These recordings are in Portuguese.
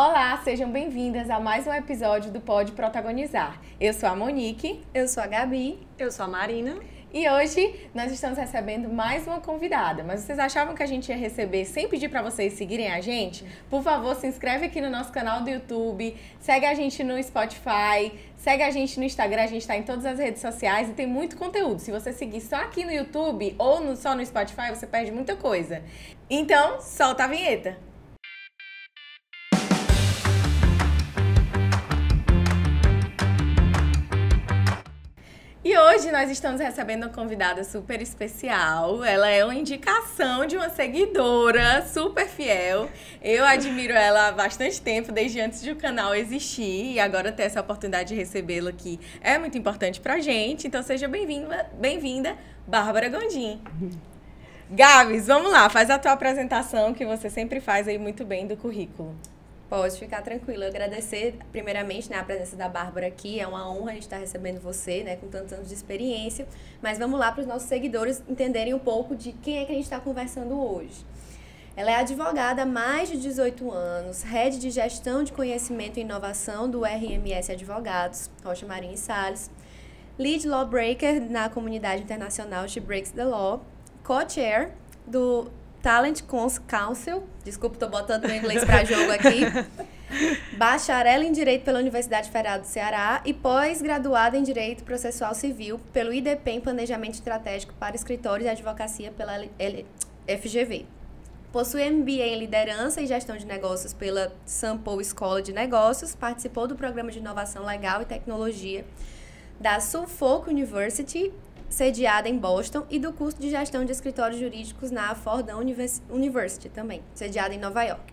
Olá, sejam bem-vindas a mais um episódio do Pode Protagonizar. Eu sou a Monique. Eu sou a Gabi. Eu sou a Marina. E hoje nós estamos recebendo mais uma convidada. Mas vocês achavam que a gente ia receber sem pedir para vocês seguirem a gente? Por favor, se inscreve aqui no nosso canal do YouTube, segue a gente no Spotify, segue a gente no Instagram, a gente está em todas as redes sociais e tem muito conteúdo. Se você seguir só aqui no YouTube ou só no Spotify, você perde muita coisa. Então, solta a vinheta! E hoje nós estamos recebendo uma convidada super especial. Ela é uma indicação de uma seguidora super fiel. Eu admiro ela há bastante tempo, desde antes de o canal existir. E agora ter essa oportunidade de recebê-la aqui é muito importante pra gente. Então seja bem-vinda, Bárbara Gondim. Gabs, vamos lá, faz a tua apresentação que você sempre faz aí muito bem do currículo. Pode ficar tranquila. Agradecer, primeiramente, a presença da Bárbara aqui. É uma honra a gente estar recebendo você, com tantos anos de experiência. Mas vamos lá para os nossos seguidores entenderem um pouco de quem é que a gente está conversando hoje. Ela é advogada há mais de 18 anos, head de gestão de conhecimento e inovação do RMS Advogados, Rocha Marinho e Salles, lead lawbreaker na comunidade internacional She Breaks the Law, co-chair do Talent Council, desculpa, estou botando o inglês para jogo aqui, bacharel em Direito pela Universidade Federal do Ceará e pós-graduada em Direito Processual Civil pelo IDP em Planejamento Estratégico para Escritórios de Advocacia pela FGV. Possui MBA em Liderança e Gestão de Negócios pela Sampo Escola de Negócios, participou do Programa de Inovação Legal e Tecnologia da Suffolk University, sediada em Boston, e do curso de Gestão de Escritórios Jurídicos na Fordham University também, sediada em Nova York.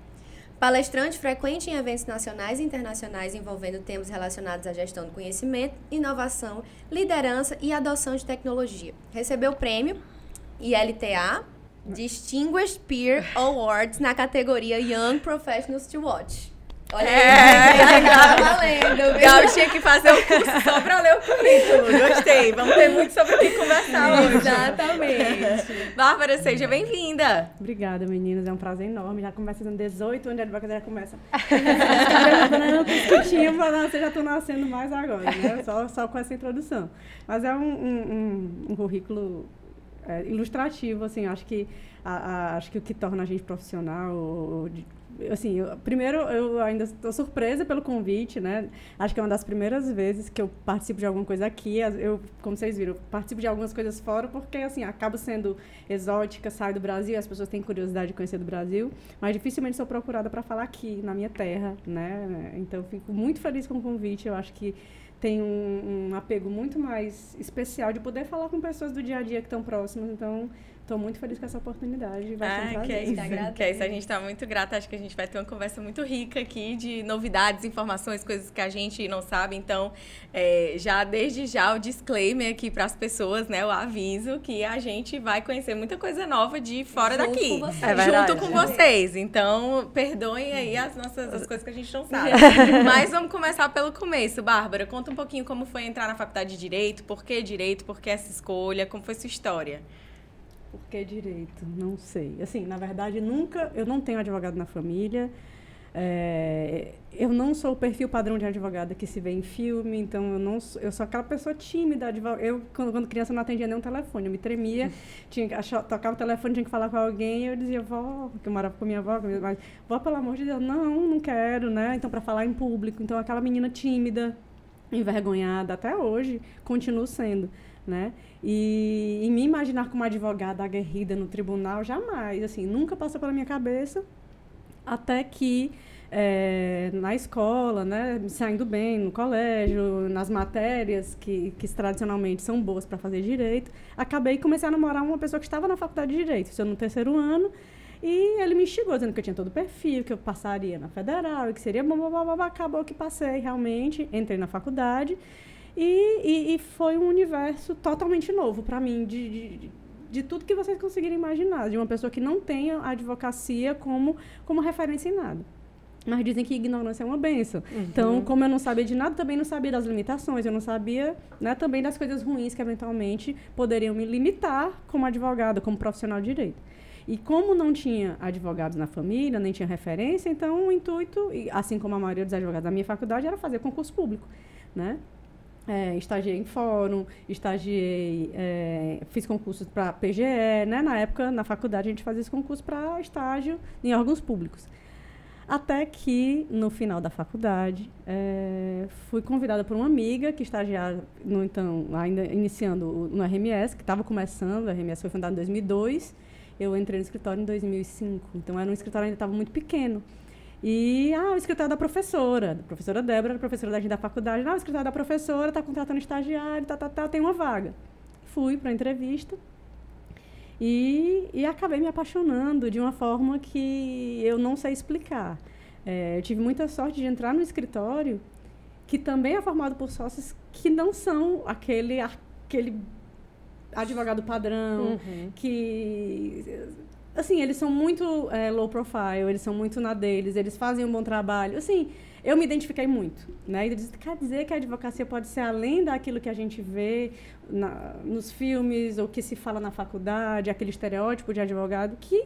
Palestrante frequente em eventos nacionais e internacionais envolvendo temas relacionados à gestão do conhecimento, inovação, liderança e adoção de tecnologia. Recebeu o prêmio ILTA Distinguished Peer Awards na categoria Young Professionals to Watch. Olha aí, tá valendo. Gal tinha que fazer um curso só pra ler o currículo. Gostei. Vamos ter muito sobre o que conversar hoje. Exatamente. Bárbara, seja bem-vinda. Obrigada, meninas. É um prazer enorme. Já começa dando 18 anos de advocacia, já começa. Você já tô nascendo mais agora, né? Só com essa introdução. Mas é um currículo ilustrativo, assim. Acho que o que torna a gente profissional, assim, primeiro, eu ainda estou surpresa pelo convite, né? Acho que é uma das primeiras vezes que eu participo de alguma coisa aqui. Eu, como vocês viram, eu participo de algumas coisas fora porque, assim, acabo sendo exótica, saio do Brasil, as pessoas têm curiosidade de conhecer do Brasil, mas dificilmente sou procurada para falar aqui, na minha terra, né? Então, fico muito feliz com o convite. Eu acho que tem um apego muito mais especial de poder falar com pessoas do dia a dia que estão próximas. Então, estou muito feliz com essa oportunidade. Vai ser um prazer. Que é isso, a gente está muito grata. Acho que a gente vai ter uma conversa muito rica aqui de novidades, informações, coisas que a gente não sabe. Então, desde já o disclaimer aqui para as pessoas, né? O aviso que a gente vai conhecer muita coisa nova de fora daqui. Junto com vocês. Então, perdoem aí as coisas que a gente não sabe. Mas vamos começar pelo começo. Bárbara, conta um pouquinho como foi entrar na faculdade de Direito, por que essa escolha, como foi sua história? Por que Direito? Não sei. Assim, na verdade, eu não tenho advogado na família. Eu não sou o perfil padrão de advogada que se vê em filme, então eu sou aquela pessoa tímida. Eu, quando criança, não atendia nem um telefone, eu me tremia, tocava o telefone, tinha que falar com alguém, e eu dizia, vó, porque eu morava com minha avó, mas, vó, pelo amor de Deus, não quero, né? Então, para falar em público. Então, aquela menina tímida, envergonhada, até hoje, continuo sendo, né? E me imaginar como advogada aguerrida no tribunal, jamais, assim, nunca passou pela minha cabeça, até que na escola, né, saindo bem no colégio, nas matérias que tradicionalmente são boas para fazer direito, acabei e comecei a namorar uma pessoa que estava na faculdade de Direito, estou no 3º ano, e ele me instigou, dizendo que eu tinha todo o perfil, que eu passaria na federal, que seria acabou que passei realmente, entrei na faculdade, e foi um universo totalmente novo para mim, de tudo que vocês conseguirem imaginar, de uma pessoa que não tenha a advocacia como referência em nada. Mas dizem que ignorância é uma bênção. Uhum. Então, como eu não sabia de nada, também não sabia das limitações, eu não sabia, né, também das coisas ruins que eventualmente poderiam me limitar como advogada, como profissional de direito. E como não tinha advogados na família, nem tinha referência, então o intuito, assim como a maioria dos advogados da minha faculdade, era fazer concurso público, né? Estagiei em fórum, fiz concursos para PGE, né? Na época, na faculdade, a gente fazia esse concurso para estágio em órgãos públicos. Até que, no final da faculdade, fui convidada por uma amiga que estagiava, ainda iniciando no RMS, que estava começando, o RMS foi fundado em 2002, eu entrei no escritório em 2005, então era um escritório ainda estava muito pequeno. E o escritório da professora Débora, era professora da gente da faculdade, o escritório da professora está contratando estagiário, tem uma vaga. Fui para a entrevista e acabei me apaixonando de uma forma que eu não sei explicar. Eu tive muita sorte de entrar no escritório, que também é formado por sócios que não são aquele advogado padrão, que... Assim, eles são muito low profile, eles são muito na deles, eles fazem um bom trabalho. Assim, eu me identifiquei muito, né? E quer dizer que a advocacia pode ser além daquilo que a gente vê nos filmes ou que se fala na faculdade, aquele estereótipo de advogado que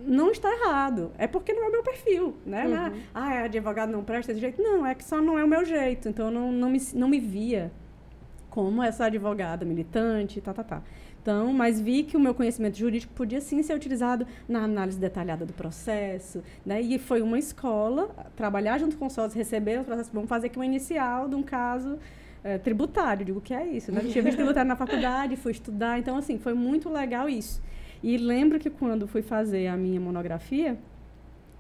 não está errado. É porque não é o meu perfil, né? Advogado não presta desse jeito. Não, é que só não é o meu jeito. Então, eu não me via como essa advogada militante, Então, mas vi que o meu conhecimento jurídico podia, sim, ser utilizado na análise detalhada do processo, né? E foi uma escola, trabalhar junto com sócios, receber os processos, vamos fazer aqui uma inicial de um caso tributário, digo que é isso, né? Eu tinha visto tributário na faculdade, fui estudar, então, assim, foi muito legal isso. E lembro que quando fui fazer a minha monografia,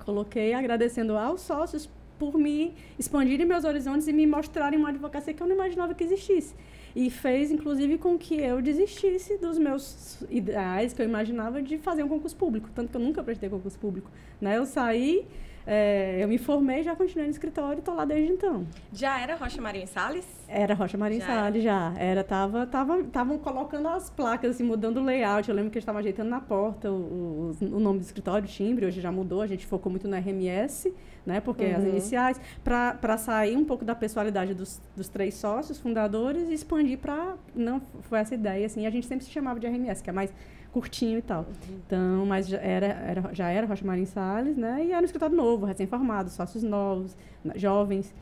coloquei agradecendo aos sócios por me expandirem meus horizontes e me mostrarem uma advocacia que eu não imaginava que existisse. E fez, inclusive, com que eu desistisse dos meus ideais que eu imaginava de fazer um concurso público. Tanto que eu nunca prestei concurso público, né? Eu saí, eu me formei, já continuei no escritório e estou lá desde então. Já era Rocha Marinho Salles? Era Rocha Marinho Salles, já. Estavam colocando as placas, assim, mudando o layout. Eu lembro que eles estavam ajeitando na porta o nome do escritório, o timbre. Hoje já mudou, a gente focou muito no RMS, né? Porque as iniciais, para sair um pouco da pessoalidade dos 3 sócios fundadores e expandir para... Não foi essa ideia, assim. A gente sempre se chamava de RMS, que é mais curtinho e tal. Então, mas já era Rocha Marinho Salles, né? E era um escritório novo, recém-formado, sócios novos, jovens.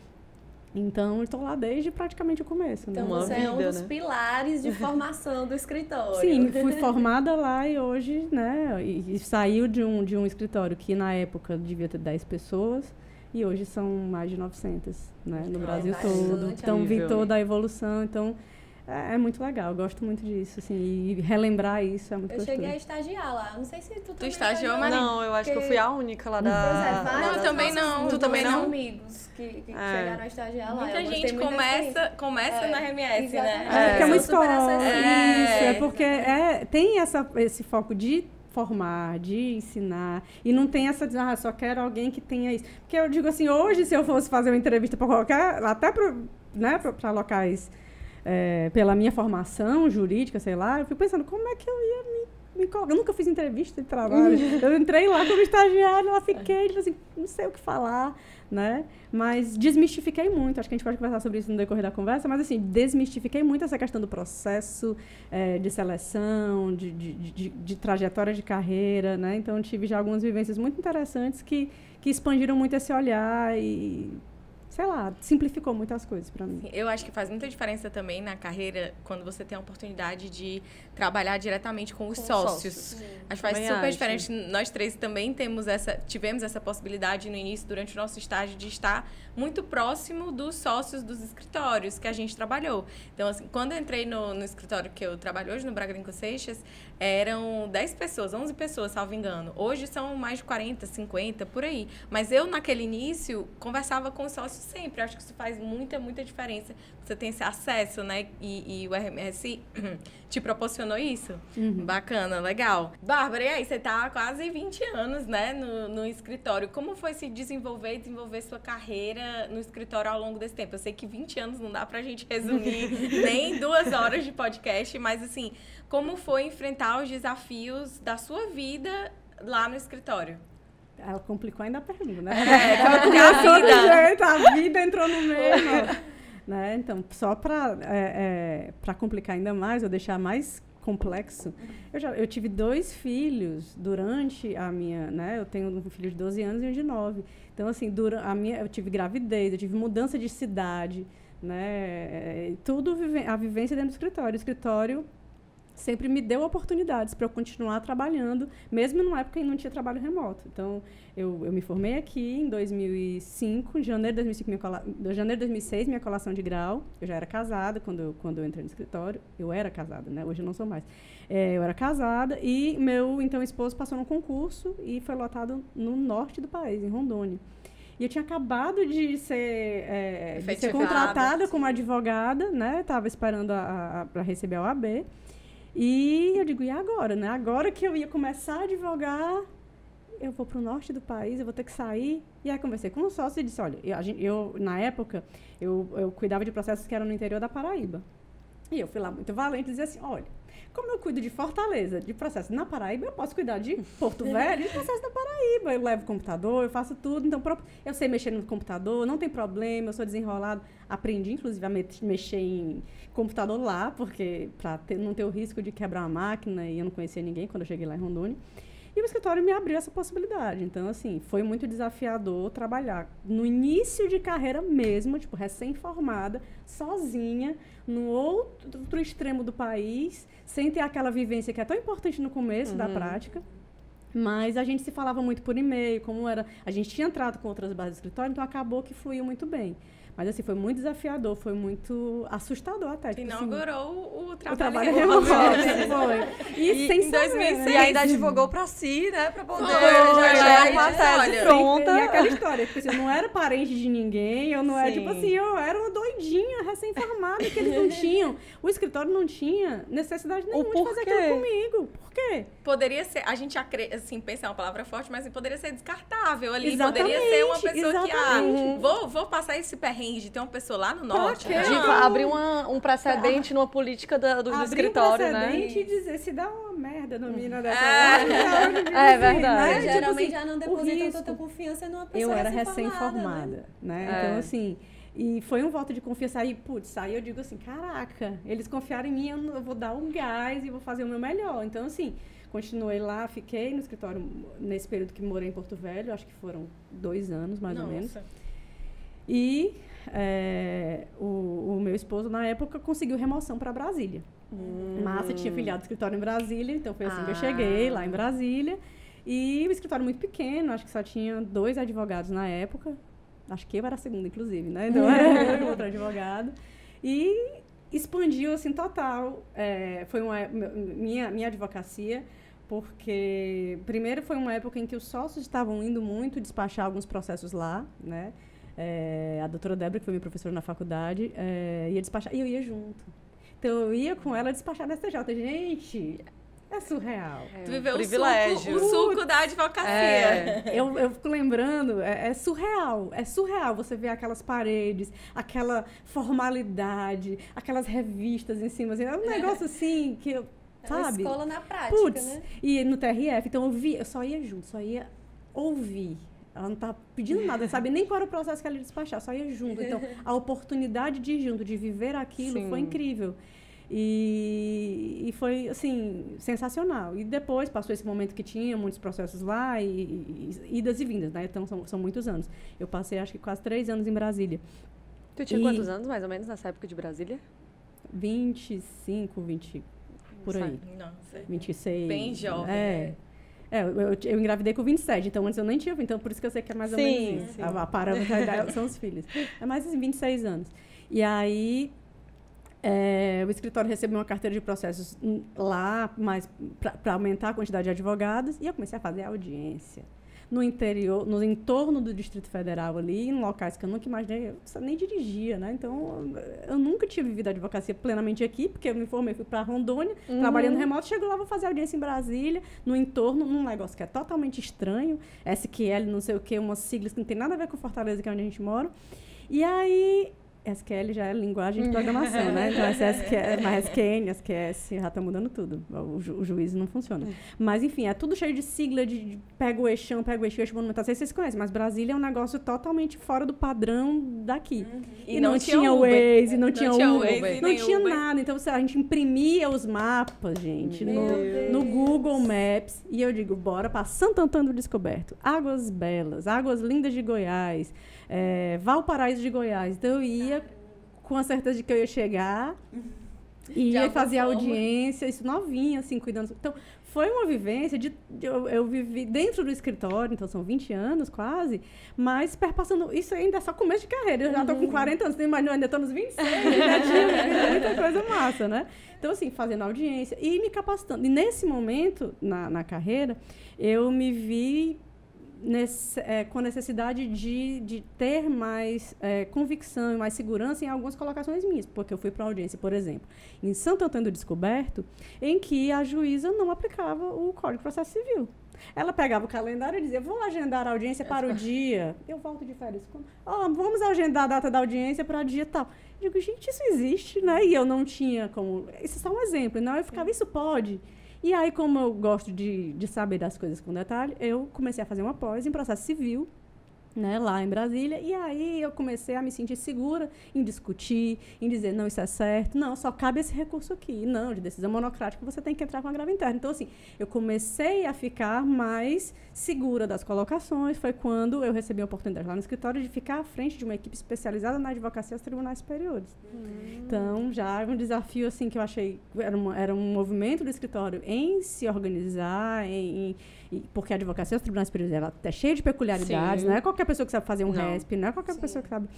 Então, eu estou lá desde praticamente o começo. Então, você é um dos pilares de formação do escritório. Sim, fui formada lá e hoje, né, e saiu de um escritório que, na época, devia ter 10 pessoas e hoje são mais de 900, né, no Brasil todo. Então, vi toda a evolução, então... É muito legal, eu gosto muito disso, assim, e relembrar isso é muito gostoso. Eu cheguei a estagiar lá, não sei se tu também estagiou, Maria? Não, eu acho que eu fui a única lá da... Não, também não. Tu também não? Amigos que chegaram a estagiar lá. Muita gente começa na RMS, né? Porque é uma escola, isso, é porque tem esse foco de formar, de ensinar, e não tem essa de, só quero alguém que tenha isso. Porque eu digo assim, hoje, se eu fosse fazer uma entrevista para qualquer, até para locais... pela minha formação jurídica, sei lá, eu fico pensando, como é que eu ia me colocar? Eu nunca fiz entrevista de trabalho. Eu entrei lá como estagiária, lá fiquei, tipo assim, não sei o que falar, né? Mas desmistifiquei muito, acho que a gente pode conversar sobre isso no decorrer da conversa, mas assim, desmistifiquei muito essa questão do processo de seleção, de trajetória de carreira, né? Então, tive já algumas vivências muito interessantes que expandiram muito esse olhar e... sei lá, simplificou muitas coisas para mim. Eu acho que faz muita diferença também na carreira quando você tem a oportunidade de trabalhar diretamente com os sócios. Acho que faz super diferente. Nós 3 também tivemos essa possibilidade no início, durante o nosso estágio, de estar muito próximo dos sócios dos escritórios que a gente trabalhou. Então, assim, quando eu entrei no escritório que eu trabalho hoje, no Braga Lincoln Seixas, eram 10 pessoas, 11 pessoas, salvo engano. Hoje são mais de 40, 50, por aí. Mas eu, naquele início, conversava com os sócios sempre. Acho que isso faz muita diferença. Você tem esse acesso, né? E o RMS te proporcionou isso. Bacana, legal. Bárbara, e aí? Você tá há quase 20 anos, né? No escritório. Como foi se desenvolver sua carreira no escritório ao longo desse tempo? Eu sei que 20 anos não dá pra gente resumir nem 2 horas de podcast, mas assim, como foi enfrentar os desafios da sua vida lá no escritório? Ela complicou ainda a pergunta, né? Ela começou de jeito, a vida entrou no meio. Né? Então, só para complicar ainda mais, eu deixar mais complexo. Eu tive 2 filhos durante a minha, né? Eu tenho um filho de 12 anos e um de 9. Então, assim, eu tive gravidez, eu tive mudança de cidade, né? Tudo a vivência dentro do escritório. O escritório sempre me deu oportunidades para eu continuar trabalhando, mesmo numa época em que não tinha trabalho remoto. Então, eu me formei aqui em 2005, em janeiro de 2006, minha colação de grau. Eu já era casada quando eu entrei no escritório. Eu era casada, né? Hoje eu não sou mais. Eu era casada e meu, então, esposo passou num concurso e foi lotado no norte do país, em Rondônia. E eu tinha acabado de ser contratada como advogada, né? Estava esperando para receber a OAB. E eu digo, e agora, né? Agora que eu ia começar a advogar, eu vou para o norte do país, eu vou ter que sair. E aí conversei com o sócio e disse, olha, na época, eu cuidava de processos que eram no interior da Paraíba. E eu fui lá muito valente e dizia assim, olha, como eu cuido de Fortaleza, de processos na Paraíba, eu posso cuidar de Porto Velho e de processos na Paraíba. Eu levo computador, eu faço tudo. Então, eu sei mexer no computador, não tem problema, eu sou desenrolado. Aprendi, inclusive, a mexer em computador lá, porque para não ter o risco de quebrar uma máquina, e eu não conhecia ninguém quando eu cheguei lá em Rondônia. E o escritório me abriu essa possibilidade. Então, assim, foi muito desafiador trabalhar no início de carreira mesmo, tipo, recém-formada, sozinha, no outro extremo do país, sem ter aquela vivência que é tão importante no começo da prática. Mas a gente se falava muito por e-mail, como era... A gente tinha trato com outras bases do escritório, então acabou que fluiu muito bem. Mas, assim, foi muito desafiador, foi muito assustador até. Tipo, inaugurou assim, o trabalho remoto. Foi. E sem saber, 2006. né? E ainda advogou pra si, né? Pra poder... Já é uma tese pronta. E aquela história, tipo, assim, eu não era parente de ninguém, eu não era, tipo assim, eu era uma doidinha, recém-formada, que eles não tinham. O escritório não tinha necessidade nenhuma de fazer aquilo comigo. Por quê? Poderia ser, a gente, assim, pensa é uma palavra forte, mas poderia ser descartável ali. Exatamente, poderia ser uma pessoa que, vou passar esse perrengue de ter uma pessoa lá no norte. Abrir um precedente numa política do escritório, né? Abrir um precedente e dizer, se dá uma merda no mina dessa É verdade. Né? Geralmente já não depositam tanta confiança numa pessoa eu era recém-formada, né? Então, assim... E foi um voto de confiança. Aí eu digo assim, caraca, eles confiaram em mim, eu vou dar um gás e vou fazer o meu melhor. Então, assim, continuei lá, fiquei no escritório nesse período que morei em Porto Velho, acho que foram 2 anos, mais ou menos. E o meu esposo, na época, conseguiu remoção para Brasília. Massa, tinha filiado do escritório em Brasília, então foi assim que eu cheguei lá em Brasília. E o escritório muito pequeno, acho que só tinha 2 advogados na época. Acho que eu era a segunda, inclusive, né? Então, era eu e outro advogado. E expandiu, assim, total. Foi minha advocacia, porque, primeiro, foi uma época em que os sócios estavam indo muito despachar alguns processos lá, né? A doutora Débora, que foi minha professora na faculdade, ia despachar, e eu ia junto. Então, eu ia com ela despachar na STJ. Gente... É surreal. Tu viveu o suco da advocacia. Eu fico lembrando, é surreal. É surreal você ver aquelas paredes, aquela formalidade, aquelas revistas em cima. Assim, é um negócio assim que eu, sabe? Escola na prática, né? E no TRF, então eu só ia junto, só ia ouvir. Ela não estava pedindo nada, não sabia nem qual era o processo que ela ia despachar, só ia junto. Então, a oportunidade de ir junto, de viver aquilo, foi incrível. E foi, assim, sensacional. E depois passou esse momento que tinha muitos processos lá, e idas e vindas, né? Então, são muitos anos. Eu passei, acho que quase 3 anos em Brasília. Tu tinha quantos anos, mais ou menos, nessa época de Brasília? 25, 20, por aí. Nossa. 26. Bem jovem. Eu engravidei com 27, então antes eu nem tinha, então por isso que eu sei que é mais ou menos isso. A parâmetro da idade são os filhos. É mais assim, 26 anos. E aí... o escritório recebeu uma carteira de processos lá, mas para aumentar a quantidade de advogados, e eu comecei a fazer audiência no interior, no entorno do Distrito Federal ali, em locais que eu nunca imaginei, eu nem dirigia, né? Então, eu nunca tinha vivido a advocacia plenamente aqui, porque eu me formei, fui para Rondônia, trabalhando remoto, chego lá, vou fazer audiência em Brasília, no entorno, num negócio que é totalmente estranho, SQL, não sei o quê, umas siglas que não tem nada a ver com Fortaleza, que é onde a gente mora. E aí... SQL já é linguagem de programação, né? Então, SQN, SQS, já tá mudando tudo. O juízo não funciona. Mas, enfim, é tudo cheio de sigla, de pega o eixão monumental. Não sei se vocês conhecem, mas Brasília é um negócio totalmente fora do padrão daqui. E não tinha Waze, não tinha Uber, não tinha nada. Então, a gente imprimia os mapas, gente, no Google Maps. E eu digo, bora para Santo Antônio do Descoberto. Águas Belas, Águas Lindas de Goiás, Valparaíso de Goiás. Então, eu ia com a certeza de que eu ia chegar, ia fazer audiência, isso novinha, assim, cuidando. Então, foi uma vivência eu vivi dentro do escritório, então são 20 anos quase, mas perpassando, isso ainda é só começo de carreira. Eu já estou com 40 anos, mas ainda estou nos 26, já tinha muita coisa massa, né? Então, assim, fazendo audiência e me capacitando. E nesse momento, na carreira, eu me vi com necessidade de ter mais convicção e mais segurança em algumas colocações minhas, porque eu fui para a audiência, por exemplo, em Santo Antônio do Descoberto, em que a juíza não aplicava o Código de Processo Civil. Ela pegava o calendário e dizia, vou agendar a audiência para o dia. Eu volto de férias. Vamos agendar a data da audiência para dia tal. Eu digo, gente, isso existe, né? E eu não tinha como... Isso é só um exemplo. Não, eu ficava, isso pode... E aí, como eu gosto de saber das coisas com detalhe, eu comecei a fazer uma pós em processo civil, né, lá em Brasília, e aí eu comecei a me sentir segura em discutir, em dizer, não, isso é certo, não, só cabe esse recurso aqui, não, de decisão monocrática, você tem que entrar com a grave interna. Então, assim, eu comecei a ficar mais segura das colocações, foi quando eu recebi a oportunidade lá no escritório de ficar à frente de uma equipe especializada na advocacia aos tribunais superiores. Então, já é um desafio, assim, que eu achei, era um movimento do escritório em se organizar, porque a advocacia aos tribunais superiores, ela é cheia de peculiaridades, não é qualquer pessoa que sabe fazer um RESP, não é qualquer pessoa que sabe.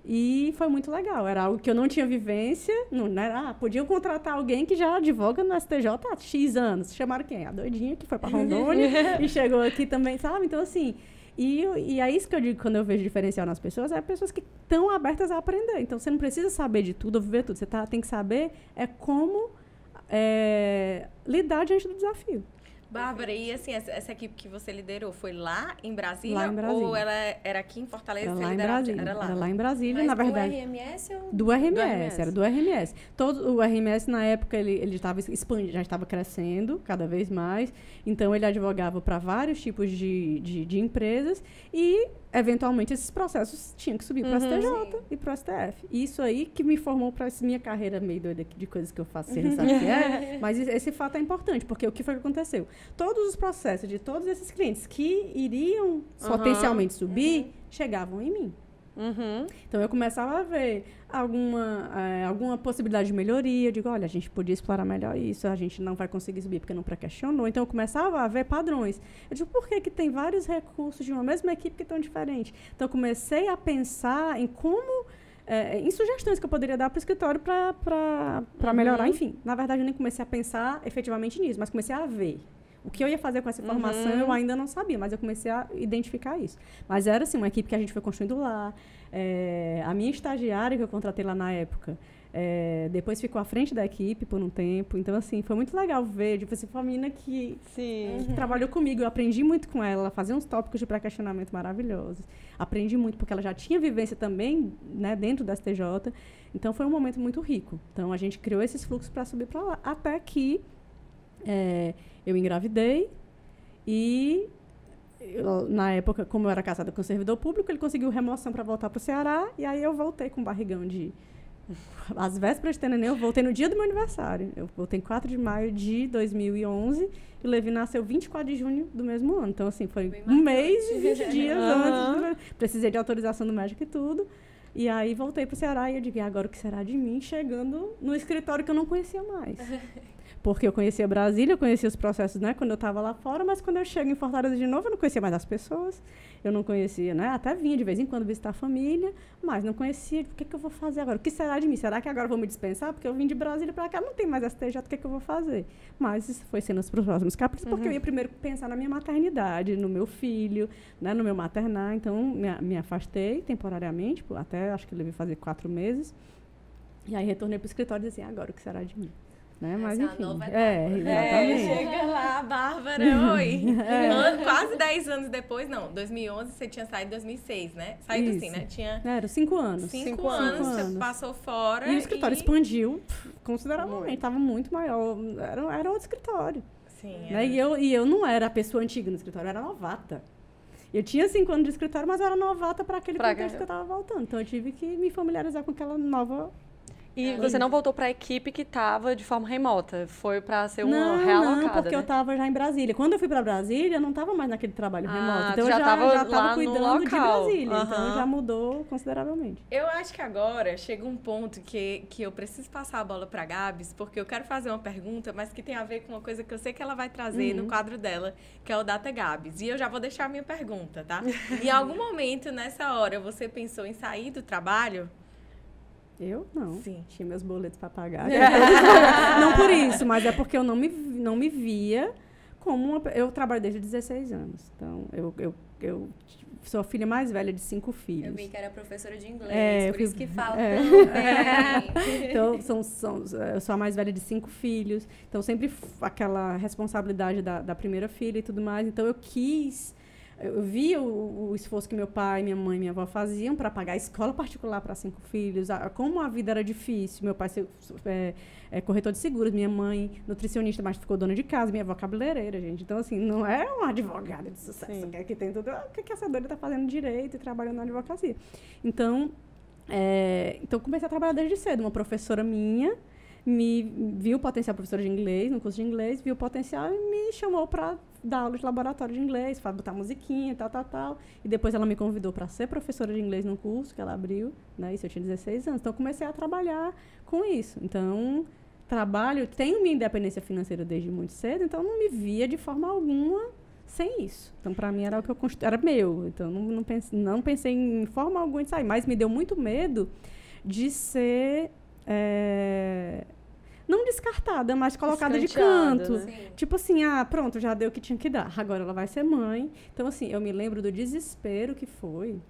E foi muito legal, era algo que eu não tinha vivência, não era, podiam contratar alguém que já advoga no STJ há X anos. Chamaram quem? A doidinha que foi para Rondônia e chegou aqui também, sabe? Então, assim, e é isso que eu digo quando eu vejo diferencial nas pessoas, é pessoas que estão abertas a aprender. Então, você não precisa saber de tudo ou viver tudo, você tem que saber como lidar diante do desafio. Bárbara, e assim, essa equipe que você liderou, foi lá em Brasília? Lá em Brasília. Ou ela era aqui em Fortaleza? Era lá em Brasília. Era lá em Brasília, mas na verdade. do RMS ou... Do RMS, era do RMS. O RMS, na época, ele estava expandindo, já estava crescendo cada vez mais. Então, ele advogava para vários tipos de empresas e, eventualmente, esses processos tinham que subir para o STJ e para o STF. E isso aí que me formou para essa minha carreira meio doida de coisas que eu faço, você não sabe o que é. Mas esse fato é importante, porque o que foi que aconteceu? Todos os processos de todos esses clientes que iriam potencialmente subir, chegavam em mim. Então, eu começava a ver alguma possibilidade de melhoria. Eu digo, olha, a gente podia explorar melhor isso, a gente não vai conseguir subir porque não pré-questionou. Então, eu começava a ver padrões. Eu digo, por que tem vários recursos de uma mesma equipe que estão diferentes? Então, eu comecei a pensar em como... em sugestões que eu poderia dar para o escritório para melhorar. Enfim, na verdade, eu nem comecei a pensar efetivamente nisso, mas comecei a ver. O que eu ia fazer com essa informação eu ainda não sabia, mas eu comecei a identificar isso. Mas era, assim, uma equipe que a gente foi construindo lá. A minha estagiária que eu contratei lá na época, depois ficou à frente da equipe por um tempo. Então, assim, foi muito legal ver. Tipo, assim, foi uma menina que trabalhou comigo. Eu aprendi muito com ela. Ela fazia uns tópicos de pré-questionamento maravilhosos. Aprendi muito, porque ela já tinha vivência também, né, dentro da STJ. Então, foi um momento muito rico. Então, a gente criou esses fluxos para subir para lá. Até que eu engravidei e, na época, como eu era casada com o servidor público, ele conseguiu remoção para voltar para o Ceará. E aí eu voltei com um barrigão às vésperas de ter neném, eu voltei no dia do meu aniversário. Eu voltei em 4 de maio de 2011 e o Levi nasceu 24 de junho do mesmo ano. Então, assim, foi um mês e 20 dias antes. Precisei de autorização do médico e tudo. E aí voltei para o Ceará e eu digo, agora o que será de mim chegando no escritório que eu não conhecia mais? Porque eu conhecia Brasília, eu conhecia os processos, né, quando eu estava lá fora, mas quando eu chego em Fortaleza de novo, eu não conhecia mais as pessoas, eu não conhecia, né, até vinha de vez em quando visitar a família, mas não conhecia, o que eu vou fazer agora? O que será de mim? Será que agora eu vou me dispensar? Porque eu vim de Brasília para cá, não tem mais STJ, o que eu vou fazer? Mas isso foi sendo os próximos capítulos, porque eu ia primeiro pensar na minha maternidade, no meu filho, né, no meu maternar, então me afastei temporariamente, até acho que eu levei fazer 4 meses, e aí retornei para o escritório e disse assim, agora o que será de mim? Né? Mas, Essa é uma enfim. nova etapa. Exatamente. Chega lá, Bárbara, oi. Quase 10 anos depois, não, 2011, você tinha saído em 2006, né? Saído Isso. assim, né? Tinha Era 5 anos. 5 anos, você passou fora. E o escritório expandiu consideravelmente, estava muito maior. Era outro escritório. Sim, Né? E eu não era a pessoa antiga no escritório, eu era novata. Eu tinha 5 anos de escritório, mas eu era novata para aquele contexto que eu estava voltando. Então eu tive que me familiarizar com aquela nova. E você não voltou para a equipe que estava de forma remota? Foi para ser uma realocada, Não, porque né? eu estava já em Brasília. Quando eu fui para Brasília, eu não estava mais naquele trabalho remoto. Então eu já já tava estava lá no cuidando de local. Brasília. Então já mudou consideravelmente. Eu acho que agora chega um ponto que eu preciso passar a bola para Gabs, porque eu quero fazer uma pergunta, mas que tem a ver com uma coisa que eu sei que ela vai trazer no quadro dela, que é o Data Gabs. E eu já vou deixar a minha pergunta, tá? Em algum momento, nessa hora, você pensou em sair do trabalho? Eu não. Sim. Tinha meus boletos para pagar. Não por isso, mas é porque eu não me via como uma... Eu trabalho desde 16 anos. Então, eu sou a filha mais velha de 5 filhos. Eu vi que era professora de inglês, por isso que fala também. Então, eu sou a mais velha de 5 filhos. Então, sempre aquela responsabilidade da primeira filha e tudo mais. Então, eu vi o esforço que meu pai, minha mãe e minha avó faziam para pagar a escola particular para 5 filhos. Como a vida era difícil. Meu pai é corretor de seguros, minha mãe nutricionista, mas ficou dona de casa, minha avó cabeleireira, gente. Então, assim, não é uma advogada de sucesso que tem tudo. O que essa doida está fazendo direito e trabalhando na advocacia? Então, comecei a trabalhar desde cedo. Uma professora minha viu o potencial, professora de inglês, no curso de inglês, viu o potencial e me chamou para dar aula de laboratório de inglês, para botar musiquinha e tal. E depois ela me convidou para ser professora de inglês no curso que ela abriu, né? Isso eu tinha 16 anos. Então, comecei a trabalhar com isso. Então, tenho minha independência financeira desde muito cedo, então não me via de forma alguma sem isso. Então, para mim, era o que eu era meu. Então, não pensei em forma alguma de sair. Mas me deu muito medo de ser... não descartada, mas colocada de canto. Né? Tipo assim, pronto, já deu o que tinha que dar. Agora ela vai ser mãe. Então, assim, eu me lembro do desespero que foi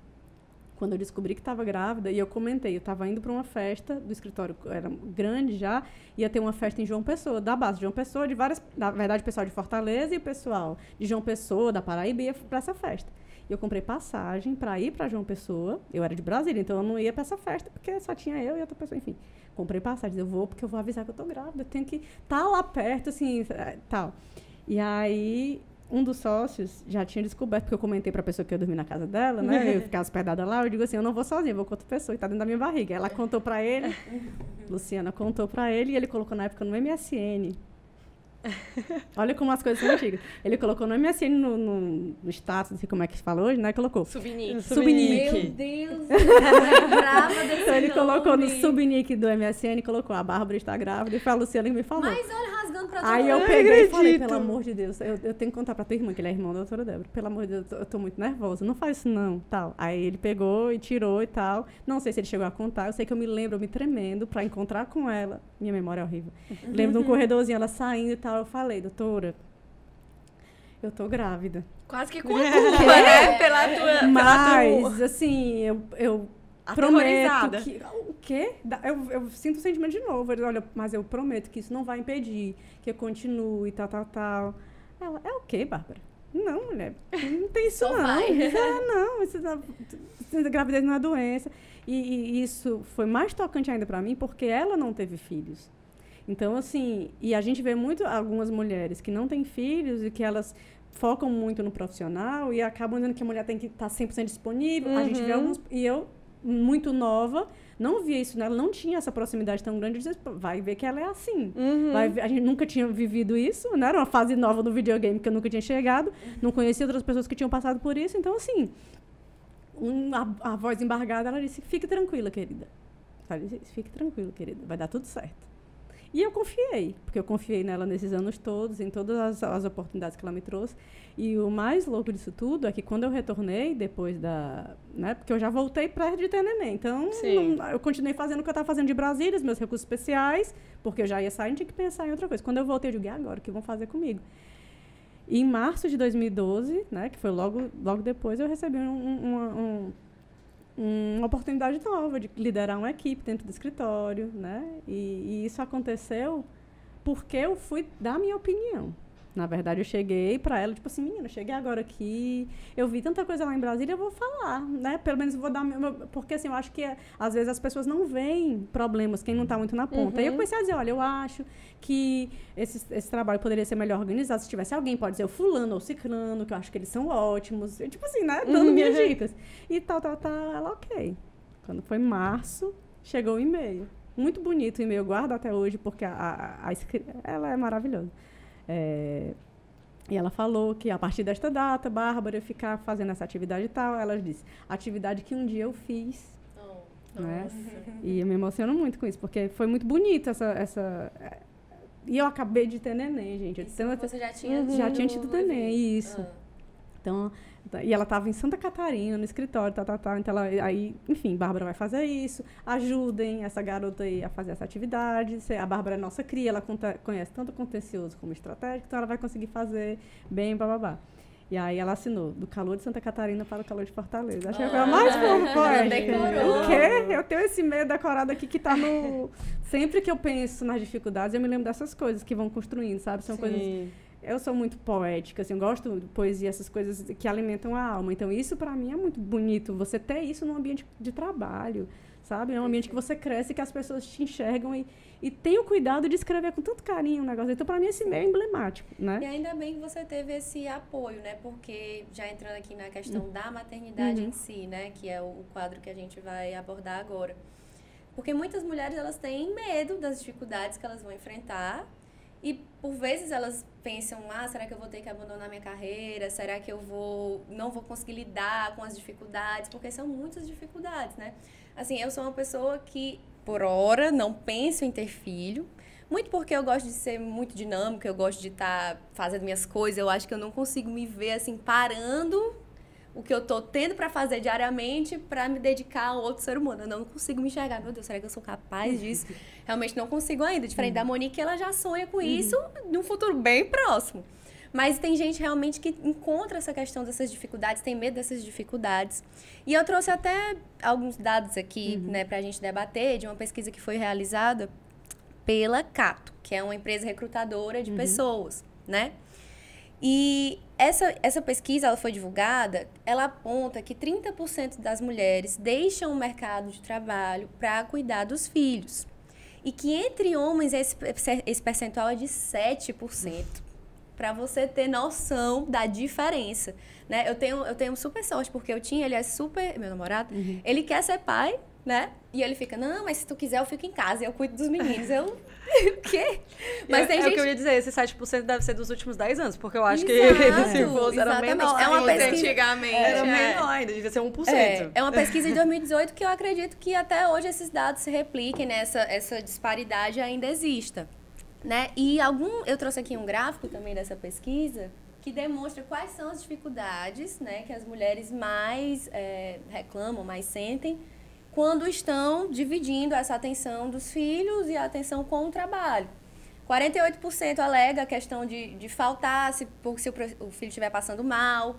quando eu descobri que estava grávida. E eu comentei, eu estava indo para uma festa do escritório, era grande já, ia ter uma festa em João Pessoa, da base de João Pessoa, na verdade, o pessoal de Fortaleza e o pessoal de João Pessoa, da Paraíba, ia para essa festa. E eu comprei passagem para ir para João Pessoa. Eu era de Brasília, então eu não ia para essa festa, porque só tinha eu e outra pessoa, enfim. Comprei passagem, eu vou porque eu vou avisar que eu tô grávida, eu tenho que estar lá perto, assim, tal. E aí, um dos sócios já tinha descoberto, porque eu comentei pra pessoa que eu dormi na casa dela, né, eu ficava hospedada lá, eu digo assim, eu não vou sozinha, eu vou com outra pessoa, que tá dentro da minha barriga. Ela contou pra ele, Luciana contou pra ele, e ele colocou na época no MSN. Olha como as coisas são antigas. Ele colocou no MSN, no status, não sei como é que se fala hoje, né? Colocou Subnick. Meu Deus, eu lembrava desse Então ele colocou no nome. subnick do MSN, colocou a Bárbara está grávida, e foi a Luciana que me falou. Mas olha, rasgando pra todo Aí eu mundo. peguei e falei, pelo amor de Deus, eu tenho que contar pra tua irmã, que ele é irmão da doutora Débora. Pelo amor de Deus, eu tô muito nervosa, não faz isso não, tal. Aí ele pegou e tirou e tal. Não sei se ele chegou a contar, eu sei que eu me lembro, me tremendo pra encontrar com ela. Minha memória é horrível. Lembro de um corredorzinho, ela saindo e tal, eu falei, doutora, eu tô grávida. Quase que com a culpa, né? Mas, assim, eu prometo aterrorizada. que... O quê? Eu sinto o sentimento de novo. Ele, olha, mas eu prometo que isso não vai impedir, que eu continue, tal. Ela, é o quê, Bárbara? Não, mulher, não tem isso Só não. vai. Gravidez não é doença. E isso foi mais tocante ainda pra mim, porque ela não teve filhos. Então, assim, e a gente vê muito algumas mulheres que não têm filhos e que elas focam muito no profissional e acabam dizendo que a mulher tem que estar 100% disponível. A gente vê alguns... E eu, muito nova, não via isso nela, não tinha essa proximidade tão grande. De dizer, vai ver que ela é assim. A gente nunca tinha vivido isso, né? Era uma fase nova do videogame que eu nunca tinha chegado. Não conhecia outras pessoas que tinham passado por isso. Então, assim, a voz embargada, ela disse, fique tranquila, querida. Ela disse, fique tranquila, querida, vai dar tudo certo. E eu confiei, porque eu confiei nela nesses anos todos, em todas as oportunidades que ela me trouxe. E o mais louco disso tudo é que quando eu retornei, depois né, porque eu já voltei perto de ter neném. Então, eu continuei fazendo o que eu estava fazendo de Brasília, os meus recursos especiais, porque eu já ia sair e tinha que pensar em outra coisa. Quando eu voltei, eu digo, e agora? O que vão fazer comigo? E em março de 2012, né, que foi logo depois, eu recebi uma oportunidade nova de liderar uma equipe dentro do escritório, né? E isso aconteceu porque eu fui dar a minha opinião. Na verdade, eu cheguei pra ela, tipo assim, menina, eu cheguei agora aqui, eu vi tanta coisa lá em Brasília, eu vou falar, né? Pelo menos eu vou dar porque assim, eu acho que às vezes as pessoas não veem problemas, quem não tá muito na ponta. Aí eu comecei a dizer, olha, eu acho que esse trabalho poderia ser melhor organizado, se tivesse alguém, pode ser o fulano ou o ciclano, que eu acho que eles são ótimos. Eu, tipo assim, né? Dando minhas dicas. E tal, ela, ok. Quando foi março, chegou o e-mail. Muito bonito o e-mail, eu guardo até hoje, porque ela é maravilhosa. E ela falou que a partir desta data, Bárbara ia ficar fazendo essa atividade e tal. Ela disse, atividade que um dia eu fiz. Né? E eu me emociono muito com isso, porque foi muito bonito essa... E eu acabei de ter neném, gente. Você já tinha... Já tinha tido neném, isso. Então, e ela estava em Santa Catarina, no escritório, então aí, enfim, Bárbara vai fazer isso, ajudem essa garota aí a fazer essa atividade, a Bárbara é nossa cria, ela conhece tanto contencioso como estratégico, então ela vai conseguir fazer bem, bababá. E aí ela assinou, do calor de Santa Catarina para o calor de Fortaleza. Acho que foi a mais poética. O quê? Eu tenho esse meio decorado aqui que tá no... Sempre que eu penso nas dificuldades, eu me lembro dessas coisas que vão construindo, sabe? São coisas... Eu sou muito poética, assim, eu gosto de poesia, essas coisas que alimentam a alma. Então, isso, para mim, é muito bonito. Você ter isso num ambiente de trabalho, sabe? É um ambiente que você cresce, que as pessoas te enxergam e tem o cuidado de escrever com tanto carinho o negócio. Então, para mim, esse meio é emblemático, né? E ainda bem que você teve esse apoio, né? Porque, já entrando aqui na questão da maternidade em si, né? Que é o quadro que a gente vai abordar agora. Porque muitas mulheres, elas têm medo das dificuldades que elas vão enfrentar. E, por vezes, elas pensam, será que eu vou ter que abandonar minha carreira? Será que eu não vou conseguir lidar com as dificuldades? Porque são muitas dificuldades, né? Assim, eu sou uma pessoa que, por hora, não penso em ter filho. Muito porque eu gosto de ser muito dinâmica, eu gosto de estar fazendo minhas coisas. Eu acho que eu não consigo me ver, assim, parando o que eu tô tendo para fazer diariamente para me dedicar a outro ser humano. Eu não consigo me enxergar. Meu Deus, será que eu sou capaz disso? Realmente não consigo ainda. Diferente da Monique, ela já sonha com isso num futuro bem próximo. Mas tem gente realmente que encontra essa questão dessas dificuldades, tem medo dessas dificuldades. E eu trouxe até alguns dados aqui, né, pra gente debater, de uma pesquisa que foi realizada pela Cato, que é uma empresa recrutadora de pessoas, né? E essa pesquisa, ela foi divulgada, ela aponta que 30% das mulheres deixam o mercado de trabalho para cuidar dos filhos. E que entre homens esse percentual é de 7%. Para você ter noção da diferença, né? Eu tenho super sorte, porque ele é super... Meu namorado, ele quer ser pai, né? E ele fica, não, mas se tu quiser eu fico em casa, eu cuido dos meninos. O quê? Mas tem gente... o que eu ia dizer, esse 7% deve ser dos últimos 10 anos, porque eu acho que se fosse era menor. É uma pesquisa... Antigamente. Era menor ainda, devia ser 1%. É uma pesquisa de 2018 que eu acredito que até hoje esses dados se repliquem, né? Essa disparidade ainda exista, né? E eu trouxe aqui um gráfico também dessa pesquisa que demonstra quais são as dificuldades, né, que as mulheres mais reclamam, mais sentem quando estão dividindo essa atenção dos filhos e a atenção com o trabalho. 48% alega a questão de faltar se o filho estiver passando mal,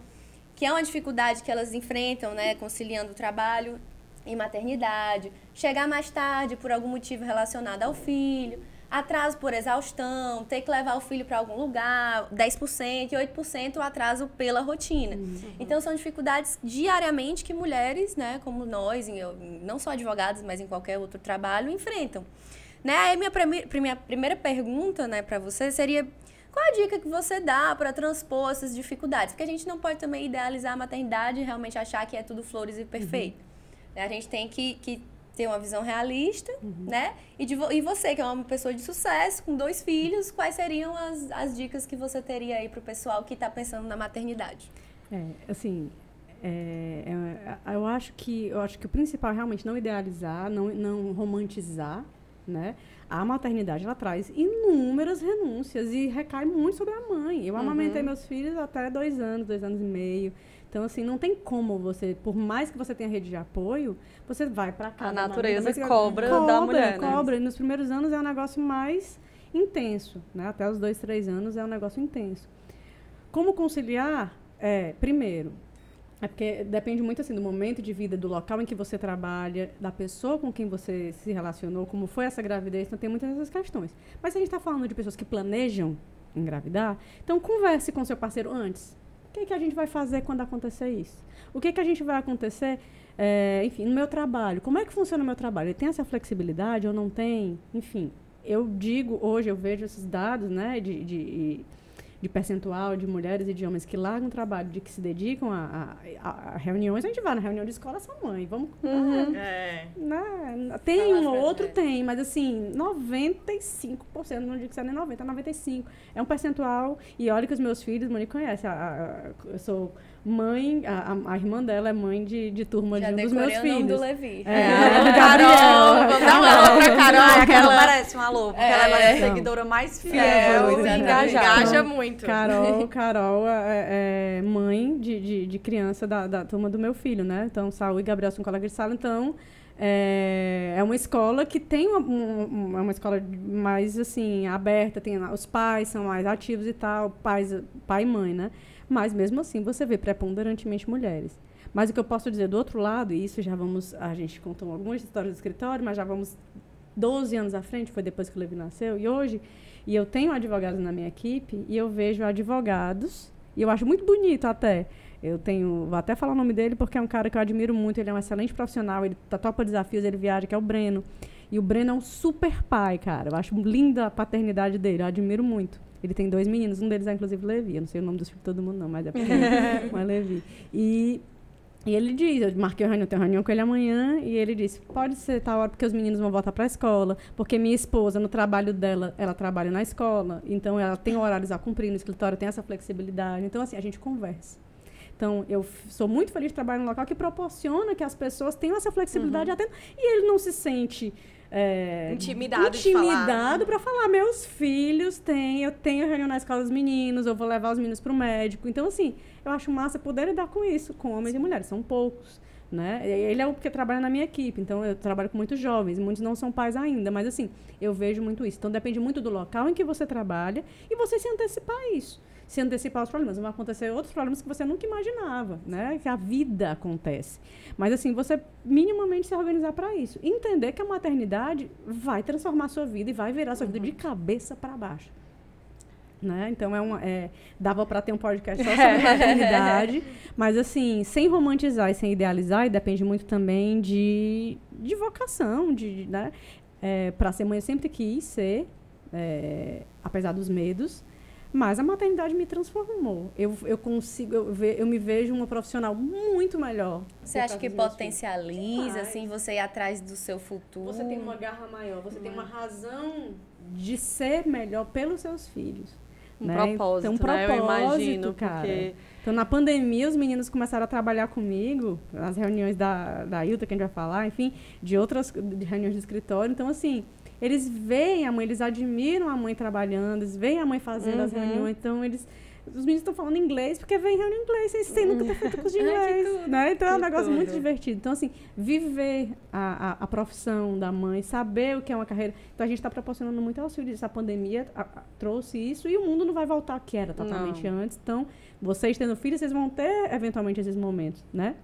que é uma dificuldade que elas enfrentam, né, conciliando o trabalho e maternidade, chegar mais tarde por algum motivo relacionado ao filho, atraso por exaustão, ter que levar o filho para algum lugar, 10% e 8% o atraso pela rotina. Então, são dificuldades diariamente que mulheres, né, como nós, não só advogadas, mas em qualquer outro trabalho, enfrentam. Né? Aí, minha primeira pergunta, né, para você seria, qual a dica que você dá para transpor essas dificuldades? Porque a gente não pode também idealizar a maternidade e realmente achar que é tudo flores e perfeito. A gente tem que ter uma visão realista, né? E você, que é uma pessoa de sucesso, com 2 filhos, quais seriam as dicas que você teria aí para o pessoal que está pensando na maternidade? Eu acho que o principal é realmente não idealizar, não romantizar, né? A maternidade, ela traz inúmeras renúncias e recai muito sobre a mãe. Eu amamentei meus filhos até 2 anos, 2 anos e meio. Então, assim, não tem como você, por mais que você tenha rede de apoio, você vai para casa. A natureza cobra da mulher, né? Cobra. E nos primeiros anos é um negócio mais intenso, né? Até os 2, 3 anos é um negócio intenso. Como conciliar? Primeiro, É porque depende muito, assim, do momento de vida, do local em que você trabalha, da pessoa com quem você se relacionou, como foi essa gravidez, então tem muitas dessas questões. Mas se a gente está falando de pessoas que planejam engravidar, então converse com seu parceiro antes. O que a gente vai fazer quando acontecer isso? O que a gente vai acontecer, enfim, no meu trabalho? Como é que funciona o meu trabalho? Ele tem essa flexibilidade ou não tem? Enfim, eu digo, hoje eu vejo esses dados, né, de percentual de mulheres e de homens que largam o trabalho, de que se dedicam a reuniões. A gente vai na reunião de escola, sua mãe, vamos... Tem um ou outro, tem, mas assim, 95%, não digo que você é nem 90%, 95%. É um percentual, e olha que os meus filhos, Monique conhece, eu sou mãe, a irmã dela é mãe de turma de um dos meus filhos. Já decorei o nome do Levi. Carol, vamos dar um alô pra Carol. Aquela parece um alô, porque ela é a seguidora mais fiel e engaja muito. Carol é mãe de criança da turma do meu filho, né? Então, Saul e Gabriel são colegas de sala, então... É uma escola que tem uma escola mais, assim, aberta, os pais são mais ativos e tal, pai e mãe, né? Mas, mesmo assim, você vê preponderantemente mulheres. Mas o que eu posso dizer do outro lado, e isso a gente contou algumas histórias do escritório, mas já vamos 12 anos à frente, foi depois que o Levi nasceu, e eu tenho advogados na minha equipe, e eu vejo advogados, e eu acho muito bonito até. Vou até falar o nome dele, porque é um cara que eu admiro muito, ele é um excelente profissional, ele topa desafios, ele viaja, que é o Breno. E o Breno é um super pai, cara. Eu acho linda a paternidade dele, eu admiro muito. Ele tem 2 meninos, um deles é inclusive Levi. Eu não sei o nome dos filhos de todo mundo, não, mas é porque é Levi. E ele diz, eu marquei tenho reunião com ele amanhã, e ele disse, pode ser tal hora, porque os meninos vão voltar para a escola, porque minha esposa, no trabalho dela, ela trabalha na escola, então ela tem horários a cumprir no escritório, tem essa flexibilidade. Então, assim, a gente conversa. Então, eu sou muito feliz de trabalhar num local que proporciona que as pessoas tenham essa flexibilidade até, e ele não se sente intimidado para falar, meus filhos eu tenho reunião na escola dos meninos, eu vou levar os meninos para o médico. Então, assim, eu acho massa poder lidar com isso, com homens e mulheres, são poucos, né? Ele é o que trabalha na minha equipe, então eu trabalho com muitos jovens, muitos não são pais ainda, mas assim, eu vejo muito isso. Então, depende muito do local em que você trabalha e você se antecipar a isso. Se antecipar os problemas. Vão acontecer outros problemas que você nunca imaginava, né? Que a vida acontece. Mas, assim, você minimamente se organizar para isso. Entender que a maternidade vai transformar a sua vida e vai virar a sua vida de cabeça para baixo. Né? Então, dava para ter um podcast só sobre maternidade, mas, assim, sem romantizar e sem idealizar, e depende muito também de vocação, né? Para ser mãe, eu sempre quis ser, apesar dos medos. Mas a maternidade me transformou. Eu me vejo uma profissional muito melhor. Você acha que potencializa, assim, você ir atrás do seu futuro? Você tem uma garra maior, você tem uma razão de ser melhor pelos seus filhos. Propósito, então, né? Eu imagino, cara. Porque... Então, na pandemia, os meninos começaram a trabalhar comigo, nas reuniões da Ilta, que a gente vai falar, enfim, de reuniões de escritório. Então, assim... Eles veem a mãe, eles admiram a mãe trabalhando, eles veem a mãe fazendo as reuniões. Então, os meninos estão falando inglês porque vem reunião em inglês, sem nunca ter feito curso de inglês. Né? Então, é um negócio muito divertido. Então, assim, viver a profissão da mãe, saber o que é uma carreira. Então, a gente está proporcionando muito auxílio disso. A pandemia trouxe isso e o mundo não vai voltar ao que era totalmente antes. Então, vocês tendo filhos, vocês vão ter, eventualmente, esses momentos, né?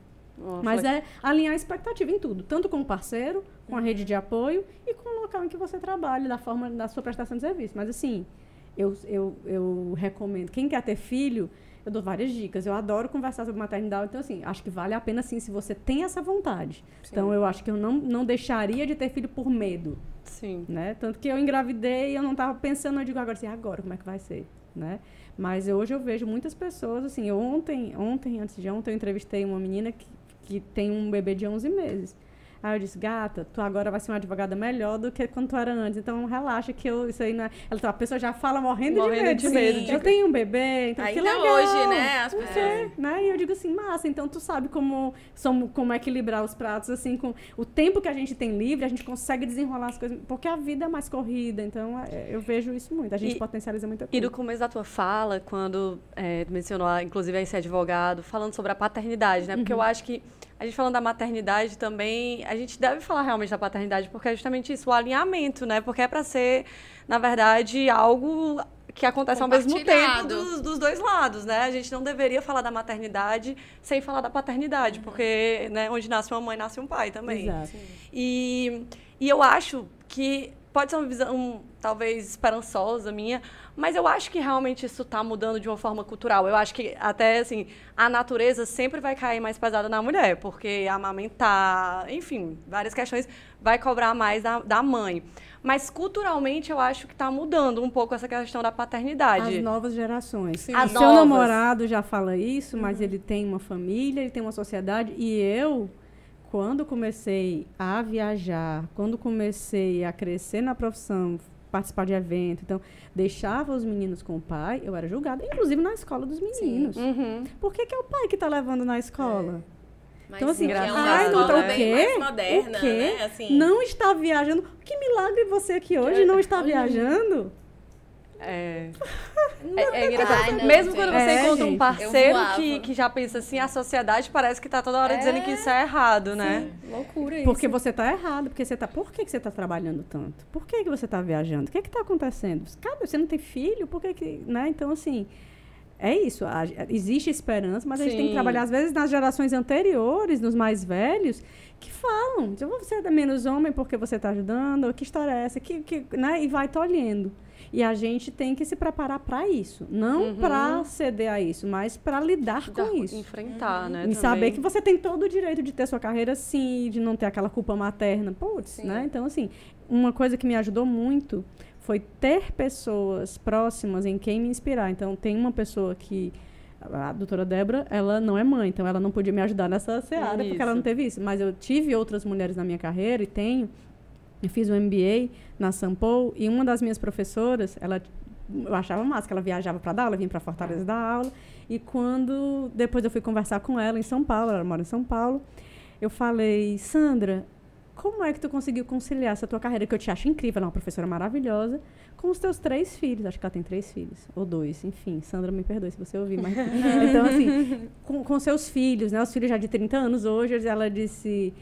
Mas alinhar a expectativa em tudo, tanto com o parceiro, com a rede de apoio e com o local em que você trabalha, da sua prestação de serviço. Mas, assim, eu recomendo. Quem quer ter filho, eu dou várias dicas. Eu adoro conversar sobre maternidade. Então, assim, acho que vale a pena, sim, se você tem essa vontade. Sim. Então, eu acho que eu não deixaria de ter filho por medo. Sim. Né? Tanto que eu engravidei e eu não estava pensando, eu digo agora assim, agora, como é que vai ser? Né? Mas hoje eu vejo muitas pessoas, assim, antes de ontem, eu entrevistei uma menina que tem um bebê de 11 meses. Aí eu disse, gata, tu agora vai ser uma advogada melhor do que quando tu era antes. Então, relaxa que isso aí não é... A pessoa já fala morrendo de medo. Eu tenho um bebê, então que legal. Hoje, né? As pessoas... né? E eu digo assim, massa, então tu sabe como equilibrar os pratos, assim, com o tempo que a gente tem livre, a gente consegue desenrolar as coisas, porque a vida é mais corrida. Então, eu vejo isso muito. A gente potencializa muita coisa. E no começo da tua fala, quando tu mencionou, inclusive, esse advogado, falando sobre a paternidade, né? Porque eu acho que a gente falando da maternidade também, a gente deve falar realmente da paternidade, porque é justamente isso, o alinhamento, né? Porque é para ser, na verdade, algo que acontece ao mesmo tempo dos dois lados, né? A gente não deveria falar da maternidade sem falar da paternidade, porque, né, onde nasce uma mãe, nasce um pai também. Exato. E eu acho que pode ser uma visão, talvez, esperançosa minha, mas eu acho que realmente isso está mudando de uma forma cultural. Eu acho que até, assim, a natureza sempre vai cair mais pesada na mulher, porque amamentar, enfim, várias questões, vai cobrar mais da mãe. Mas, culturalmente, eu acho que está mudando um pouco essa questão da paternidade. As novas gerações. Sim. Seu namorado já fala isso, mas ele tem uma família, ele tem uma sociedade, e eu... Quando comecei a viajar, quando comecei a crescer na profissão, participar de evento, então, deixava os meninos com o pai, eu era julgada, inclusive na escola dos meninos. Por que é o pai que está levando na escola? Mas então, assim, ai, não, o o quê? mais moderna, O quê? né? Assim, Não está viajando? Que milagre você aqui hoje não está viajando? É engraçado. Ai, não, mesmo gente. quando você encontra um Eu parceiro voava. que já pensa assim, a sociedade parece que tá toda hora dizendo que isso é errado, né? Loucura isso. Porque você está errado, por que você está trabalhando tanto? Por que você está viajando? O que está acontecendo? Cara, você não tem filho? Por que, né? Então, assim, é isso. Existe esperança, mas a gente tem que trabalhar, às vezes, nas gerações anteriores, nos mais velhos, que falam, você é menos homem porque você está ajudando, que história é essa? Né? E vai tolhendo. E a gente tem que se preparar para isso. Não para ceder a isso, mas para lidar com isso. Enfrentar, né? E saber que você tem todo o direito de ter sua carreira, sim, de não ter aquela culpa materna. Putz, né? Então, assim, uma coisa que me ajudou muito foi ter pessoas próximas em quem me inspirar. Então, tem uma pessoa que... A doutora Débora, ela não é mãe, então ela não podia me ajudar nessa seara, porque ela não teve isso. Mas eu tive outras mulheres na minha carreira e tenho... Eu fiz um MBA na São Paulo e uma das minhas professoras, eu achava massa que ela viajava para dar aula, vinha para Fortaleza dar aula. E depois eu fui conversar com ela em São Paulo, ela mora em São Paulo, eu falei, Sandra, como é que tu conseguiu conciliar essa tua carreira, que eu te acho incrível, ela é uma professora maravilhosa, com os teus 3 filhos? Acho que ela tem 3 filhos, ou 2, enfim. Sandra, me perdoe se você ouvir, mas... Então, assim, com seus filhos, né? Os filhos já de 30 anos hoje, ela disse...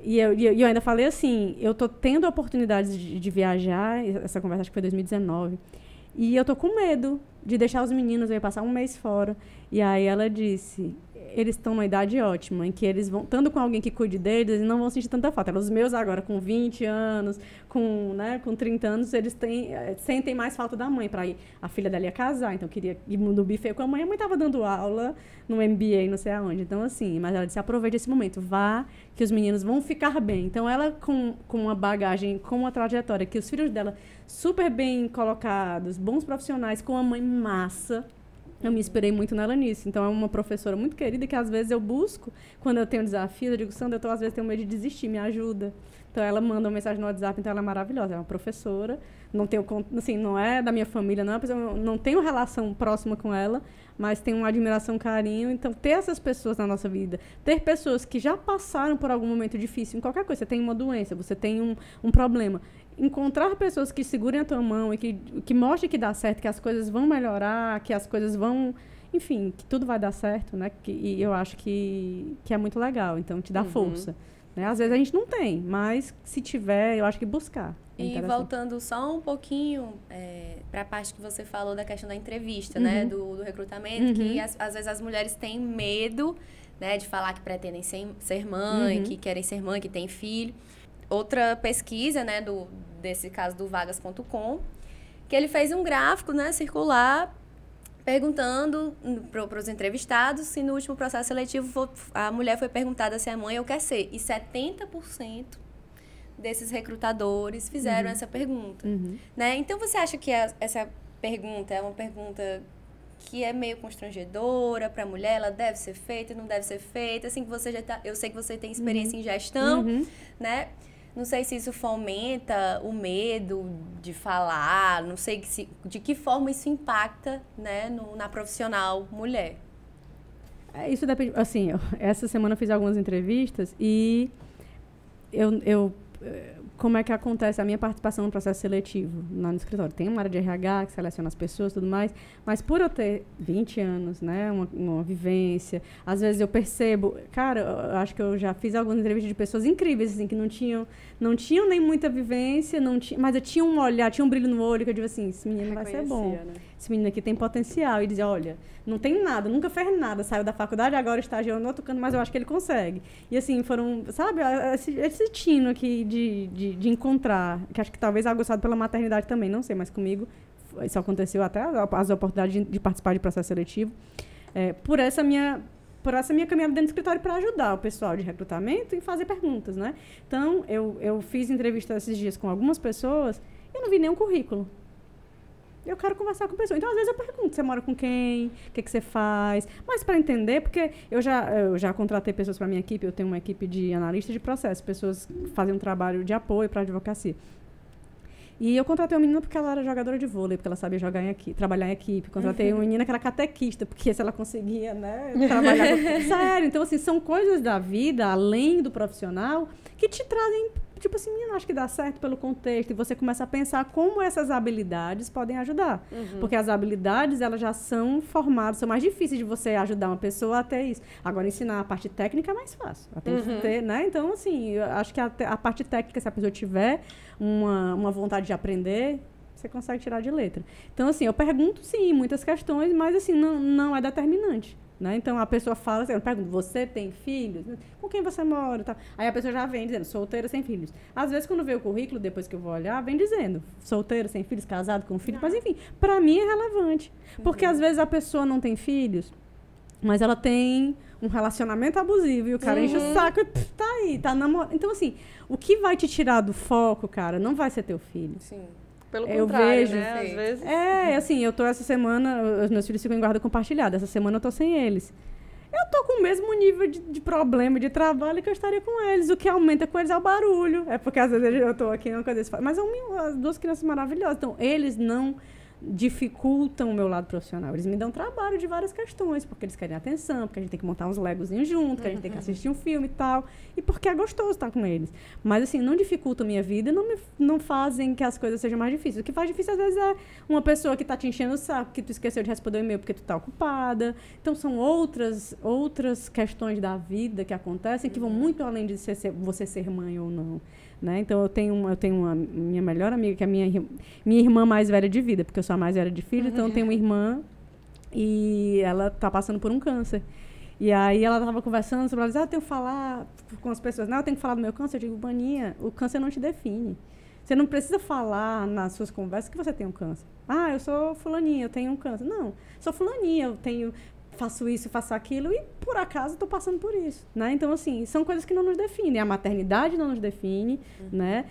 E eu ainda falei assim, eu tô tendo a oportunidade de viajar, essa conversa acho que foi 2019, e eu tô com medo de deixar os meninos, eu ia passar um mês fora. E aí ela disse, eles estão numa idade ótima, em que eles vão, estando com alguém que cuide deles, eles não vão sentir tanta falta. Os meus agora, com 20 anos, com 30 anos, eles sentem mais falta da mãe. A filha dela ia casar, então queria ir no buffet com a mãe estava dando aula no MBA, não sei aonde. Então, assim, mas ela disse, aproveite esse momento, vá, que os meninos vão ficar bem. Então, ela com uma bagagem, com uma trajetória, que os filhos dela super bem colocados, bons profissionais, com a mãe massa, eu me inspirei muito nela nisso. Então, é uma professora muito querida que, às vezes, eu busco. Quando eu tenho desafios, eu digo, Sandra, às vezes, tenho medo de desistir, me ajuda. Então, ela manda uma mensagem no WhatsApp, então ela é maravilhosa. É uma professora, não é da minha família, não tenho relação próxima com ela, mas tenho uma admiração, um carinho. Então, ter essas pessoas na nossa vida, ter pessoas que já passaram por algum momento difícil, em qualquer coisa, você tem uma doença, você tem um problema, encontrar pessoas que segurem a tua mão e que mostrem que dá certo, que as coisas vão melhorar, que as coisas vão... Enfim, que tudo vai dar certo, né? E eu acho que é muito legal. Então, te dá força. Né? Às vezes a gente não tem, mas se tiver, eu acho que buscar. E voltando só um pouquinho para a parte que você falou da questão da entrevista, né? Do recrutamento, que às vezes as mulheres têm medo, né? De falar que pretendem ser mãe, que querem ser mãe, que têm filho. Outra pesquisa, né, desse caso do vagas.com, que ele fez um gráfico, né, circular, perguntando para os entrevistados se no último processo seletivo a mulher foi perguntada se é mãe ou quer ser. E 70% desses recrutadores fizeram essa pergunta. Né? Então, você acha que essa pergunta é uma pergunta que é meio constrangedora para a mulher? Ela deve ser feita, não deve ser feita? Assim, que você eu sei que você tem experiência em gestão, né? Não sei se isso fomenta o medo de falar, não sei de que forma isso impacta, né, na profissional mulher. Isso depende, assim, essa semana eu fiz algumas entrevistas e eu como é que acontece a minha participação no processo seletivo lá no escritório. Tem uma área de RH que seleciona as pessoas e tudo mais, mas por eu ter 20 anos, né, uma vivência, às vezes eu percebo, cara, eu acho que eu já fiz algumas entrevistas de pessoas incríveis, assim, que não tinham nem muita vivência, mas eu tinha um olhar, tinha um brilho no olho, que eu digo assim, esse menino vai ser bom. Né? Esse menino aqui tem potencial. E dizia, olha, não tem nada, nunca fez nada, saiu da faculdade, agora estagiou no outro canto, mas eu acho que ele consegue. E assim, foram, sabe, esse tino aqui de encontrar, que acho que talvez aguçado pela maternidade também, não sei, mas comigo isso aconteceu até as oportunidades de participar de processo seletivo, por essa minha caminhada dentro do escritório para ajudar o pessoal de recrutamento em fazer perguntas, né? Então, eu fiz entrevista esses dias com algumas pessoas e eu não vi nenhum currículo. Eu quero conversar com a pessoa. Então, às vezes, eu pergunto, você mora com quem? O que você faz? Mas para entender, porque eu já contratei pessoas para a minha equipe, eu tenho uma equipe de analistas de processo, pessoas que fazem um trabalho de apoio para a advocacia. E eu contratei uma menina porque ela era jogadora de vôlei, porque ela sabia trabalhar em equipe. Contratei uma menina que era catequista, porque se ela conseguia, né, trabalhar... Sério, então, assim, são coisas da vida, além do profissional, que te trazem, tipo assim, menina, acho que dá certo pelo contexto. E você começa a pensar como essas habilidades podem ajudar. Porque as habilidades, elas já são formadas, são mais difíceis de você ajudar uma pessoa a ter isso. Agora, ensinar a parte técnica é mais fácil. Ela tem que ter, né? Então, assim, eu acho que a parte técnica, se a pessoa tiver uma vontade de aprender, você consegue tirar de letra. Então, assim, eu pergunto, sim, muitas questões, mas, assim, não é determinante. Né? Então, a pessoa fala assim, eu pergunto, você tem filhos? Com quem você mora? Tá? Aí a pessoa já vem dizendo, solteira, sem filhos. Às vezes, quando vê o currículo, depois que eu vou olhar, vem dizendo, solteira, sem filhos, casado, com filho. Mas, enfim, para mim é relevante. Porque, às vezes, a pessoa não tem filhos, mas ela tem um relacionamento abusivo e o cara enche o saco e tá aí, tá namorando. Então, assim, o que vai te tirar do foco, cara, não vai ser teu filho. Sim. Pelo contrário, né? Às vezes... assim, eu tô essa semana, os meus filhos ficam em guarda compartilhada, essa semana eu tô sem eles. Eu tô com o mesmo nível de problema, de trabalho que eu estaria com eles. O que aumenta com eles é o barulho. É porque às vezes eu tô aqui, não coisa desse... Mas as duas crianças maravilhosas. Então, eles não dificultam o meu lado profissional. Eles me dão trabalho de várias questões, porque eles querem atenção, porque a gente tem que montar uns legozinhos junto, que a gente tem que assistir um filme e tal, e porque é gostoso estar com eles. Mas, assim, não dificultam a minha vida e não fazem que as coisas sejam mais difíceis. O que faz difícil, às vezes, é uma pessoa que está te enchendo o saco, que tu esqueceu de responder o e-mail porque tu está ocupada. Então, são outras questões da vida que acontecem que vão muito além de você ser mãe ou não. Né? Então, eu tenho uma minha melhor amiga, que é minha irmã mais velha de vida, porque eu sou a mais velha de filho, então eu tenho uma irmã e ela está passando por um câncer. E aí ela estava conversando sobre ela, eu tenho que falar com as pessoas, eu tenho que falar do meu câncer. Eu digo, Baninha, o câncer não te define. Você não precisa falar nas suas conversas que você tem um câncer. Ah, eu sou fulaninha, eu tenho um câncer. Não, sou fulaninha, faço isso, faço aquilo, e por acaso estou passando por isso, né? Então, assim, são coisas que não nos definem. A maternidade não nos define, né?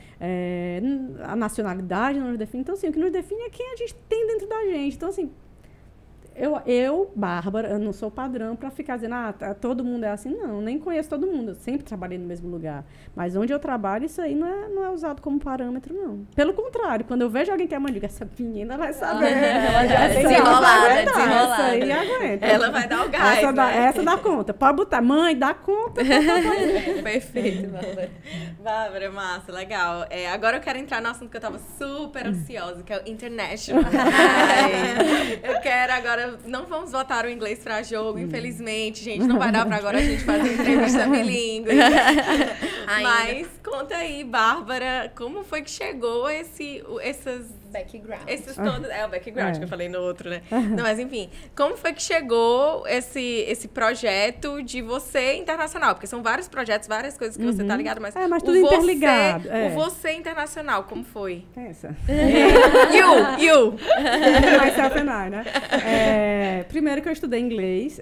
A nacionalidade não nos define. Então, assim, o que nos define é quem a gente tem dentro da gente. Então, assim, eu, Bárbara, eu não sou padrão para ficar dizendo, todo mundo é assim. Não, nem conheço todo mundo. Eu sempre trabalhei no mesmo lugar. Mas onde eu trabalho, isso aí não é usado como parâmetro, não. Pelo contrário, quando eu vejo alguém que é mãe, eu digo, essa menina vai saber. Ela já tem desenrolada. Essa aí aguenta. Ela vai dar o gás. Essa dá conta. Pode botar, mãe, dá conta. Perfeito, Bárbara. Bárbara, massa, legal. Agora eu quero entrar no assunto que eu tava super ansiosa, que é o international. Eu quero agora... Não vamos botar o inglês para jogo, infelizmente, gente. Não vai dar para agora a gente fazer entrevista bilíngue. Mas conta aí, Bárbara, como foi que chegou esses background. O background que eu falei no outro, né? Não, mas enfim, como foi que chegou esse projeto de você internacional? Porque são vários projetos, várias coisas que você tá ligado, mas tudo interligado. O você internacional, como foi? Pensa. You! Myself and I, né? Primeiro que eu estudei inglês.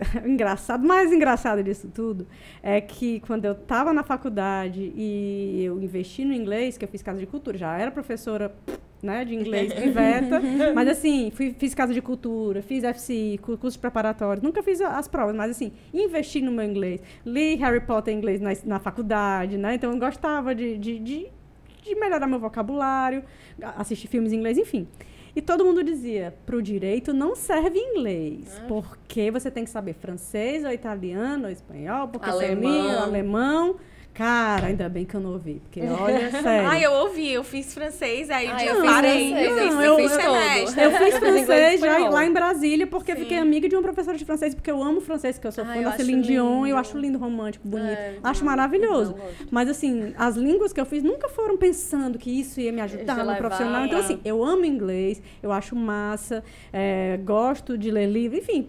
Mais engraçado disso tudo é que quando eu estava na faculdade e eu investi no inglês, que eu fiz casa de cultura, já era professora, né, de inglês privada, mas assim, fiz casa de cultura, fiz FCI, cursos preparatórios, nunca fiz as provas, mas assim, investi no meu inglês, li Harry Potter em inglês na faculdade, né, então eu gostava de melhorar meu vocabulário, assistir filmes em inglês, enfim. E todo mundo dizia, pro direito não serve inglês, porque você tem que saber francês, ou italiano, ou espanhol, porque alemão. Cara, ainda bem que eu não ouvi, porque olha, sério. Ai, eu ouvi, eu fiz francês, aí Ai, eu eu fiz parei. francês, Eu fiz fiz todo. semestre. Eu fiz francês inglês e já espanhol. lá em Brasília, porque eu Sim. fiquei amiga de uma professora de francês, porque eu amo francês, que eu sou Ai, fã eu da acho Celine Dion, lindo. eu acho lindo, romântico, bonito. É, acho não, maravilhoso. não gosto. Mas assim, as línguas que eu fiz nunca foram pensando que isso ia me ajudar Ia no levar. profissional. Então assim, eu amo inglês, eu acho massa, gosto de ler livro, enfim...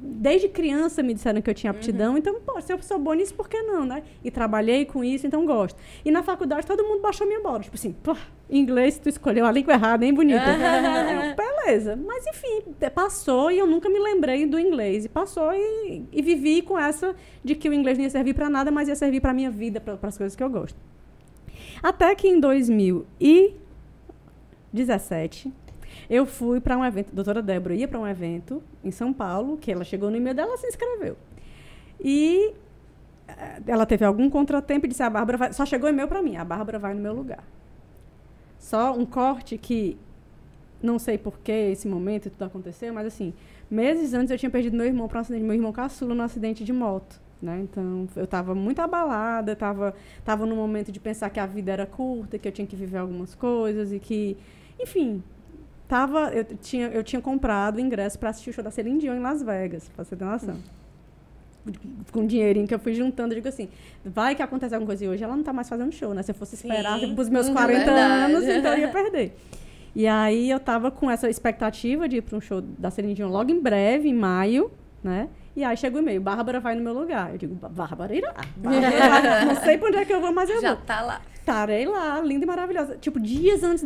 Desde criança me disseram que eu tinha aptidão, então, pô, se eu sou boa nisso, por que não, né? E trabalhei com isso, então gosto. E na faculdade todo mundo baixou minha bola. Tipo assim, pô, inglês tu escolheu a língua errada, hein, bonita? Eu, beleza. Mas enfim, passou e eu nunca me lembrei do inglês. E passou e vivi com essa de que o inglês não ia servir pra nada, mas ia servir pra minha vida, para as coisas que eu gosto. Até que em 2017... eu fui para um evento, a doutora Débora ia para um evento em São Paulo, que ela chegou no e-mail dela, ela se inscreveu. E ela teve algum contratempo e disse, a Bárbara vai... Só chegou e-mail para mim, a Bárbara vai no meu lugar. Só um corte que, não sei por que esse momento tudo aconteceu, mas assim, meses antes eu tinha perdido meu irmão para um acidente, meu irmão caçula num acidente de moto. Né? Então, eu estava muito abalada, estava num momento de pensar que a vida era curta, que eu tinha que viver algumas coisas e que, enfim... Eu tinha comprado o ingresso para assistir o show da Celine Dion em Las Vegas, para você ter noção. Com um dinheirinho que eu fui juntando, eu digo assim, vai que acontece alguma coisa e hoje ela não está mais fazendo show, né? Se eu fosse esperar para os meus 40 anos, então eu ia perder. E aí eu estava com essa expectativa de ir para um show da Celine Dion logo em breve, em maio, né? E aí chega o e-mail, Bárbara vai no meu lugar. Eu digo, Bárbara irá. Não sei para onde é que eu vou, mas eu Já vou. tá lá. Estarei lá, linda e maravilhosa. Tipo, dias antes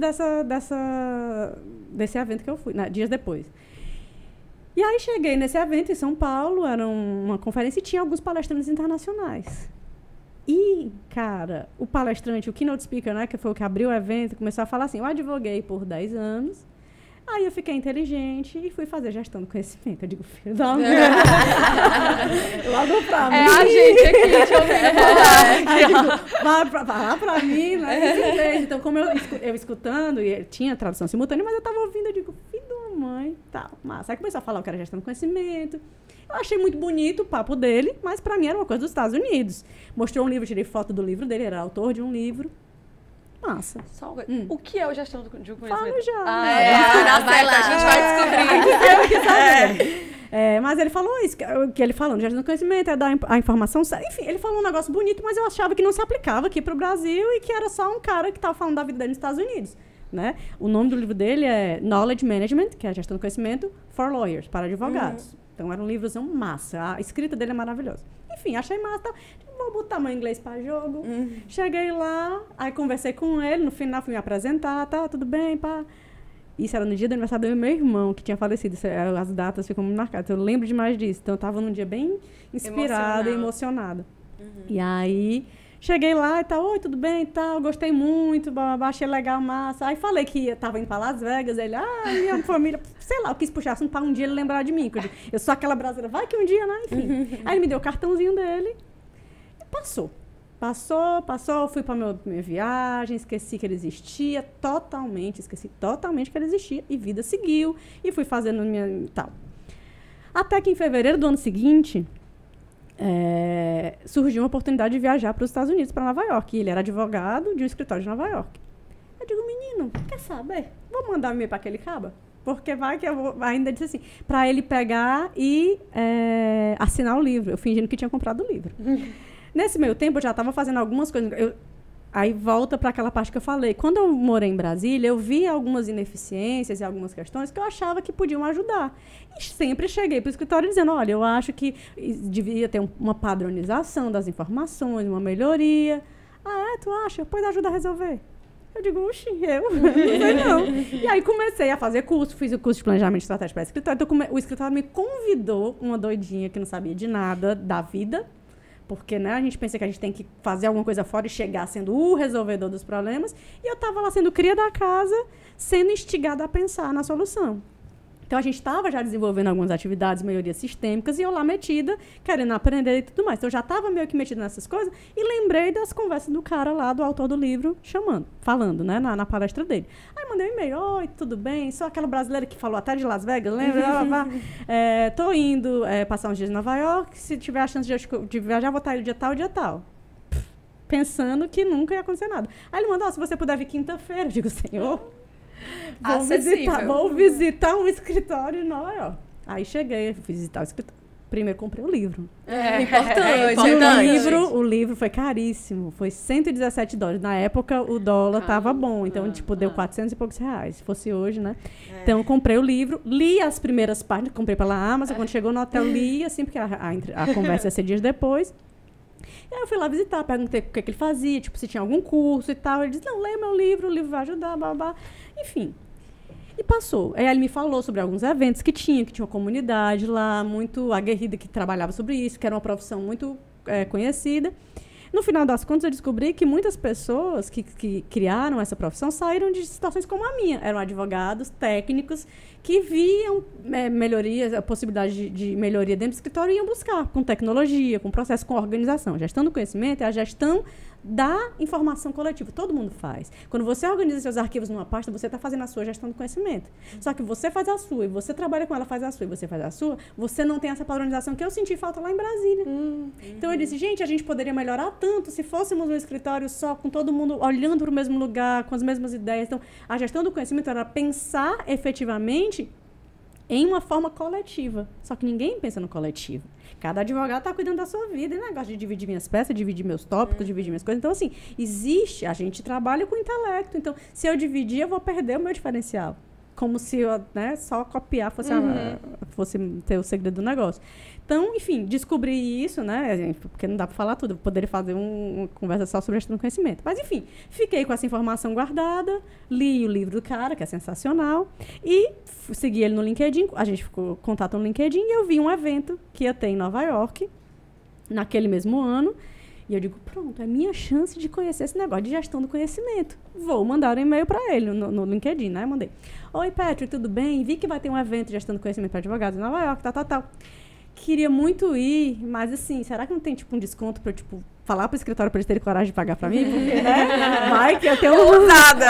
desse evento que eu fui, né? Dias depois. E aí cheguei nesse evento em São Paulo, era uma conferência e tinha alguns palestrantes internacionais. E, cara, o palestrante, o keynote speaker, né, que foi o que abriu o evento, começou a falar assim, eu advoguei por 10 anos, aí eu fiquei inteligente e fui fazer gestão do conhecimento. Eu digo, filho da mãe. Logo pra mim. É a gente aqui te ouvindo falar. Aí eu digo, vai lá pra mim, né? Então, como eu escutando, e tinha tradução simultânea, mas eu tava ouvindo, eu digo, filho da mãe, tal, massa. Aí começou a falar o que era gestão do conhecimento. Eu achei muito bonito o papo dele, mas pra mim era uma coisa dos Estados Unidos. Mostrou um livro, tirei foto do livro dele, era autor de um livro. Massa. Só uma coisa. O que é o gestão de um conhecimento? Falo já. Vai lá, a gente vai descobrir. Mas ele falou isso, que ele falou, gestão do conhecimento, é dar a informação, enfim, ele falou um negócio bonito, mas eu achava que não se aplicava aqui pro Brasil e que era só um cara que estava falando da vida dele nos Estados Unidos, né? O nome do livro dele é Knowledge Management, que é a gestão do conhecimento for lawyers, para advogados. Então era um livrozão massa, a escrita dele é maravilhosa. Enfim, achei massa, tá? Vou botar meu inglês para jogo. Cheguei lá, aí conversei com ele, no final fui me apresentar, tá, tudo bem, pá. Isso era no dia do aniversário do meu irmão, que tinha falecido. As datas ficam muito marcadas. Eu lembro demais disso. Então, eu estava num dia bem inspirada e emocionada. E aí, cheguei lá e tal. Oi, tudo bem e tal. Gostei muito, achei legal, massa. Aí, falei que estava indo para Las Vegas. Ele, minha família... Sei lá, eu quis puxar assunto para um dia ele lembrar de mim. Eu sou aquela brasileira. Vai que um dia, né? Enfim. Aí, ele me deu o cartãozinho dele e passou. Passou, fui para minha viagem, esqueci que ele existia, esqueci totalmente que ele existia, e vida seguiu, e fui fazendo minha tal. Até que em fevereiro do ano seguinte, surgiu uma oportunidade de viajar para os Estados Unidos, para Nova York, e ele era advogado de um escritório de Nova York. Eu digo, menino, quer saber? Vou mandar um e-mail para aquele caba, porque vai que eu vou, ainda disse assim, para ele pegar e assinar o livro, eu fingindo que tinha comprado o livro. Nesse meio tempo, eu já estava fazendo algumas coisas. Aí volta para aquela parte que eu falei. Quando eu morei em Brasília, eu vi algumas ineficiências e algumas questões que eu achava que podiam ajudar. E sempre cheguei para o escritório dizendo, olha, eu acho que devia ter uma padronização das informações, uma melhoria. Tu acha? Pois ajuda a resolver. Eu digo, oxi, eu não sei não. E aí comecei a fazer curso, fiz o curso de planejamento estratégico para escritório. Então, o escritório me convidou, uma doidinha que não sabia de nada da vida, porque, né, a gente pensa que a gente tem que fazer alguma coisa fora e chegar sendo o resolvedor dos problemas. E eu estava lá sendo cria da casa, sendo instigada a pensar na solução. Então, a gente estava já desenvolvendo algumas atividades, melhorias sistêmicas, e eu lá metida, querendo aprender e tudo mais. Então, eu já estava meio que metida nessas coisas e lembrei das conversas do cara lá, do autor do livro, falando, né, na palestra dele. Aí, mandei um e-mail, oi, tudo bem? Sou aquela brasileira que falou até de Las Vegas, lembra? Tô indo passar uns dias em Nova York, se tiver a chance de viajar, vou estar aí o dia tal, pensando que nunca ia acontecer nada. Aí ele mandou, se você puder vir quinta-feira. Eu digo, Senhor, vou visitar um escritório em Nova York. Aí cheguei, fui visitar o escritório. Primeiro comprei o livro. Importante. O livro foi caríssimo. Foi $117. Na época, o dólar tava bom. Então, deu 400 e poucos reais. Se fosse hoje, né? Então, eu comprei o livro. Li as primeiras páginas. Comprei pela Amazon. Quando chegou no hotel, li, assim, porque a conversa ia ser dias depois. E aí, eu fui lá visitar. Perguntei o que ele fazia. Tipo, se tinha algum curso e tal. Ele disse, não, leia meu livro. O livro vai ajudar, blá, blá. Enfim. E passou. Aí ele me falou sobre alguns eventos que tinha uma comunidade lá muito aguerrida que trabalhava sobre isso, que era uma profissão muito conhecida. No final das contas, eu descobri que muitas pessoas que criaram essa profissão saíram de situações como a minha. Eram advogados, técnicos, que viam melhorias, a possibilidade de melhoria dentro do escritório e iam buscar, com tecnologia, com processo, com organização. Gestão do conhecimento é a gestão da informação coletiva. Todo mundo faz. Quando você organiza seus arquivos numa pasta, você está fazendo a sua gestão do conhecimento. Só que você faz a sua, e você trabalha com ela, faz a sua, e você faz a sua, você não tem essa padronização que eu senti falta lá em Brasília. Então eu disse, gente, a gente poderia melhorar tanto se fôssemos um escritório só, com todo mundo olhando para o mesmo lugar, com as mesmas ideias. Então, a gestão do conhecimento era pensar efetivamente em uma forma coletiva. Só que ninguém pensa no coletivo. Cada advogado está cuidando da sua vida, e negócio de dividir minhas peças, dividir meus tópicos, dividir minhas coisas. Então, assim, a gente trabalha com o intelecto. Então, se eu dividir, eu vou perder o meu diferencial. Como se eu, só copiar fosse ter o segredo do negócio. Então, enfim, descobri isso, né? Porque não dá para falar tudo. Eu poderia fazer uma conversa só sobre gestão do conhecimento. Mas, enfim, fiquei com essa informação guardada, li o livro do cara, que é sensacional, e segui ele no LinkedIn. A gente ficou contato no LinkedIn e eu vi um evento que ia ter em Nova York, naquele mesmo ano. E eu digo, pronto, é minha chance de conhecer esse negócio de gestão do conhecimento. Vou mandar um e-mail para ele no LinkedIn, né? Mandei. Oi, Patrick, tudo bem? Vi que vai ter um evento de gestão do conhecimento para advogados em Nova York, tal. Queria muito ir, mas assim, será que não tem, um desconto para eu, falar pro escritório para eles terem coragem de pagar para mim? Porque, né? Vai que eu tenho Ousada.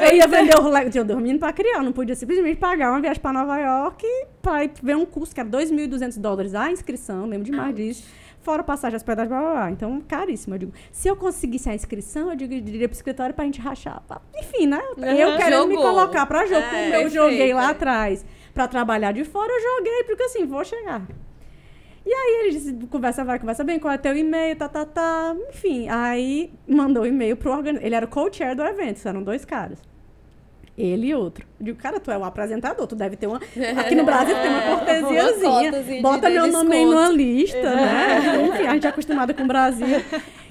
Eu ia vender o rolê, eu dormindo para criar, não podia simplesmente pagar uma viagem para Nova York para ver um curso que era $2.200 a inscrição, lembro demais disso. Fora passagem, hospedagem, blá, blá, blá. Então, caríssimo. Eu digo, se eu conseguisse a inscrição, eu diria pro escritório pra gente rachar. Enfim, né? Eu querendo me colocar pra jogo, como eu joguei lá atrás pra trabalhar de fora, eu joguei, porque assim, vou chegar. E aí ele disse, conversa bem, qual é teu e-mail, tá. Enfim, aí mandou o e-mail pro organizador. Ele era o co-chair do evento, eram 2 caras. Ele e outro. Eu digo, cara, tu é o apresentador, tu deve ter uma... Aqui no Brasil tem uma cortesiazinha. Bota meu nome aí numa lista, né? Enfim, a gente é acostumada com o Brasil.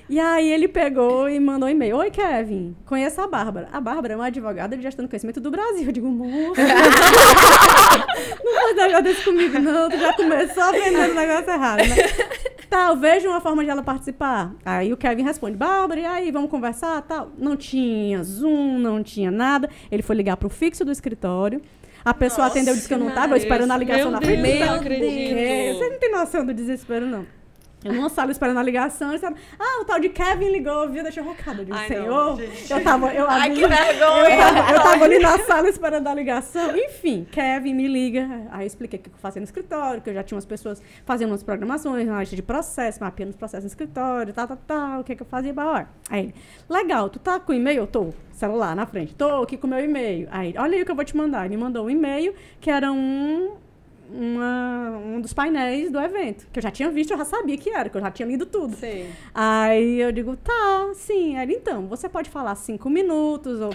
E aí ele pegou e mandou um e-mail. Oi, Kevin, conheço a Bárbara. A Bárbara é uma advogada de gestão do conhecimento do Brasil. Eu digo, moça, não faz negócio desse comigo, não. Tu já começou a vender o negócio errado, né? Tá, eu vejo uma forma de ela participar. Aí o Kevin responde, Bárbara, e aí, vamos conversar, tal. Não tinha Zoom, não tinha nada. Ele foi ligar pro fixo do escritório. A pessoa atendeu, disse que eu não tava, eu esperando a ligação na frente. Meu Deus. Você não tem noção do desespero, não. Eu numa sala esperando a ligação, eles falaram, o tal de Kevin ligou, viu? Deixa eu recado. Eu disse, Senhor, Ai, que vergonha! Eu tava ali na sala esperando a ligação. Enfim, Kevin me liga. Aí eu expliquei o que eu fazia no escritório, que eu já tinha umas pessoas fazendo umas programações, analista de processo, mapeando os processos no escritório, tal, o que eu fazia, Aí ele, legal, tu tá com e-mail? Eu tô. Celular na frente. Tô aqui com o meu e-mail. Aí, olha aí o que eu vou te mandar. Ele me mandou um e-mail que era um dos painéis do evento, que eu já tinha visto, eu já sabia que era, que eu já tinha lido tudo. Sim. Aí eu digo, tá, sim. Aí ele, então, você pode falar 5 minutos, ou...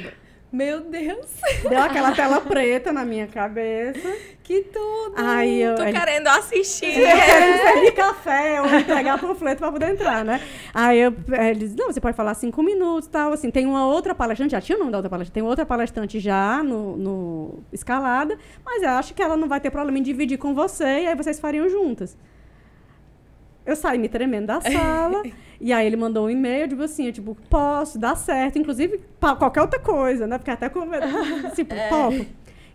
Meu Deus! Deu aquela tela preta na minha cabeça. Que tudo! Aí eu... Tô querendo assistir. Querendo servir café ou entregar panfleto pra poder entrar, né? Aí ele disse, não, você pode falar 5 minutos e tal, assim. Tem uma outra palestrante, já tinha o nome da outra palestrante, tem outra palestrante já no escalada, mas eu acho que ela não vai ter problema em dividir com você e aí vocês fariam juntas. Eu saí me tremendo da sala, e aí ele mandou um e-mail, tipo, posso, dá certo, inclusive qualquer outra coisa, né? Porque até com tipo, topo.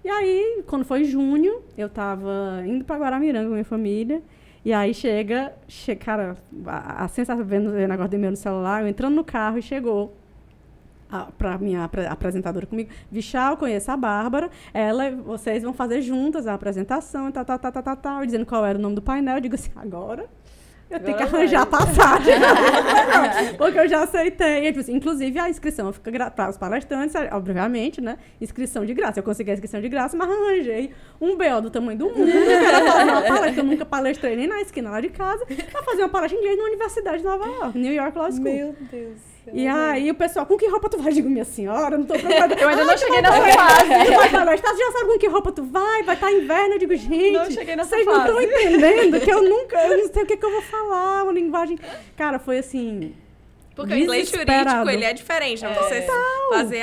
E aí, quando foi junho, eu tava indo pra Guaramiranga com minha família, e aí cara, a sensação vendo o negócio do e-mail no celular, eu entrando no carro e chegou pra minha apresentadora comigo, Vichal, conheço a Bárbara, vocês vão fazer juntas a apresentação, tal, dizendo qual era o nome do painel, eu digo assim, agora eu tenho que arranjar a passagem. Porque eu já aceitei. Inclusive, a inscrição fica para os palestrantes, obviamente, né? Inscrição de graça. Eu consegui a inscrição de graça, mas arranjei um BO do tamanho do mundo. Era fazer uma palestra. Eu nunca palestrei nem na esquina lá de casa. Pra fazer uma palestra em inglês na Universidade de Nova York, New York Law School. Meu Deus. E aí o pessoal, com que roupa tu vai? Eu digo, minha senhora, eu não tô preocupada. Eu ainda não cheguei nessa fase. Tu vai palestrar, tu já sabe com que roupa tu vai estar inverno. Eu digo, gente, Não cheguei nessa vocês não fase. estão entendendo que eu não sei o que eu vou falar, uma linguagem... Cara, foi assim... Porque o inglês jurídico, ele é diferente, né? Você fazer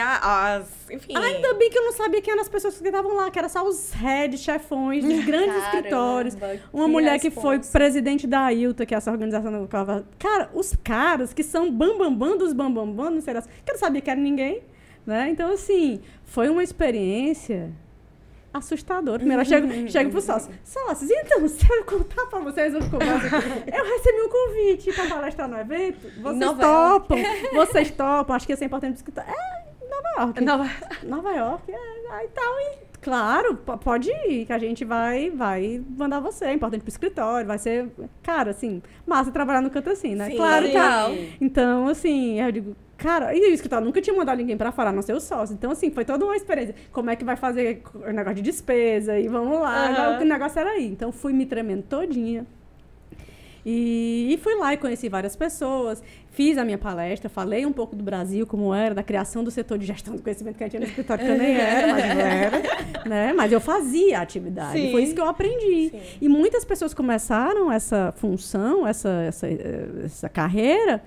enfim... Ainda bem que eu não sabia quem eram as pessoas que estavam lá, que era só os heads, chefões dos grandes escritórios. Uma mulher que foi presidente da AILTA, que é essa organização do Cara, os caras que são bambambam dos bambambam, não sei lá, que eu não sabia que era ninguém, né? Então, assim, foi uma experiência assustadora. Primeiro, eu chego pro sócio. Sócios, então, se eu contar pra vocês, eu recebi um convite pra palestrar no evento. Vocês topam. Acho que isso é importante porque Nova York, aí tal, e claro, pode ir, que a gente vai mandar você, é importante pro escritório, vai ser, cara, assim, massa trabalhar no canto assim, né? Sim, claro, legal. Então, assim, eu digo, cara, e o escritório nunca tinha mandado ninguém pra fora, não ser o sócio, então, assim, foi toda uma experiência, como é que vai fazer o negócio de despesa, e vamos lá, o negócio era aí, então fui me tremendo todinha. E fui lá e conheci várias pessoas, fiz a minha palestra, falei um pouco do Brasil, como era, da criação do setor de gestão do conhecimento que a gente tinha no escritório, que eu nem era, mas eu era, né? Mas eu fazia a atividade, Sim. foi isso que eu aprendi. Sim. E muitas pessoas começaram essa função, essa carreira,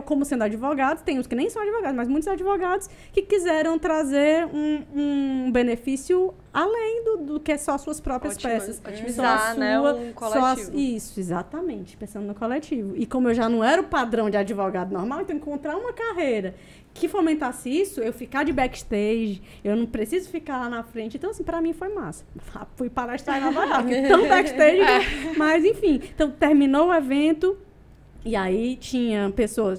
como sendo advogado, tem uns que nem são advogados, mas muitos advogados que quiseram trazer um benefício além do que é só suas próprias peças. Otimizar, né, um coletivo. Isso, exatamente, pensando no coletivo. E como eu já não era o padrão de advogado normal, então encontrar uma carreira que fomentasse isso, eu ficar de backstage, eu não preciso ficar lá na frente. Então, assim, pra mim foi massa. Fui palestrar em Nova York, tão backstage, mas enfim. Então, terminou o evento. E aí tinha uma pessoa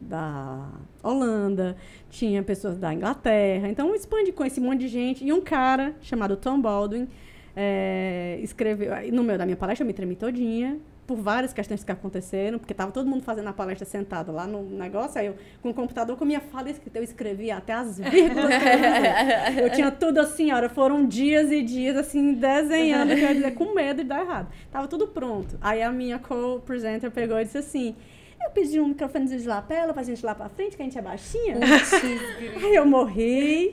da Holanda, tinha pessoas da Inglaterra. Então, eu expandi com esse monte de gente. E um cara chamado Tom Baldwin escreveu... No meio da minha palestra, eu me tremi todinha, por várias questões que aconteceram, porque estava todo mundo fazendo a palestra sentado lá no negócio, aí eu, com o computador, com a minha fala escrita, eu escrevia até as vírgulas. Eu tinha tudo assim, olha, foram dias e dias, assim, desenhando, quer dizer, com medo de dar errado. Tava tudo pronto. Aí a minha co-presenter pegou e disse assim, eu pedi um microfonezinho de lapela pra gente ir lá pra frente, que a gente é baixinha. Aí eu morri,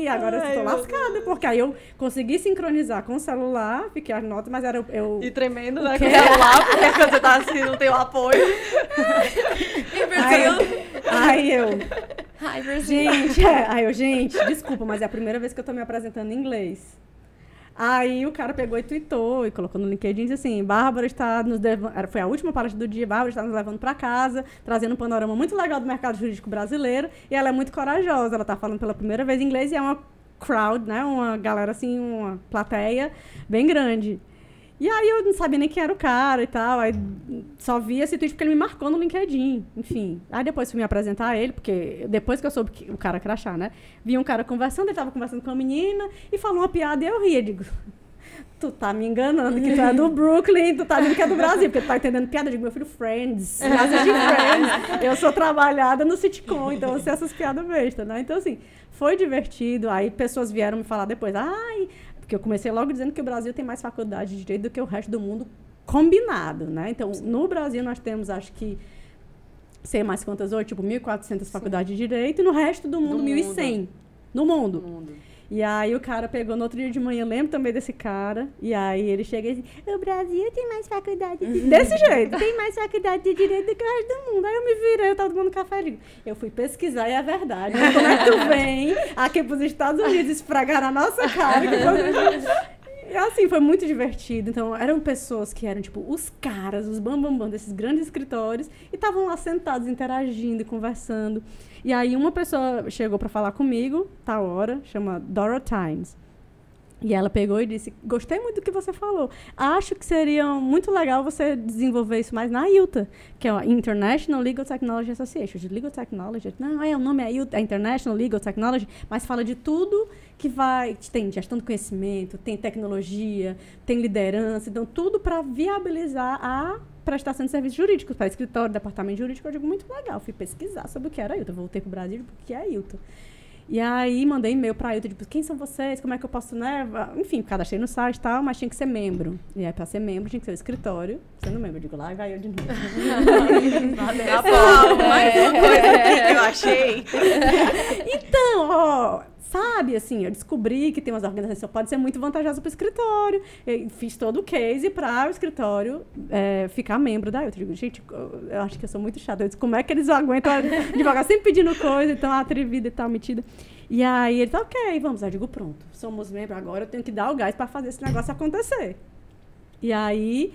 agora eu tô lascada, porque aí eu consegui sincronizar com o celular, fiquei as notas, mas era eu... E tremendo, né, com o celular, porque quando você tá assim, não tem o apoio. Aí eu... Ai, gente, desculpa, mas é a primeira vez que eu tô me apresentando em inglês. Aí o cara pegou e tweetou e colocou no LinkedIn e disse assim, Bárbara está nos levando... Foi a última palestra do dia, Bárbara está nos levando para casa, trazendo um panorama muito legal do mercado jurídico brasileiro, e ela é muito corajosa, ela está falando pela primeira vez em inglês e é uma crowd, né, uma galera assim, uma plateia bem grande. E aí eu não sabia nem quem era o cara e tal, aí só vi esse tweet porque ele me marcou no LinkedIn, enfim. Aí depois fui me apresentar a ele, porque depois que eu soube que o cara crachá, né? Vi um cara conversando, ele tava conversando com uma menina e falou uma piada e eu ria, digo, tu tá me enganando, que tu é do Brooklyn, tu tá dizendo que é do Brasil, porque tu tá entendendo piada, eu digo, meu filho, Friends, casa de Friends, eu sou trabalhada no sitcom, então eu sei essas piadas bestas, né? Então assim, foi divertido, aí pessoas vieram me falar depois, porque eu comecei logo dizendo que o Brasil tem mais faculdade de direito do que o resto do mundo combinado, né? Então, no Brasil nós temos, acho que, sei mais quantas hoje, tipo 1.400 faculdades de direito, e no resto do mundo 1.100. No mundo. E aí o cara pegou no outro dia de manhã, lembro também desse cara, e aí ele chega e diz, o Brasil tem mais faculdade de... Desse jeito, tem mais faculdade de direito do que o resto do mundo. Aí eu me virei, eu tava tomando café e digo, eu fui pesquisar e é verdade. Mas como é que tu vem aqui pros Estados Unidos esfregar na nossa cara? E assim, foi muito divertido. Então, eram pessoas que eram, tipo, os caras, os bambambam desses grandes escritórios e estavam lá sentados, interagindo e conversando. E aí, uma pessoa chegou para falar comigo, tal hora, chama Dora Tynes. E ela pegou e disse, gostei muito do que você falou. Acho que seria muito legal você desenvolver isso mais na ILTA, que é a International Legal Technology Association. De Legal Technology, não, o nome é ILTA, é International Legal Technology, mas fala de tudo que vai... Tem gestão do conhecimento, tem tecnologia, tem liderança, então tudo para viabilizar a prestação de serviços jurídicos para escritório, departamento jurídico. Eu digo, muito legal. Fui pesquisar sobre o que era a ILTA. Voltei para o Brasil, o que é a ILTA. E aí, mandei e-mail para a ILTA, tipo, quem são vocês? Como é que eu posso, né? Enfim, cadastrei no site e tal, mas tinha que ser membro. E aí, para ser membro, tinha que ser o escritório. Sendo membro, eu digo, lá vai eu de novo. Mais uma coisa que eu achei. Então, ó, sabe, assim, eu descobri que tem umas organizações que pode ser muito vantajosa para o escritório. Eu fiz todo o case para o escritório ficar membro da ILTA. Eu digo, gente, eu acho que eu sou muito chata. Eu disse, como é que eles aguentam advogar sempre pedindo coisa, então atrevida e tal, metida. E aí ele tá, ok, vamos. Aí eu digo, pronto, somos membros, agora eu tenho que dar o gás para fazer esse negócio acontecer. E aí,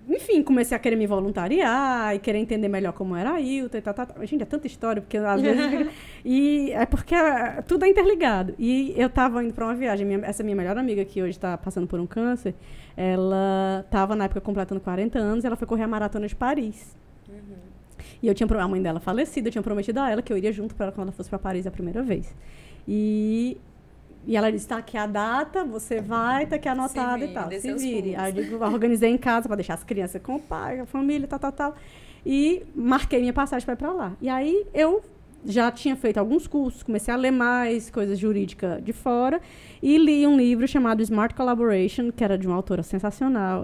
enfim, comecei a querer me voluntariar e querer entender melhor como era a ILTA e tal. Gente, é tanta história, porque às vezes... E é porque tudo é interligado. E eu estava indo para uma viagem. Essa minha melhor amiga, que hoje está passando por um câncer, ela estava, na época, completando 40 anos, e ela foi correr a Maratona de Paris. E eu tinha a mãe dela falecida, eu tinha prometido a ela que eu iria junto para ela quando ela fosse para Paris a primeira vez. E ela disse, tá aqui a data, você vai, tá aqui anotado e tal. Se vire. Aí eu digo, organizei em casa para deixar as crianças com o pai, a família, tal. E marquei minha passagem para ir para lá. E aí eu já tinha feito alguns cursos, comecei a ler mais coisas jurídicas de fora e li um livro chamado Smart Collaboration, que era de uma autora sensacional.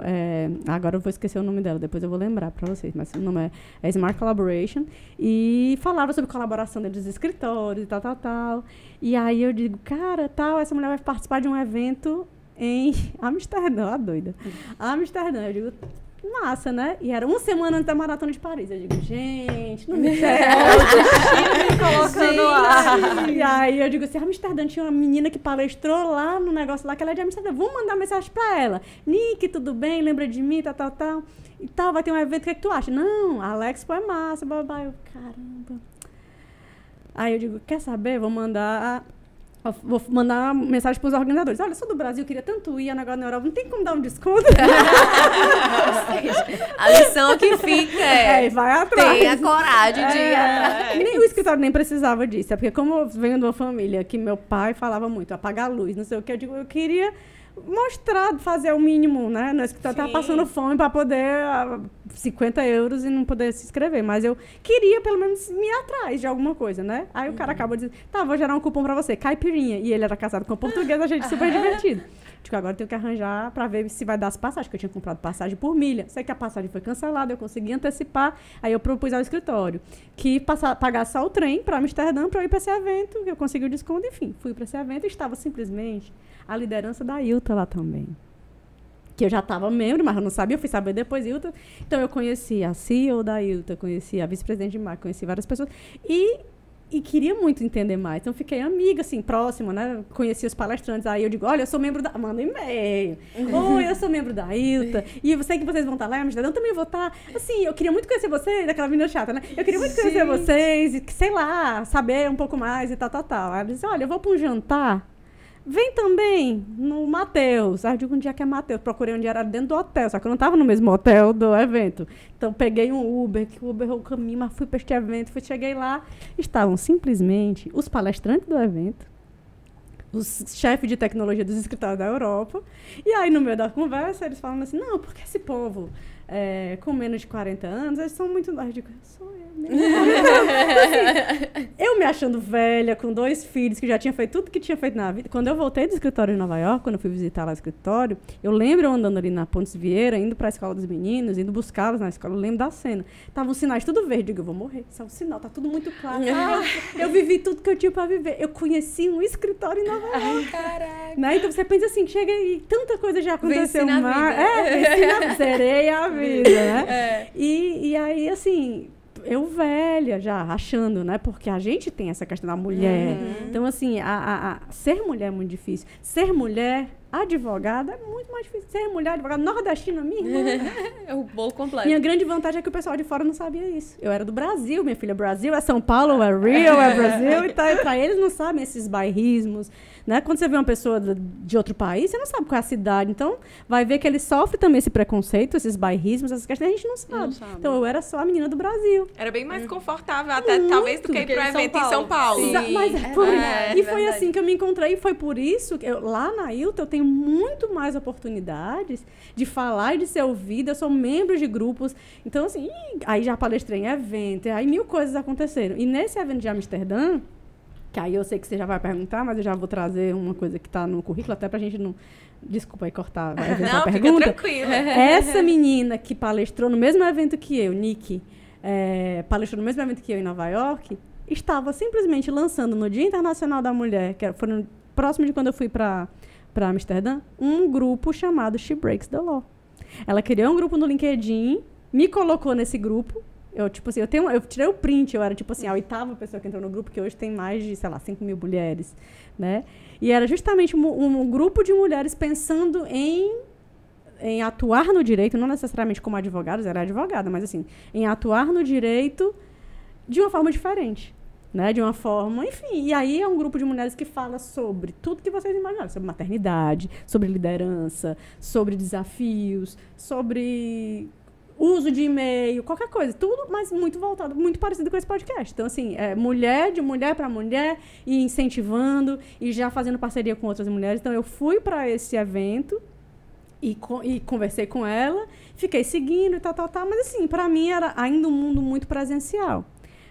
Agora eu vou esquecer o nome dela, depois eu vou lembrar para vocês, mas o nome é Smart Collaboration. E falava sobre colaboração dentro dos escritórios e tal. E aí eu digo, cara, essa mulher vai participar de um evento em Amsterdã, a doida. Amsterdã, eu digo, massa, né? E era uma semana antes da Maratona de Paris. Eu digo, gente, não me colocando lá. E aí eu digo assim, Amsterdã tinha uma menina que palestrou lá no negócio lá, que ela é de Amsterdã. Vamos mandar mensagem pra ela. Nick, tudo bem? Lembra de mim? Tal. E tal, vai ter um evento, o que é que tu acha? Não, a Alex é massa, babá. Eu, caramba. Aí eu digo, quer saber? Vou mandar mensagem para os organizadores. Olha, eu sou do Brasil, queria tanto ir, agora na Europa, não tem como dar um desconto? Ou seja, a lição que fica vai atrás. Tenha coragem de ir atrás. Nem o escritório nem precisava disso. É porque como eu venho de uma família que meu pai falava muito, apagar a luz, não sei o que, eu queria mostrar, fazer o mínimo, né? No escritório tava passando fome para poder 50 euros e não poder se inscrever. Mas eu queria, pelo menos, me ir atrás de alguma coisa, né? Aí o cara acaba dizendo, vou gerar um cupom para você, caipirinha. E ele era casado com português, a gente super divertido. Tipo, agora eu tenho que arranjar para ver se vai dar as passagens, porque eu tinha comprado passagem por milha. Sei que a passagem foi cancelada, eu consegui antecipar. Aí eu propus ao escritório que pagasse só o trem para Amsterdã para eu ir para esse evento. Eu consegui o desconto, enfim. Fui para esse evento e estava simplesmente a liderança da ILTA lá também. Que eu já estava membro, mas eu não sabia, eu fui saber depois ILTA. Então eu conheci a CEO da ILTA, conheci a vice-presidente de marketing, conheci várias pessoas. E queria muito entender mais. Então, fiquei amiga, assim, próxima, né? Conheci os palestrantes. Aí eu digo, olha, eu sou membro da... Manda e-mail. Oi, eu sou membro da ILTA. E eu sei que vocês vão estar lá em Amsterdã. Eu também vou estar. Assim, eu queria muito conhecer vocês, aquela menina chata, né? Eu queria muito conhecer vocês e, sei lá, saber um pouco mais e tal. Aí ela disse, olha, eu vou para um jantar. Vem também no Mateus. Aí eu digo, onde é que é Mateus? Procurei onde era dentro do hotel, só que eu não estava no mesmo hotel do evento. Então, peguei um Uber, que o Uber errou o caminho, mas fui para este evento. Cheguei lá, estavam simplesmente os palestrantes do evento, os chefes de tecnologia dos escritórios da Europa. E aí, no meio da conversa, eles falam assim, não, porque esse povo com menos de 40 anos, eles são muito... Eu digo, sou eu mesmo. Assim, eu me achando velha, com 2 filhos, que já tinha feito tudo que tinha feito na vida. Quando eu voltei do escritório em Nova York, quando eu fui visitar lá o escritório, eu lembro eu andando ali na Pontes Vieira, indo para a escola dos meninos, indo buscá-los na escola, eu lembro da cena. Estavam os sinais tudo verde, eu digo, eu vou morrer, isso é um sinal, tá tudo muito claro. Eu vivi tudo que eu tinha para viver. Eu conheci um escritório em Nova York. Caraca. Né? Então você pensa assim, chega e tanta coisa já aconteceu. Venci na vida. Serei a vida, né? E aí, assim, eu velha já, achando, né? Porque a gente tem essa questão da mulher. Então, assim, ser mulher é muito difícil. Ser mulher advogada é muito mais difícil. Ser mulher advogada nordestina, minha irmã. É o bolo completo. Minha grande vantagem é que o pessoal de fora não sabia isso. Eu era do Brasil, minha filha. Brasil é São Paulo, é Rio, é Brasil. E pra eles não sabem esses bairrismos. Né? Quando você vê uma pessoa de outro país, você não sabe qual é a cidade. Então, vai ver que ele sofre também esse preconceito, esses bairrismos, essas questões, a gente não sabe. Então, eu era só a menina do Brasil. Era bem mais confortável, até talvez, do que ir pro evento em São Paulo. E foi assim que eu me encontrei. E foi por isso que lá na ILTA eu tenho muito mais oportunidades de falar e de ser ouvida. Eu sou membro de grupos. Então, assim, aí já palestrei em evento, aí 1000 coisas aconteceram. E nesse evento de Amsterdã, que aí eu sei que você já vai perguntar, mas eu já vou trazer uma coisa que está no currículo, até pra gente não... Desculpa aí cortar a eventual pergunta. Fica tranquila. Essa menina que palestrou no mesmo evento que eu, Nikki, palestrou no mesmo evento que eu em Nova York, estava simplesmente lançando no Dia Internacional da Mulher, que foi próximo de quando eu fui para Amsterdã, um grupo chamado She Breaks the Law. Ela criou um grupo no LinkedIn, me colocou nesse grupo. Eu tirei o print, eu era, tipo assim, a 8ª pessoa que entrou no grupo, que hoje tem mais de, 5.000 mulheres, né? E era justamente um grupo de mulheres pensando em atuar no direito, não necessariamente como advogadas, era advogada, mas assim, em atuar no direito de uma forma diferente, né? De uma forma, enfim. E aí é um grupo de mulheres que fala sobre tudo que vocês imaginaram, sobre maternidade, sobre liderança, sobre desafios, sobre... uso de e-mail, qualquer coisa, tudo, mas muito voltado, muito parecido com esse podcast. Então, assim, mulher, de mulher para mulher, e incentivando, e já fazendo parceria com outras mulheres. Então, eu fui para esse evento e conversei com ela, fiquei seguindo e tal, mas, assim, para mim era ainda um mundo muito presencial.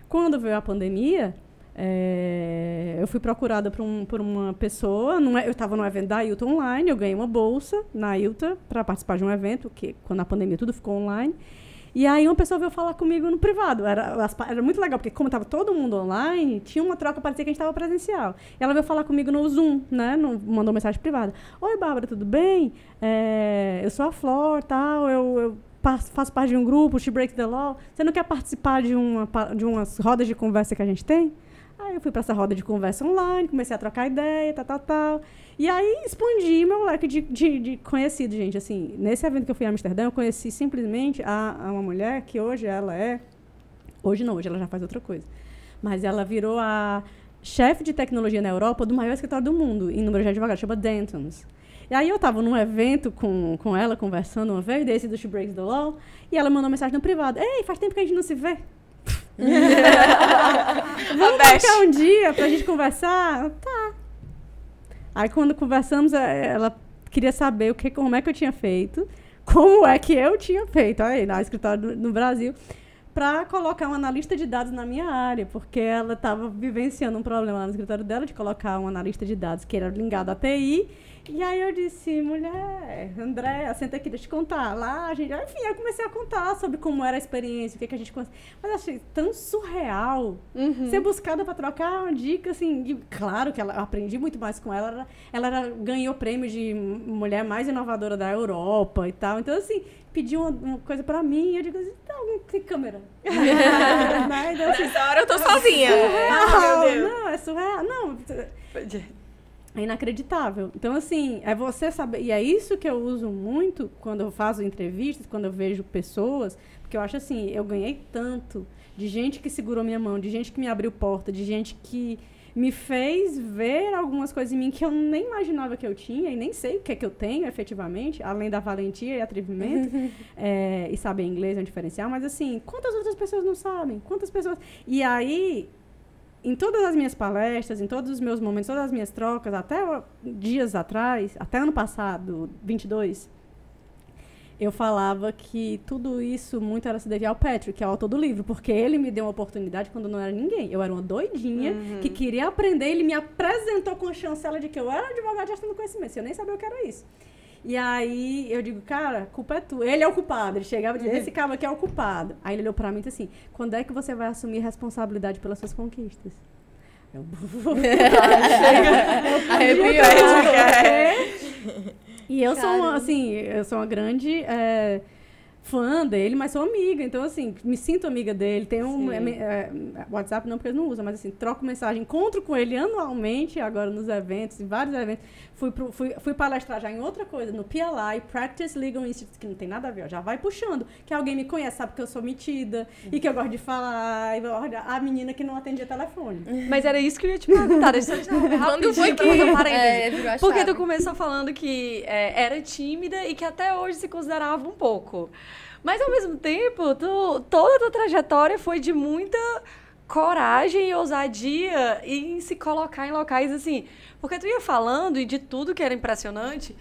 Quando veio a pandemia, eu fui procurada por uma pessoa, eu estava no evento da ILTA online, eu ganhei uma bolsa na ILTA para participar de um evento, que quando a pandemia tudo ficou online, e aí uma pessoa veio falar comigo no privado, era muito legal, porque como estava todo mundo online, tinha uma troca, parecia que a gente estava presencial. E ela veio falar comigo no Zoom, né, mandou mensagem privada. Oi, Bárbara, tudo bem? Eu sou a Flor, tal, eu faço parte de um grupo, She Breaks the Law, você não quer participar de umas rodas de conversa que a gente tem? Aí eu fui para essa roda de conversa online, comecei a trocar ideia, tal. E aí expandi meu leque de conhecidos, gente. Assim, nesse evento que eu fui em Amsterdã, eu conheci simplesmente uma mulher que hoje ela é... Hoje não, hoje ela já faz outra coisa. Mas ela virou a chefe de tecnologia na Europa do maior escritório do mundo, em número de advogados, chama Dentons. E aí eu estava num evento com ela, conversando uma vez, desse do She Breaks the Law, e ela mandou uma mensagem no privado. Ei, faz tempo que a gente não se vê. Vamos marcar um dia pra gente conversar? Tá. Aí quando conversamos, ela queria saber como é que eu tinha feito, como é que eu tinha feito, aí, no escritório no Brasil, para colocar um analista de dados na minha área, porque ela estava vivenciando um problema lá no escritório dela de colocar um analista de dados que era ligado à TI. E aí eu disse, mulher, Andréa, senta aqui, deixa eu te contar. Lá, enfim, eu comecei a contar sobre como era a experiência, o que a gente... Mas eu achei tão surreal ser buscada para trocar uma dica, assim... E, claro que eu aprendi muito mais com ela. Ela ganhou prêmio de mulher mais inovadora da Europa e tal. Então, assim, pediu uma coisa para mim e eu digo assim, tem câmera. Então, assim, nessa hora eu tô sozinha. Surreal, meu Deus. Não, é surreal. Não... É inacreditável. Então, assim, é você saber... E é isso que eu uso muito quando eu faço entrevistas, quando eu vejo pessoas, porque eu acho assim, eu ganhei tanto de gente que segurou minha mão, de gente que me abriu porta, de gente que me fez ver algumas coisas em mim que eu nem imaginava que eu tinha e nem sei o que é que eu tenho, efetivamente, além da valentia e atrevimento. E saber inglês é um diferencial, mas, assim, quantas outras pessoas não sabem? Quantas pessoas... E aí... Em todas as minhas palestras, em todos os meus momentos, todas as minhas trocas, até dias atrás, até ano passado, 22, eu falava que tudo isso muito era se devia ao Patrick, que é o autor do livro, porque ele me deu uma oportunidade quando não era ninguém. Eu era uma doidinha que queria aprender, ele me apresentou com a chancela de que eu era advogado gestando conhecimento, eu nem sabia o que era isso. E aí eu digo, cara, a culpa é tua. Ele é o culpado. Ele chegava e dizia, esse cara aqui é o culpado. Aí ele olhou pra mim e disse assim, quando é que você vai assumir responsabilidade pelas suas conquistas? Eu... E eu sou uma, assim, eu sou uma grande fã dele, mas sou amiga. Então, assim, me sinto amiga dele. Tem WhatsApp não, porque ele não usa, mas assim, troco mensagem, encontro com ele anualmente, agora nos eventos, em vários eventos. Fui palestrar já em outra coisa, no PLI, Practice Legal Institute, que não tem nada a ver, ó, já vai puxando. Que alguém me conhece, sabe que eu sou metida e que eu gosto de falar. A menina que não atendia telefone. Mas era isso que eu ia te perguntar. Deixa eu te rapidinho pra fazer um parênteses. Porque tu começou falando que era tímida e que até hoje se considerava um pouco. Mas, ao mesmo tempo, toda a tua trajetória foi de muita coragem e ousadia em se colocar em locais assim. Porque tu ia falando e de tudo que era impressionante,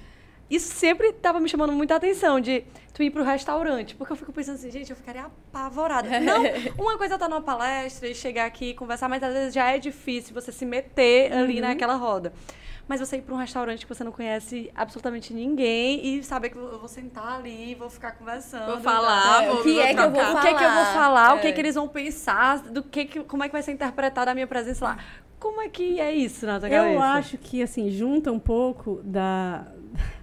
isso sempre estava me chamando muita atenção, de tu ir pro restaurante. Porque eu fico pensando assim, gente, eu ficaria apavorada. Não, uma coisa é estar numa palestra e chegar aqui e conversar, mas às vezes já é difícil você se meter ali naquela roda. Mas você ir para um restaurante que você não conhece absolutamente ninguém e saber que eu vou sentar ali e vou ficar conversando. Vou falar, o que é que eu vou falar, o que é que eles vão pensar, como é que vai ser interpretada a minha presença lá. Como é que é isso na tua cabeça? Eu acho que, assim, junta um pouco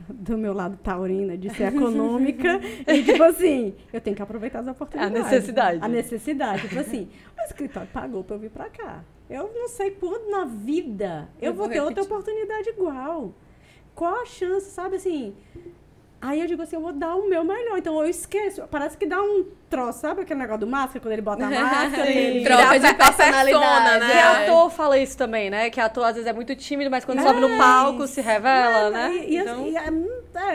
do meu lado taurina, de ser econômica e, tipo assim, eu tenho que aproveitar as oportunidades. A necessidade. Tipo assim, o escritório pagou pra eu vir pra cá. Eu não sei quando na vida eu vou ter outra oportunidade igual. Qual a chance, sabe, assim... Aí eu digo assim, eu vou dar o meu melhor. Então eu esqueço. Parece que dá um troço, sabe aquele negócio do máscara, quando ele bota a máscara? Troca de personalidade, né? Que ator fala isso também, né? Que ator às vezes é muito tímido, mas quando sobe no palco se revela, né?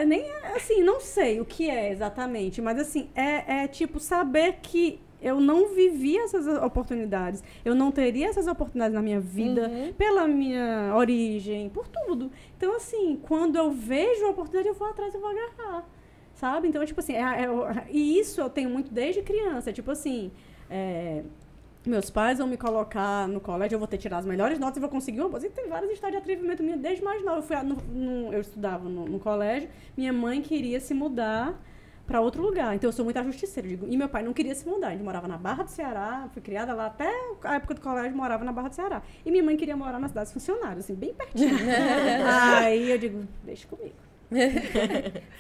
Nem assim, não sei o que é exatamente, mas assim, é tipo saber que eu não vivi essas oportunidades. Eu não teria essas oportunidades na minha vida, pela minha origem, por tudo. Então, assim, quando eu vejo a oportunidade, eu vou atrás e vou agarrar. Sabe? Então, tipo assim, e isso eu tenho muito desde criança. Tipo assim, meus pais vão me colocar no colégio, eu vou ter que tirar as melhores notas e vou conseguir uma bolsa. E tem vários estágios de atrevimento minha desde mais nova. Eu estudava no colégio, minha mãe queria se mudar para outro lugar. Então, eu sou muito justiceira. E meu pai não queria se mudar. A gente morava na Barra do Ceará, fui criada lá até a época do colégio, morava na Barra do Ceará. E minha mãe queria morar na cidade dos funcionários, assim, bem pertinho. Aí eu digo, deixa comigo.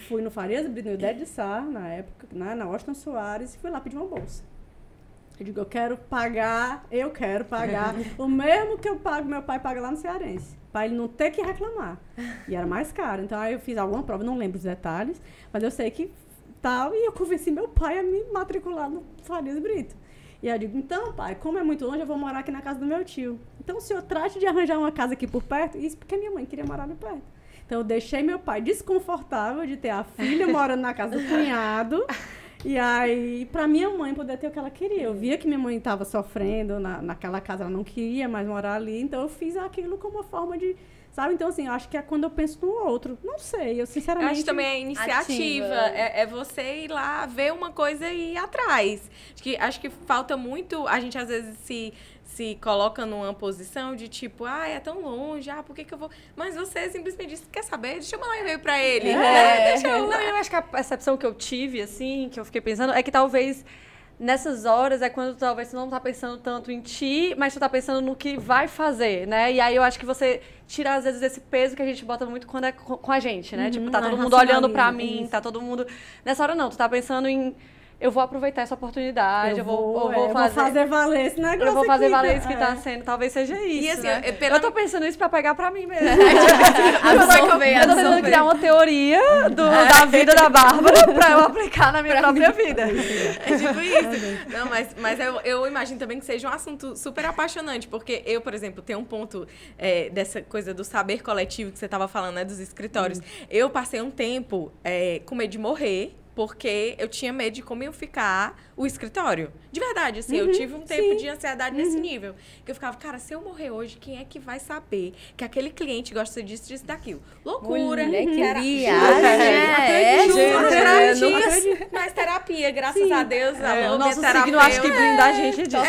Fui no Farias Brito, no Idade de Sá, na época, na Washington Soares, e fui lá pedir uma bolsa. Eu digo, eu quero pagar o mesmo que eu pago, meu pai paga lá no Cearense, para ele não ter que reclamar. E era mais caro. Então, aí eu fiz alguma prova, não lembro os detalhes, mas eu sei que e eu convenci meu pai a me matricular no Farias Brito. E eu digo, então, pai, como é muito longe, eu vou morar aqui na casa do meu tio. Então, o senhor trate de arranjar uma casa aqui por perto, isso porque minha mãe queria morar ali perto. Então, eu deixei meu pai desconfortável de ter a filha morando na casa do cunhado, e aí, pra minha mãe poder ter o que ela queria. Eu via que minha mãe estava sofrendo naquela casa, ela não queria mais morar ali, então eu fiz aquilo como uma forma de... Sabe? Então, assim, eu acho que é quando eu penso no outro. Não sei, eu sinceramente... Eu acho que também é iniciativa. É você ir lá, ver uma coisa e ir atrás. Acho que falta muito... A gente, às vezes, se coloca numa posição de tipo... é tão longe, por que eu vou... Mas você simplesmente disse, quer saber? Deixa eu mandar um e-mail pra ele. Eu acho que a percepção que eu tive, assim, que eu fiquei pensando, é que talvez... Nessas horas é quando talvez tu não tá pensando tanto em ti, mas tu tá pensando no que vai fazer, né? E aí eu acho que você tira, às vezes, esse peso que a gente bota muito quando é com a gente, né? Tipo, tá todo mundo olhando pra mim, tá todo mundo... Nessa hora não, tu tá pensando em... Eu vou aproveitar essa oportunidade, eu vou fazer valer esse negócio. Eu vou fazer valer isso que tá sendo, talvez seja isso. E assim, né? Eu tô pensando isso pra pegar pra mim mesmo. Eu tô tentando criar uma teoria da vida da Bárbara pra eu aplicar na minha própria vida. É tipo isso. Não, mas eu imagino também que seja um assunto super apaixonante, porque eu, por exemplo, tenho um ponto dessa coisa do saber coletivo que você tava falando, né, dos escritórios. Eu passei um tempo com medo de morrer, porque eu tinha medo de como ia ficar o escritório. De verdade, assim, eu tive um tempo de ansiedade nesse nível. Que eu ficava, cara, se eu morrer hoje, quem é que vai saber que aquele cliente gosta disso, disso, daquilo? Loucura. Mulher, que viagem. Mas terapia, graças a Deus. O nosso signo acho que blinda a gente disso.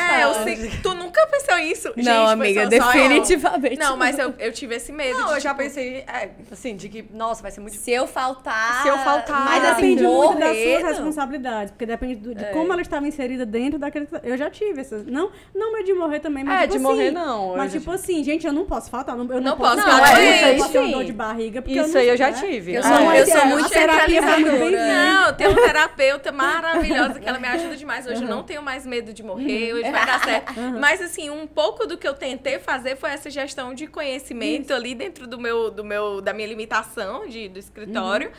Tu nunca pensou isso? Não, amiga, definitivamente. Não, mas eu tive esse medo. Não, eu já pensei, assim, de que, nossa, vai ser muito... Se eu faltar... Mas assim, depende muito morrer, das suas não. responsabilidades, porque depende de como ela estava inserida dentro daquele... Eu já tive essas... Não medo de morrer também, mas tipo de assim... morrer não. Mas tipo assim, gente, eu não posso faltar, eu Não posso ficar ficar doente, doente. eu posso ter uma dor de barriga, porque Isso eu não, aí eu já né? tive. Eu sou muito centralizadora. Não, tem uma terapeuta maravilhosa que ela me ajuda demais. Hoje eu não tenho mais medo de morrer, hoje vai dar certo. Mas assim, um pouco do que eu tentei fazer foi essa gestão de conhecimento ali dentro da minha limitação do escritório.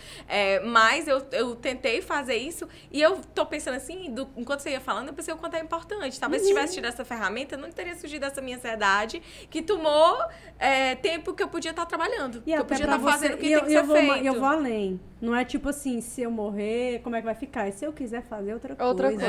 Mas eu tentei fazer isso e eu tô pensando assim, enquanto você ia falando, eu pensei o quanto é importante. Talvez se tivesse tido essa ferramenta, não teria surgido essa minha ansiedade que tomou tempo que eu podia estar trabalhando. Que eu podia estar fazendo o que tem que ser feito. Eu vou além. Não é tipo assim, se eu morrer, como é que vai ficar? Se eu quiser fazer outra coisa.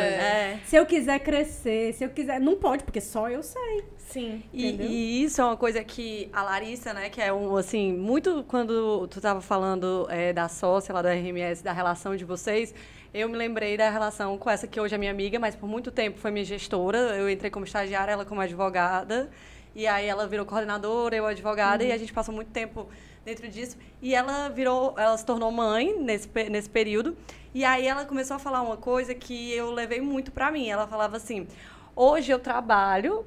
Se eu quiser crescer, se eu quiser... Não pode, porque só eu sei. Sim. E isso é uma coisa que a Larissa, né, que é assim, muito quando tu estava falando da sócia lá do RMS, da relação de vocês, eu me lembrei da relação com essa que hoje é minha amiga, mas por muito tempo foi minha gestora. Eu entrei como estagiária, ela como advogada. E aí ela virou coordenadora, eu advogada, e a gente passou muito tempo dentro disso. E ela se tornou mãe nesse período. E aí ela começou a falar uma coisa que eu levei muito pra mim. Ela falava assim, hoje eu trabalho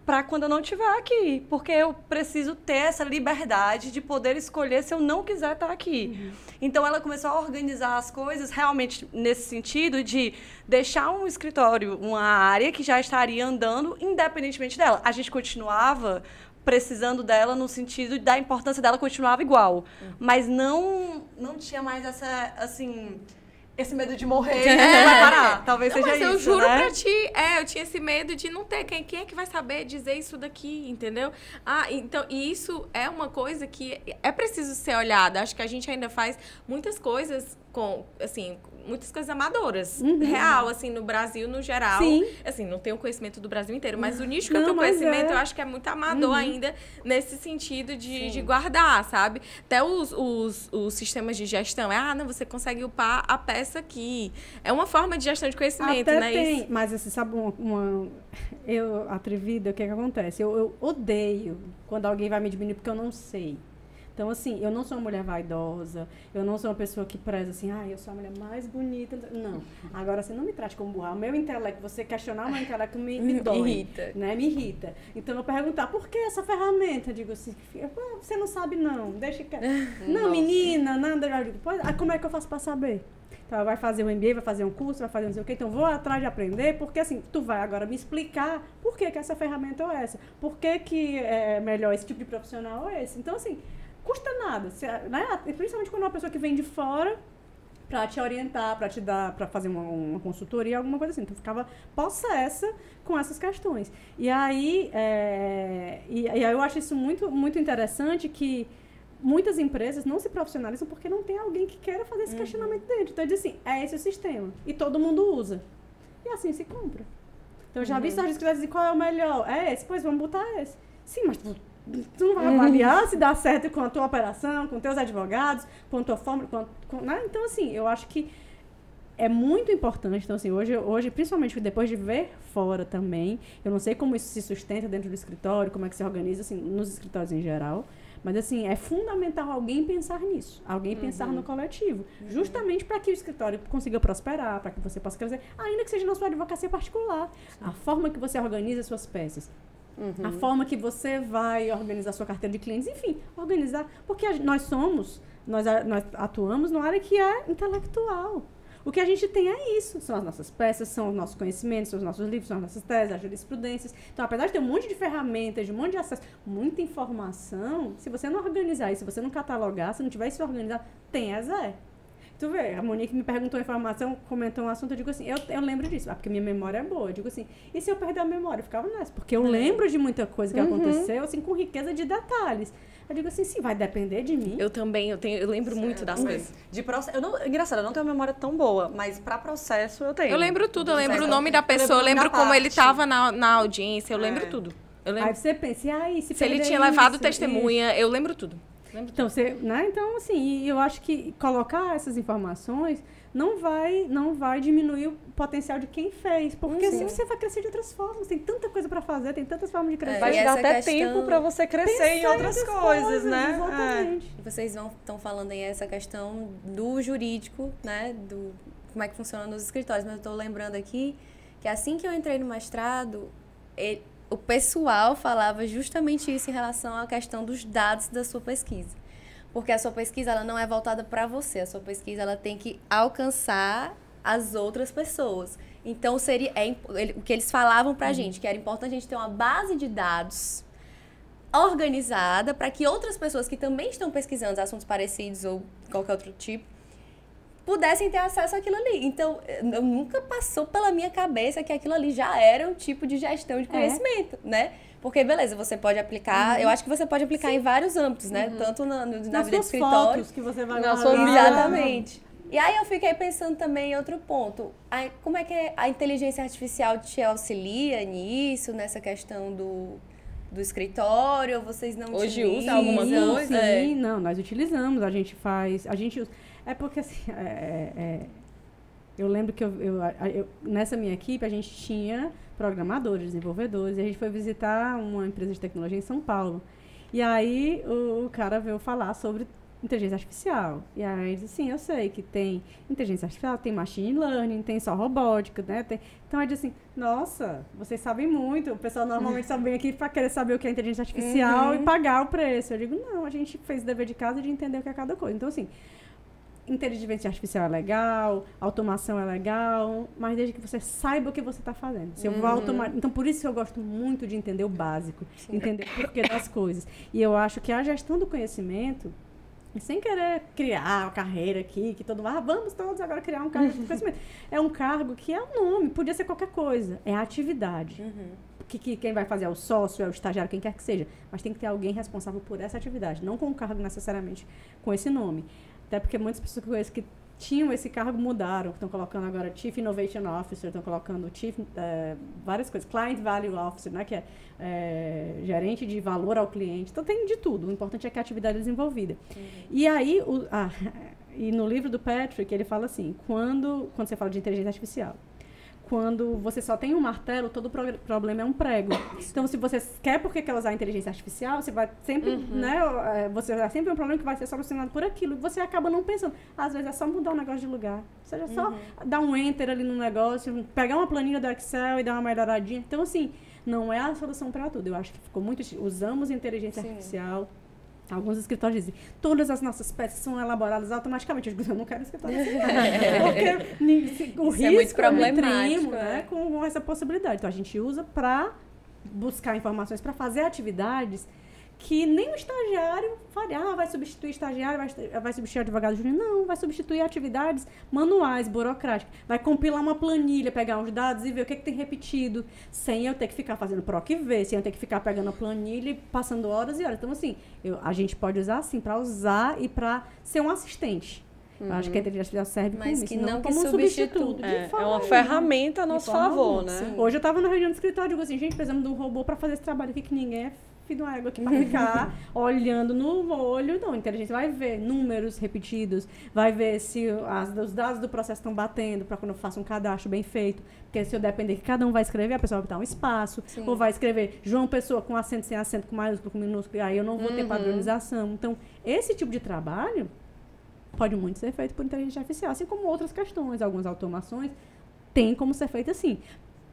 para quando eu não estiver aqui, porque eu preciso ter essa liberdade de poder escolher se eu não quiser estar aqui. Então, ela começou a organizar as coisas realmente nesse sentido de deixar um escritório, uma área que já estaria andando independentemente dela. A gente continuava precisando dela no sentido da importância dela continuava igual, mas não tinha mais essa, assim... esse medo de morrer e não vai parar. Talvez seja mas isso, eu juro né? pra ti, eu tinha esse medo de não ter. Quem é que vai saber dizer isso daqui, entendeu? Então, e isso é uma coisa que é preciso ser olhada. Acho que a gente ainda faz muitas coisas muitas coisas amadoras. Real, assim, no Brasil, no geral. Sim. Assim, não tenho conhecimento do Brasil inteiro, mas o nicho que eu tenho conhecimento, eu acho que é muito amador ainda, nesse sentido de guardar, sabe? Até os sistemas de gestão. Não, você consegue upar a peça aqui. É uma forma de gestão de conhecimento, até né? Tem, isso. mas você sabe eu atrevida, o que acontece? Eu odeio quando alguém vai me diminuir porque eu não sei. Então, assim, eu não sou uma mulher vaidosa, eu não sou uma pessoa que preza assim, eu sou a mulher mais bonita. Não. Agora, você não me trate como burra. O meu intelecto, você questionar o meu intelecto me dói. Irrita. Né? Me irrita. Então, eu perguntar, por que essa ferramenta? Eu digo assim, você não sabe não, deixa que... Não, menina, nada. Eu digo, como é que eu faço pra saber? Então, vai fazer um MBA, vai fazer um curso, vai fazer não sei o quê. Então, vou atrás de aprender, porque assim, tu vai agora me explicar por que essa ferramenta é essa. Por que é melhor esse tipo de profissional ou esse. Então, assim... custa nada, né? Principalmente quando é uma pessoa que vem de fora para te orientar, para te dar, para fazer uma consultoria, alguma coisa assim. Então, eu ficava possessa com essas questões. E aí, eu acho isso muito, muito interessante que muitas empresas não se profissionalizam porque não tem alguém que queira fazer esse questionamento dentro. Então, diz assim, esse o sistema. E todo mundo usa. E assim se compra. Então, eu já vi sargentos que dizem qual é o melhor. É esse? Pois vamos botar esse. Sim, mas tu não vai avaliar se dá certo com a tua operação, com teus advogados, com a tua forma, né? Então, assim, eu acho que é muito importante. Então, assim, hoje, principalmente depois de ver fora também, eu não sei como isso se sustenta dentro do escritório, como é que se organiza, assim, nos escritórios em geral, mas, assim, é fundamental alguém pensar nisso, alguém pensar no coletivo, justamente para que o escritório consiga prosperar, para que você possa crescer, ainda que seja na sua advocacia particular. A forma que você organiza as suas peças. A forma que você vai organizar sua carteira de clientes, enfim, organizar, porque nós atuamos numa área que é intelectual. O que a gente tem é isso, são as nossas peças, são os nossos conhecimentos, são os nossos livros, são as nossas teses, as jurisprudências. Então, apesar de ter um monte de ferramentas, de um monte de acesso, muita informação, se você não organizar isso, se você não catalogar, se não tiver isso organizado, tem zero. Tu vê, a Monique me perguntou a informação, comentou um assunto, eu digo assim, eu lembro disso, porque minha memória é boa. Eu digo assim, e se eu perder a memória? Eu ficava nessa, porque eu lembro de muita coisa que aconteceu, assim, com riqueza de detalhes. Eu digo assim, sim, vai depender de mim. Eu também, eu lembro muito das coisas. De processo, engraçado, eu não tenho uma memória tão boa, mas pra processo eu tenho. Eu lembro tudo, eu lembro o nome da pessoa, eu lembro como ele tava na audiência, eu lembro tudo. Aí você pensa, se ele tinha levado testemunha, eu lembro tudo. Então, então, assim, eu acho que colocar essas informações não vai diminuir o potencial de quem fez. Porque assim, você vai crescer de outras formas. Tem tanta coisa para fazer, tem tantas formas de crescer. Vai te dar até tempo para você crescer em outras coisas, né? Exatamente. Vocês estão falando aí essa questão do jurídico, né? como é que funciona nos escritórios, mas eu estou lembrando aqui que assim que eu entrei no mestrado, o pessoal falava justamente isso em relação à questão dos dados da sua pesquisa. Porque a sua pesquisa ela não é voltada para você, a sua pesquisa ela tem que alcançar as outras pessoas. Então, o que eles falavam para a gente, que era importante a gente ter uma base de dados organizada para que outras pessoas que também estão pesquisando assuntos parecidos ou qualquer outro tipo, pudessem ter acesso àquilo ali. Então, nunca passou pela minha cabeça que aquilo ali já era um tipo de gestão de conhecimento, né? Porque, beleza, você pode aplicar... Eu acho que você pode aplicar em vários âmbitos, né? Tanto na vida do escritório... Fotos que você vai na sua guardar. Exatamente. E aí eu fiquei pensando também em outro ponto. Como é que a inteligência artificial te auxilia nisso, nessa questão do escritório? Vocês não Hoje utilizam? usa alguma coisa? Sim, não, nós utilizamos, a gente usa. É porque assim, eu lembro que nessa minha equipe a gente tinha programadores, desenvolvedores, e a gente foi visitar uma empresa de tecnologia em São Paulo. E aí o cara veio falar sobre inteligência artificial. E aí ele disse, sim, eu sei que tem inteligência artificial, tem machine learning, tem só robótica, né? Então ele disse assim, nossa, vocês sabem muito, o pessoal normalmente só vem aqui para querer saber o que é inteligência artificial e pagar o preço. Eu digo, não, a gente fez o dever de casa de entender o que é cada coisa. Então, assim, inteligência artificial é legal, automação é legal, mas desde que você saiba o que você está fazendo. Se eu vou então, por isso que eu gosto muito de entender o básico, entender o porquê das coisas. E eu acho que a gestão do conhecimento, sem querer criar uma carreira aqui, que todo mundo, vamos todos agora criar um cargo de conhecimento. É um cargo que é o nome, podia ser qualquer coisa, é a atividade. Que quem vai fazer é o sócio, é o estagiário, quem quer que seja, mas tem que ter alguém responsável por essa atividade, não com o cargo necessariamente com esse nome. Até porque muitas pessoas que eu conheço que tinham esse cargo mudaram, estão colocando agora Chief Innovation Officer, estão colocando Chief, várias coisas, Client Value Officer, né, que é gerente de valor ao cliente. Então tem de tudo, o importante é que a atividade é desenvolvida. E aí, e no livro do Patrick, ele fala assim, quando você fala de inteligência artificial, quando você só tem um martelo, todo problema é um prego. Então, se você quer porque quer usar a inteligência artificial, você vai sempre, né, você vai sempre um problema que vai ser solucionado por aquilo. Você acaba não pensando. Às vezes é só mudar um negócio de lugar. Seja só dar um enter ali no negócio, pegar uma planilha do Excel e dar uma melhoradinha. Então, assim, não é a solução para tudo. Eu acho que ficou muito... Usamos inteligência artificial. Alguns escritórios dizem, todas as nossas peças são elaboradas automaticamente. Eu digo, eu não quero escritório assim, porque o risco é muito problemático, né, com essa possibilidade. Então, a gente usa para buscar informações, para fazer atividades que nem o estagiário faria, vai substituir estagiário, vai substituir advogado júnior. Não, vai substituir atividades manuais, burocráticas. Vai compilar uma planilha, pegar uns dados e ver o que tem repetido, sem eu ter que ficar fazendo PROC-V, sem eu ter que ficar pegando a planilha e passando horas e horas. Então, assim, a gente pode usar, assim, para usar e para ser um assistente. Eu acho que a inteligência artificial serve mas como que isso, não como um substituto. É uma ferramenta a nosso favor, né? Sim. Hoje eu estava na reunião do escritório e digo assim, gente, precisamos de um robô para fazer esse trabalho aqui que ninguém é filho de uma égua aqui para ficar olhando no olho. Não, a inteligência vai ver números repetidos, vai ver se os dados do processo estão batendo para quando eu faço um cadastro bem feito. Porque se eu depender que cada um vai escrever, a pessoa vai botar um espaço, ou vai escrever João Pessoa com acento, sem acento, com maiúsculo, com minúsculo, e aí eu não vou ter padronização. Então, esse tipo de trabalho pode muito ser feito por inteligência artificial, assim como outras questões, algumas automações, tem como ser feito assim,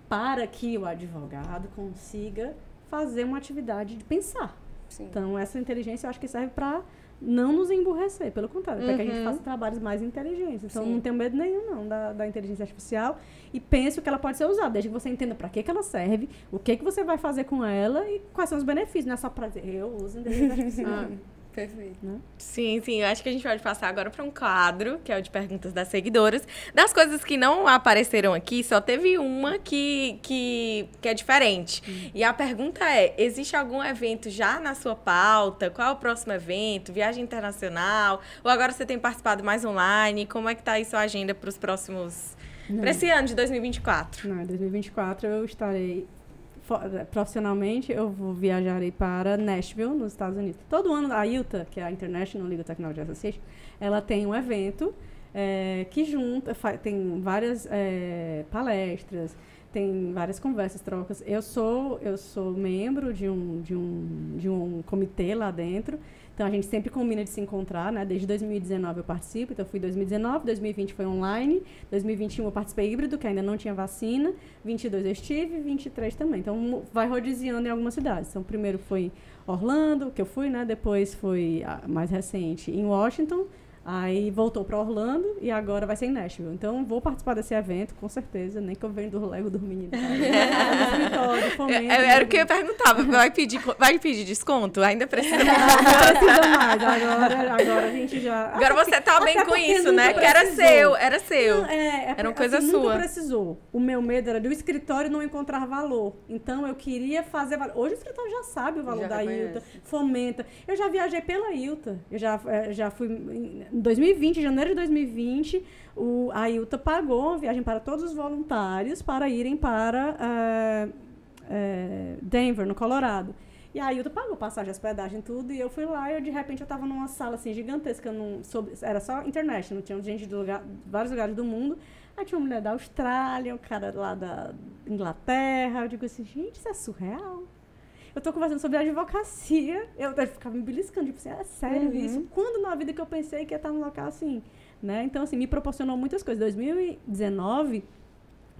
para que o advogado consiga fazer uma atividade de pensar. Sim. Então, essa inteligência eu acho que serve para não nos emburrecer, pelo contrário, para que a gente faça trabalhos mais inteligentes. Então, não tenho medo nenhum, não, da inteligência artificial e penso que ela pode ser usada, desde que você entenda para que ela serve, o que você vai fazer com ela e quais são os benefícios. Não é só para dizer, eu uso inteligência artificial. Perfeito. Né? Sim, eu acho que a gente pode passar agora para um quadro, que é o de perguntas das seguidoras. Das coisas que não apareceram aqui, só teve uma que é diferente. E a pergunta é, existe algum evento já na sua pauta? Qual é o próximo evento? Viagem internacional? Ou agora você tem participado mais online? Como é que está aí sua agenda para os próximos... Para esse ano de 2024? Não, em 2024 eu estarei... Profissionalmente, eu viajarei para Nashville, nos Estados Unidos. Todo ano, a ILTA, que é a International Legal Technology Association, ela tem um evento que junta, tem várias palestras, tem várias conversas, trocas. Eu sou membro de um comitê lá dentro, então a gente sempre combina de se encontrar, né? Desde 2019 eu participo, então fui 2019, 2020 foi online, 2021 eu participei híbrido, que ainda não tinha vacina, 22 eu estive, 23 também. Então vai rodiziando em algumas cidades. Então primeiro foi Orlando, que eu fui, né? Depois foi mais recente em Washington. Aí voltou para Orlando e agora vai ser em Nashville. Então, vou participar desse evento, com certeza. Nem que eu venha do Lego dos meninos. Era o que eu perguntava. Vai pedir desconto? Ainda precisa. Não precisa mais. Agora a gente já... Agora você tá bem com isso, né? Que era seu. Não, era uma coisa assim, sua. Nunca precisou. O meu medo era do escritório não encontrar valor. Então, eu queria fazer valor. Hoje o escritório já sabe o valor da IUTA, fomenta. Eu já viajei pela IUTA. Eu já fui... Em 2020, janeiro de 2020, a IUTA pagou uma viagem para todos os voluntários para irem para Denver, no Colorado. E a IUTA pagou passagem, hospedagem e tudo, e eu fui lá e de repente eu estava numa sala assim, gigantesca, era só international, tinha gente de vários lugares do mundo. Aí tinha uma mulher da Austrália, um cara lá da Inglaterra. Eu digo assim, gente, isso é surreal. Eu tô conversando sobre advocacia, eu ficava me beliscando, tipo assim, é sério isso? Quando na vida que eu pensei que ia estar num local assim, né? Então, assim, me proporcionou muitas coisas. 2019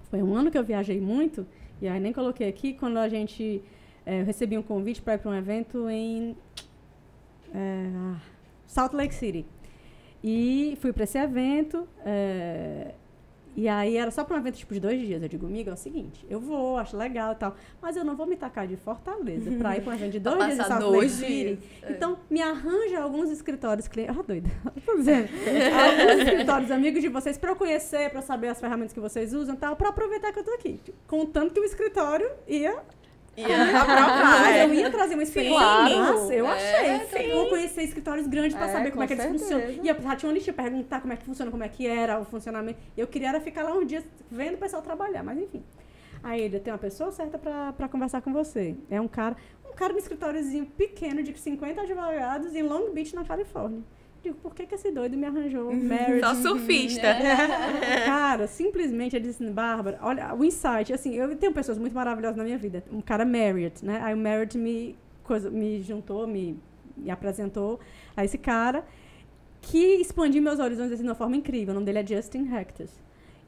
foi um ano que eu viajei muito, e aí nem coloquei aqui, quando a gente... eu recebi um convite para ir para um evento em Salt Lake City. E fui para esse evento, e aí era só para um evento tipo de 2 dias. Eu digo, amiga, é o seguinte, eu vou, acho legal e tal, mas eu não vou me tacar de Fortaleza para ir para um evento de 2 dias em Salt Lake City. Então, me arranja alguns escritórios clientes. Doida. Tô dizendo. Alguns escritórios amigos de vocês para eu conhecer, para saber as ferramentas que vocês usam e tal, para aproveitar que eu tô aqui. Contando que o escritório ia aprovar. Eu ia trazer uma experiência massa, eu achei. Eu vou conhecer escritórios grandes para saber como é que eles funcionam. E eu já tinha uma lista, perguntar como é que funciona, como é que era o funcionamento. Eu queria era ficar lá um dia vendo o pessoal trabalhar, mas enfim. Aí ele tem uma pessoa certa para conversar com você. É um cara no escritóriozinho pequeno de 50 advogados em Long Beach, na Califórnia. Digo, por que esse doido me arranjou marriage? Só surfista. Cara, simplesmente ele disse, Bárbara, olha, o insight, assim, eu tenho pessoas muito maravilhosas na minha vida. Um cara Marriott, né? Aí o Marriott me juntou, me apresentou a esse cara que expandiu meus horizontes assim, de uma forma incrível. O nome dele é Justin Hector.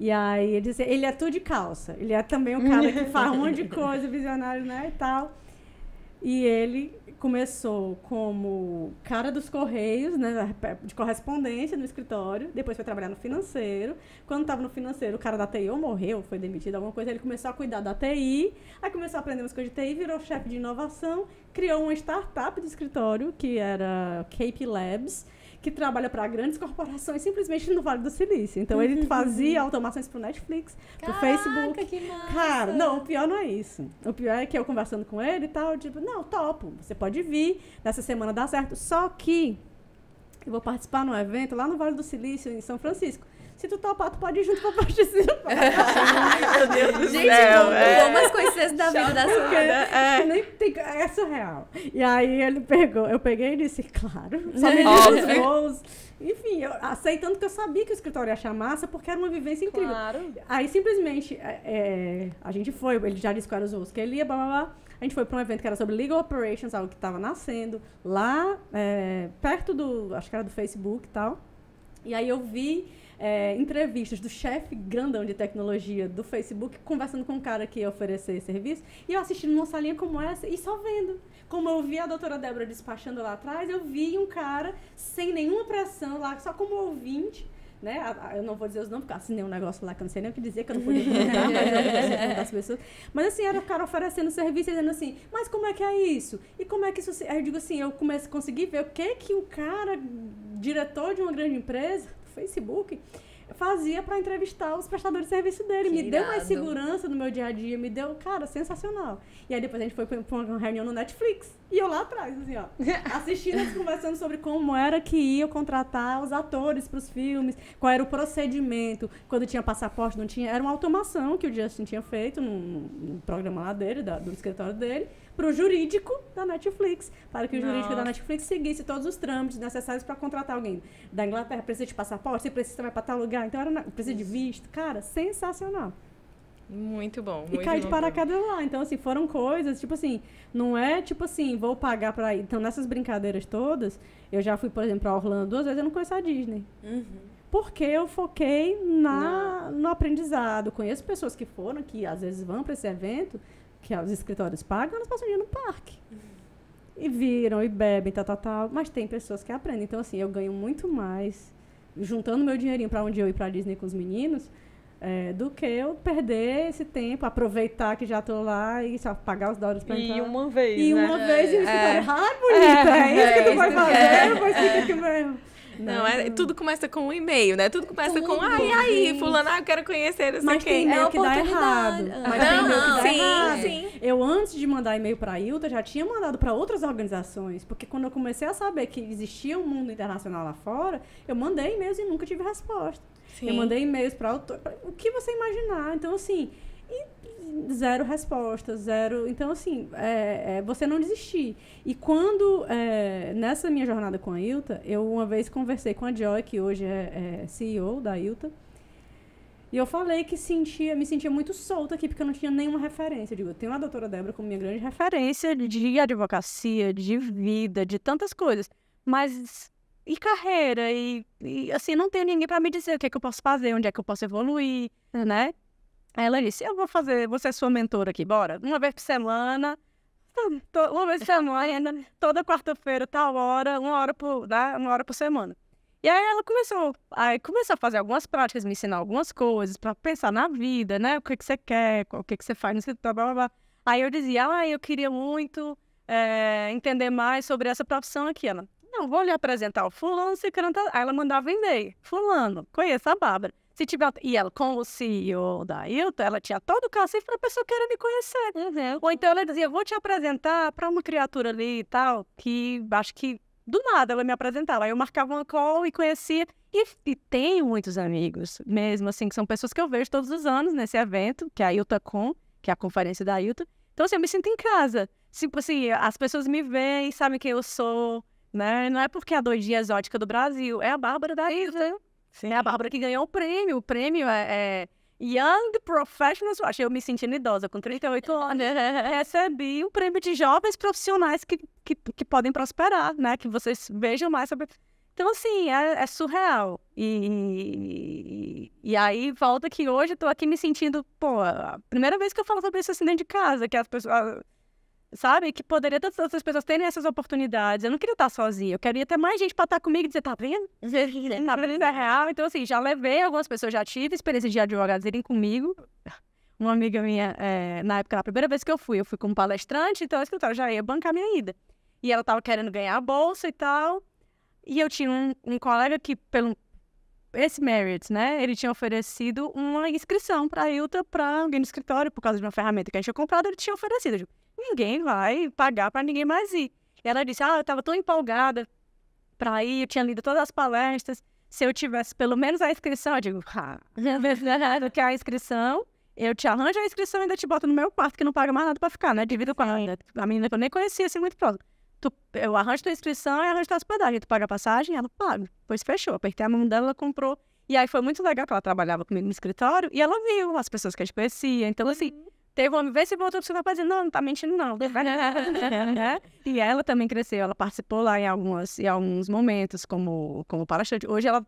E aí ele disse, ele é tudo de calça. Ele é também um cara que faz um monte de coisa, visionário, né, e tal. E ele começou como cara dos correios, né, de correspondência no escritório, depois foi trabalhar no financeiro. Quando estava no financeiro, o cara da TI ou morreu, foi demitido, alguma coisa, ele começou a cuidar da TI, aí começou a aprender umas coisas de TI, virou chefe de inovação, criou uma startup de escritório, que era KP Labs, que trabalha para grandes corporações simplesmente no Vale do Silício. Então, ele fazia automações para o Netflix, para o Facebook. Que massa. Cara, não, o pior não é isso. O pior é que eu conversando com ele e tal, tipo, não, topo, você pode vir, nessa semana dá certo. Só que eu vou participar num evento lá no Vale do Silício, em São Francisco. Se tu topar, tu pode ir junto pra participar. Ai, meu Deus do Gente, céu. como as coincidências da vida da sua. É surreal. E aí eu peguei e disse, claro, só me diz os voos. Enfim, aceitando que eu sabia que o escritório ia achar massa, porque era uma vivência incrível. Claro. Aí, simplesmente, a gente foi, ele já disse quais eram os voos que ele ia, blá, blá, blá. A gente foi para um evento que era sobre legal operations, algo que estava nascendo, lá, perto acho que era do Facebook e tal. E aí eu vi entrevistas do chefe grandão de tecnologia do Facebook conversando com um cara que ia oferecer serviço, e eu assistindo numa salinha como essa e só vendo. Como eu vi a doutora Débora despachando lá atrás, eu vi um cara sem nenhuma pressão lá, só como ouvinte, né? Eu não vou dizer os nomes, porque assinei um negócio lá que eu não sei nem o que dizer, que eu não podia perguntar, mas eu não das pessoas. Mas assim, era o cara oferecendo serviço, dizendo assim, mas como é que é isso? E como é que isso... Aí eu digo assim, eu comecei a conseguir ver o que o cara, diretor de uma grande empresa, Facebook, fazia para entrevistar os prestadores de serviço dele. Me deu mais segurança no meu dia a dia, me deu, cara, sensacional. E aí depois a gente foi para uma reunião no Netflix, e eu lá atrás, assim, ó, assistindo, eles conversando sobre como era que ia contratar os atores para os filmes, qual era o procedimento, quando tinha passaporte, não tinha, era uma automação que o Justin tinha feito num programa lá dele, do escritório dele, para o jurídico da Netflix, para que o jurídico da Netflix seguisse todos os trâmites necessários para contratar alguém da Inglaterra. Precisa de passaporte, se precisa, vai para tal lugar, então precisa de visto. Cara, sensacional. Muito bom. E caí de paraquedas lá. Então, assim, foram coisas, tipo assim, não é tipo assim, vou pagar pra ir. Então, nessas brincadeiras todas, eu já fui, por exemplo, pra Orlando 2 vezes, eu não conheço a Disney. Porque eu foquei no aprendizado. Conheço pessoas que foram, que às vezes vão pra esse evento, que os escritórios pagam, elas passam o dia no parque. E viram, e bebem, tal. Mas tem pessoas que aprendem. Então, assim, eu ganho muito mais juntando meu dinheirinho pra onde eu ir pra Disney com os meninos, do que eu perder esse tempo, aproveitar que já tô lá e só pagar os dólares pra entrar. E uma vez, E né? uma vez e bonita, é isso que tu vai fazer, pois fica aqui mesmo. Não, tudo começa com um e-mail, né? Tudo começa com, e aí, fulano, eu quero conhecer, não sei Mas quem. tem e-mail que dá errado. Mas tem e-mail que dá errado. Sim. Eu, antes de mandar e-mail pra Ailton, já tinha mandado pra outras organizações, porque quando eu comecei a saber que existia um mundo internacional lá fora, eu mandei e-mails e nunca tive resposta. Sim. Eu mandei e-mails pra o que você imaginar. Então, assim, zero resposta, zero... Então, assim, você não desistir. E quando, nessa minha jornada com a Ailton, eu uma vez conversei com a Joy, que hoje é CEO da Ailton, e eu falei que me sentia muito solta aqui, porque eu não tinha nenhuma referência. Eu digo, eu tenho a doutora Débora como minha grande referência de advocacia, de vida, de tantas coisas. Mas... E carreira, e assim, não tenho ninguém para me dizer o que é que eu posso fazer, onde é que eu posso evoluir, né? Aí ela disse, eu vou ser sua mentora aqui, bora? Uma vez por semana, toda quarta-feira, tal hora, uma hora por semana. E aí ela começou a fazer algumas práticas, me ensinar algumas coisas, para pensar na vida, né? O que você quer, o que você faz no escritório, blá, blá, blá. Aí eu dizia, eu queria muito entender mais sobre essa profissão aqui, Ana. Não, vou lhe apresentar o fulano, aí ela mandava e-mail. Fulano, conheço a Bárbara. Se tiver... E ela, com o CEO da Ailton, ela tinha todo o cacete para a pessoa querer me conhecer. Ou então ela dizia, vou te apresentar para uma criatura ali e tal, que acho que do nada ela me apresentava. Aí eu marcava uma call e conhecia. E tenho muitos amigos, mesmo assim, que são pessoas que eu vejo todos os anos nesse evento, que é a AiltonCon, que é a conferência da Ailton. Então, assim, eu me sinto em casa. Tipo assim, as pessoas me veem, sabem quem eu sou, né? Não é porque é a doidinha exótica do Brasil, é a Bárbara da Ailton. Sim, é a Bárbara que ganhou o prêmio. O prêmio é Young Professionals Watch. Eu me sentindo idosa, com 38 anos. Recebi um prêmio de jovens profissionais que podem prosperar, né? Que vocês vejam mais sobre... Então, assim, é surreal. E aí, volta que hoje eu tô aqui me sentindo... Pô, a primeira vez que eu falo sobre isso assim dentro de casa, que as pessoas... Sabe? Que poderia tantas outras pessoas terem essas oportunidades. Eu não queria estar sozinha. Eu queria ter mais gente para estar comigo e dizer, tá vendo? Tá vendo? É real. Então, assim, já levei algumas pessoas, já tive experiência de advogados irem comigo. Uma amiga minha, na época, a primeira vez que eu fui como palestrante, então o escritório já ia bancar minha ida. E ela tava querendo ganhar a bolsa e tal. E eu tinha um colega que, esse Marriott, né? Ele tinha oferecido uma inscrição para a Ailton, para alguém no escritório, por causa de uma ferramenta que a gente tinha comprado, ele tinha oferecido. Eu digo, ninguém vai pagar para ninguém mais ir. E ela disse, eu estava tão empolgada para ir, eu tinha lido todas as palestras, se eu tivesse pelo menos a inscrição, eu digo, eu quero a inscrição, eu te arranjo a inscrição e ainda te boto no meu quarto, que não paga mais nada para ficar, né? Divido com a menina que eu nem conhecia, assim, muito próximo. Eu arranjo tua inscrição e arranjo tua hospedagem. Tu paga a passagem? Ela paga. Pois fechou. Apertei a mão dela, ela comprou. E aí foi muito legal que ela trabalhava comigo no escritório e ela viu as pessoas que a gente conhecia. Então, assim, teve uma vez e voltou pro escritório pra dizer, não tá mentindo, não. E ela também cresceu. Ela participou lá em alguns momentos como palestrante. Hoje ela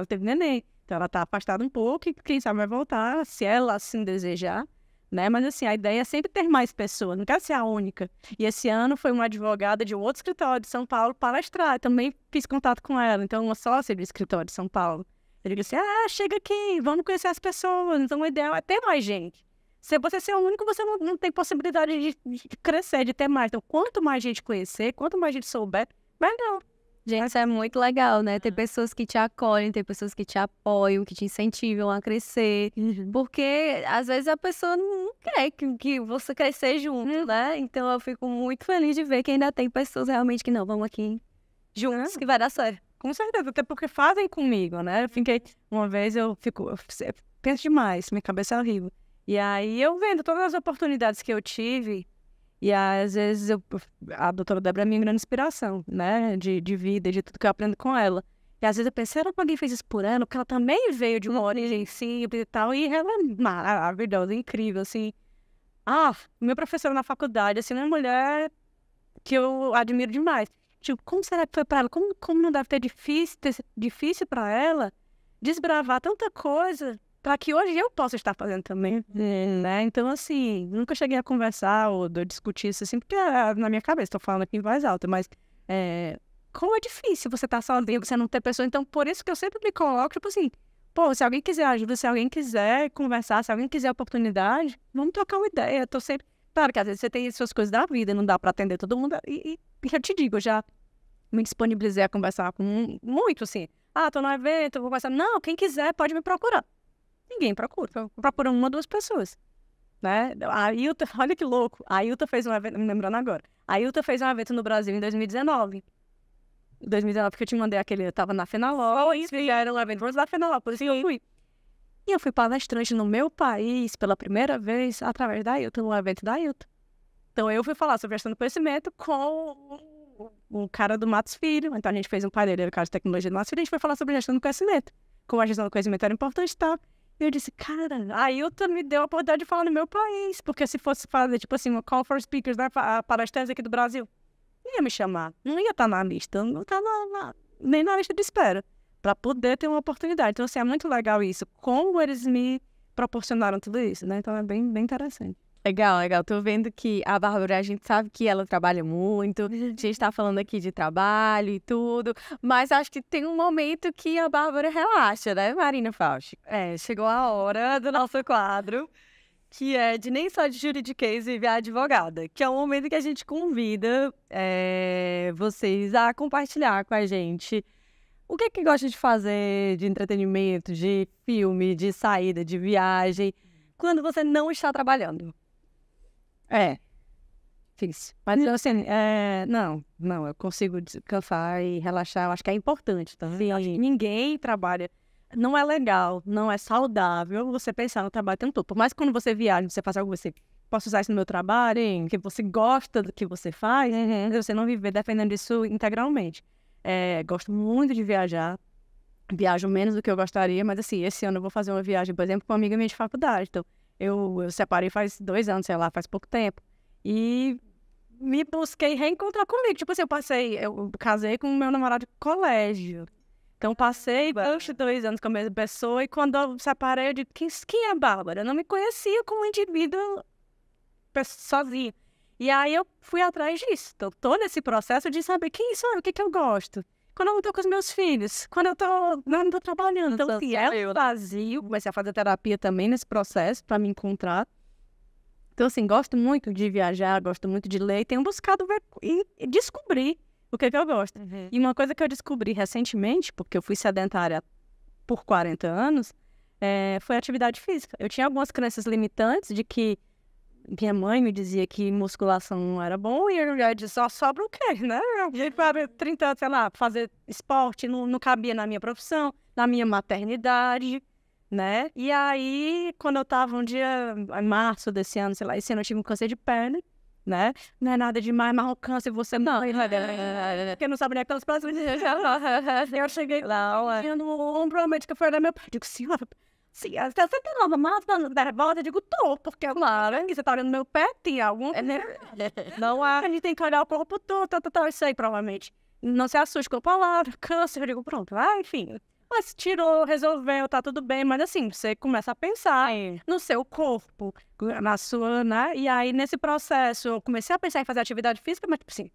teve neném. Então, ela tá afastada um pouco e quem sabe vai voltar, se ela assim desejar. Né? Mas assim, a ideia é sempre ter mais pessoas, não quero ser a única. E esse ano foi uma advogada de um outro escritório de São Paulo palestrar, também fiz contato com ela, então uma sócia do escritório de São Paulo. Ele disse, chega aqui, vamos conhecer as pessoas, então o ideal é ter mais gente. Se você ser o único, você não tem possibilidade de crescer, de ter mais. Então, quanto mais gente conhecer, quanto mais gente souber, melhor. Gente, isso é muito legal, né? Ter pessoas que te acolhem, ter pessoas que te apoiam, que te incentivam a crescer. Porque, às vezes, a pessoa não quer que você crescer junto, né? Então, eu fico muito feliz de ver que ainda tem pessoas realmente que não, vamos aqui juntos, que vai dar certo. Com certeza, até porque fazem comigo, né? Eu fiquei, uma vez eu penso demais, minha cabeça é horrível. E aí, eu vendo todas as oportunidades que eu tive... E às vezes a doutora Débora é minha grande inspiração, né? De vida, de tudo que eu aprendo com ela. E às vezes eu penso, será que alguém fez isso por ela? Porque ela também veio de uma origem simples e tal, e ela é maravilhosa, incrível, assim. Meu professor na faculdade, assim, uma mulher que eu admiro demais. Tipo, como será que foi pra ela? Como não deve ter difícil pra ela desbravar tanta coisa para que hoje eu possa estar fazendo também, né? Então, assim, nunca cheguei a conversar ou discutir isso assim, porque na minha cabeça, estou falando aqui em voz alta, mas como é difícil você estar sozinho, você não ter pessoa. Então, por isso que eu sempre me coloco, tipo assim, pô, se alguém quiser ajuda, se alguém quiser conversar, se alguém quiser oportunidade, vamos trocar uma ideia. Eu tô sempre... Claro que às vezes você tem suas coisas da vida, não dá para atender todo mundo. E eu te digo, eu já me disponibilizei a conversar com muito, assim. Tô no evento, vou conversar. Não, quem quiser pode me procurar. Ninguém procura. Procura uma ou duas pessoas, né? A Ilta, olha que louco. A Ilta fez um evento, me lembrando agora. A Ilta fez um evento no Brasil em 2019. 2019, porque eu te mandei aquele, eu tava na Fenaló, e fizeram um evento da Fenaló, por isso que eu fui. E eu fui palestrante no meu país pela primeira vez através da Ilta, no evento da Ilta. Então eu fui falar sobre gestão do conhecimento com o cara do Matos Filho. Então a gente fez um painel, o cara de tecnologia do Matos Filho, a gente foi falar sobre gestão do conhecimento. Como a gestão do conhecimento era importante e tal. E eu disse, cara, a Ilta me deu a oportunidade de falar no meu país, porque se fosse fazer, tipo assim, uma call for speakers, né, palestrantes aqui do Brasil, não ia me chamar, não ia estar na lista, não tá nem na lista de espera, para poder ter uma oportunidade. Então, assim, é muito legal isso, como eles me proporcionaram tudo isso, né? Então, é bem, bem interessante. Legal, legal. Tô vendo que a Bárbara, a gente sabe que ela trabalha muito, a gente tá falando aqui de trabalho e tudo, mas acho que tem um momento que a Bárbara relaxa, né, Marina Fauci? Chegou a hora do nosso quadro, que é de nem só de juridiquês vive a advogada, que é um momento que a gente convida vocês a compartilhar com a gente o que é que gosta de fazer de entretenimento, de filme, de saída, de viagem, quando você não está trabalhando. Difícil. Mas, assim, não, eu consigo descansar e relaxar, eu acho que é importante, tá? Sim, ninguém trabalha, não é legal, não é saudável você pensar no trabalho o tempo todo. Por mais que quando você viaja, você faça algo, você posso usar isso no meu trabalho, que você gosta do que você faz, você não viver dependendo disso integralmente. Gosto muito de viajar, viajo menos do que eu gostaria, mas assim, esse ano eu vou fazer uma viagem, por exemplo, com uma amiga minha de faculdade, então eu separei faz 2 anos, sei lá, faz pouco tempo. E me busquei reencontrar comigo. Tipo assim, eu casei com o meu namorado de colégio. Então, passei 2 anos com a mesma pessoa e quando eu separei, eu digo, quem é a Bárbara? Eu não me conhecia como indivíduo sozinha. E aí eu fui atrás disso. Então, tô nesse processo de saber quem sou eu, o que eu gosto. Quando eu não tô com os meus filhos, quando eu não tô trabalhando. Então, assim, é um vazio. Comecei a fazer terapia também nesse processo para me encontrar. Então, assim, gosto muito de viajar, gosto muito de ler. Tenho buscado ver e descobrir o que eu gosto. E uma coisa que eu descobri recentemente, porque eu fui sedentária por 40 anos, foi a atividade física. Eu tinha algumas crenças limitantes de que minha mãe me dizia que musculação não era bom e eu já disse, só sobra o quê, né? Eu para 30 anos, sei lá, fazer esporte não cabia na minha profissão, na minha maternidade, né? E aí, quando eu tava um dia, em março desse ano, sei lá, esse ano eu tive um câncer de pele, né? Não é nada demais, mas o câncer você não. Porque não sabe nem aquelas pessoas. Eu cheguei lá, um médico foi olhar meu pai, digo, senhora, sim, você tem nova massa nervosa? Eu digo, tô, porque claro, você tá olhando meu pé, tem algum... Não há, a gente tem que olhar o corpo todo, isso aí, provavelmente. Não se assuste com a palavra, câncer, eu digo, pronto, enfim. Mas tirou, resolveu, tá tudo bem, mas assim, você começa a pensar no seu corpo, na sua, né? E aí, nesse processo, eu comecei a pensar em fazer atividade física, mas tipo assim,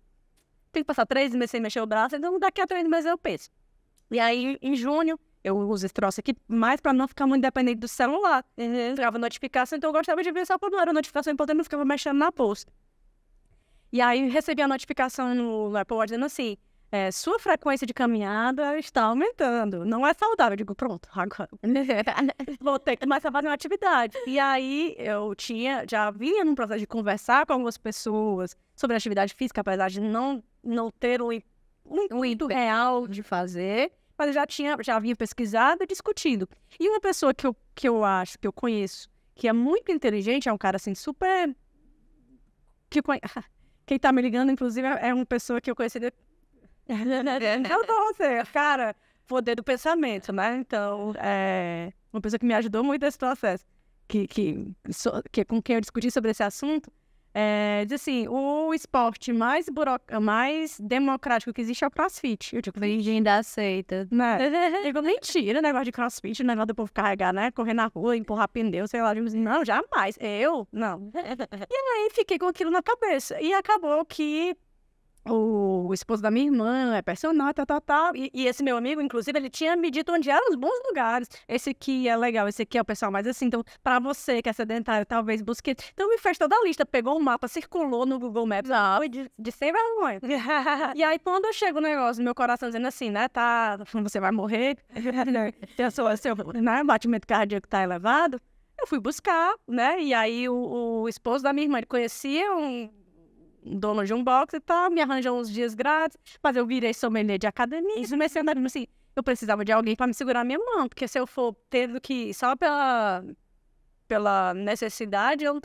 tem que passar 3 meses sem mexer o braço, então daqui a 3 meses eu penso. E aí, em junho, eu uso esse troço aqui mais pra não ficar muito dependente do celular. Ficava notificação, então eu gostava de ver só quando era notificação importante, não ficava mexendo na post. E aí, recebi a notificação no Apple Watch dizendo assim, sua frequência de caminhada está aumentando. Não é saudável. Eu digo, pronto, agora vou ter que começar a fazer uma atividade. E aí, eu já vinha num processo de conversar com algumas pessoas sobre atividade física, apesar de não ter um intuito real de fazer, mas eu já havia pesquisado e discutido. E uma pessoa que eu acho, que eu conheço, que é muito inteligente, é um cara assim, super... Quem tá me ligando, inclusive, é uma pessoa que eu conheci... Eu não sei, cara, poder do pensamento, né? Então, uma pessoa que me ajudou muito nesse processo, que com quem eu discuti sobre esse assunto, diz assim, o esporte mais democrático que existe é o CrossFit. Eu digo, Virgem seita. né? Digo, mentira, negócio de CrossFit, negócio do povo carregar, né? Correr na rua, empurrar pneu, sei lá. Eu digo, não, jamais. Eu? Não. E aí fiquei com aquilo na cabeça. E acabou que o esposo da minha irmã é personal, tal. E esse meu amigo, inclusive, ele tinha me dito onde eram os bons lugares. Esse aqui é legal, esse aqui é o pessoal mais assim. Então, pra você que é sedentário, talvez busque. Então, me fez toda a lista, pegou um mapa, circulou no Google Maps, de sem vergonha. E aí, quando eu chego no negócio, meu coração dizendo assim, né, você vai morrer, seu né, batimento cardíaco tá elevado, eu fui buscar, né, e aí o esposo da minha irmã, ele conhecia um dono de um box e tal, me arranjou uns dias grátis, mas eu virei sommelier de academia, e comecei a andar assim, eu precisava de alguém para me segurar a minha mão, porque se eu for tendo que ir só pela necessidade, eu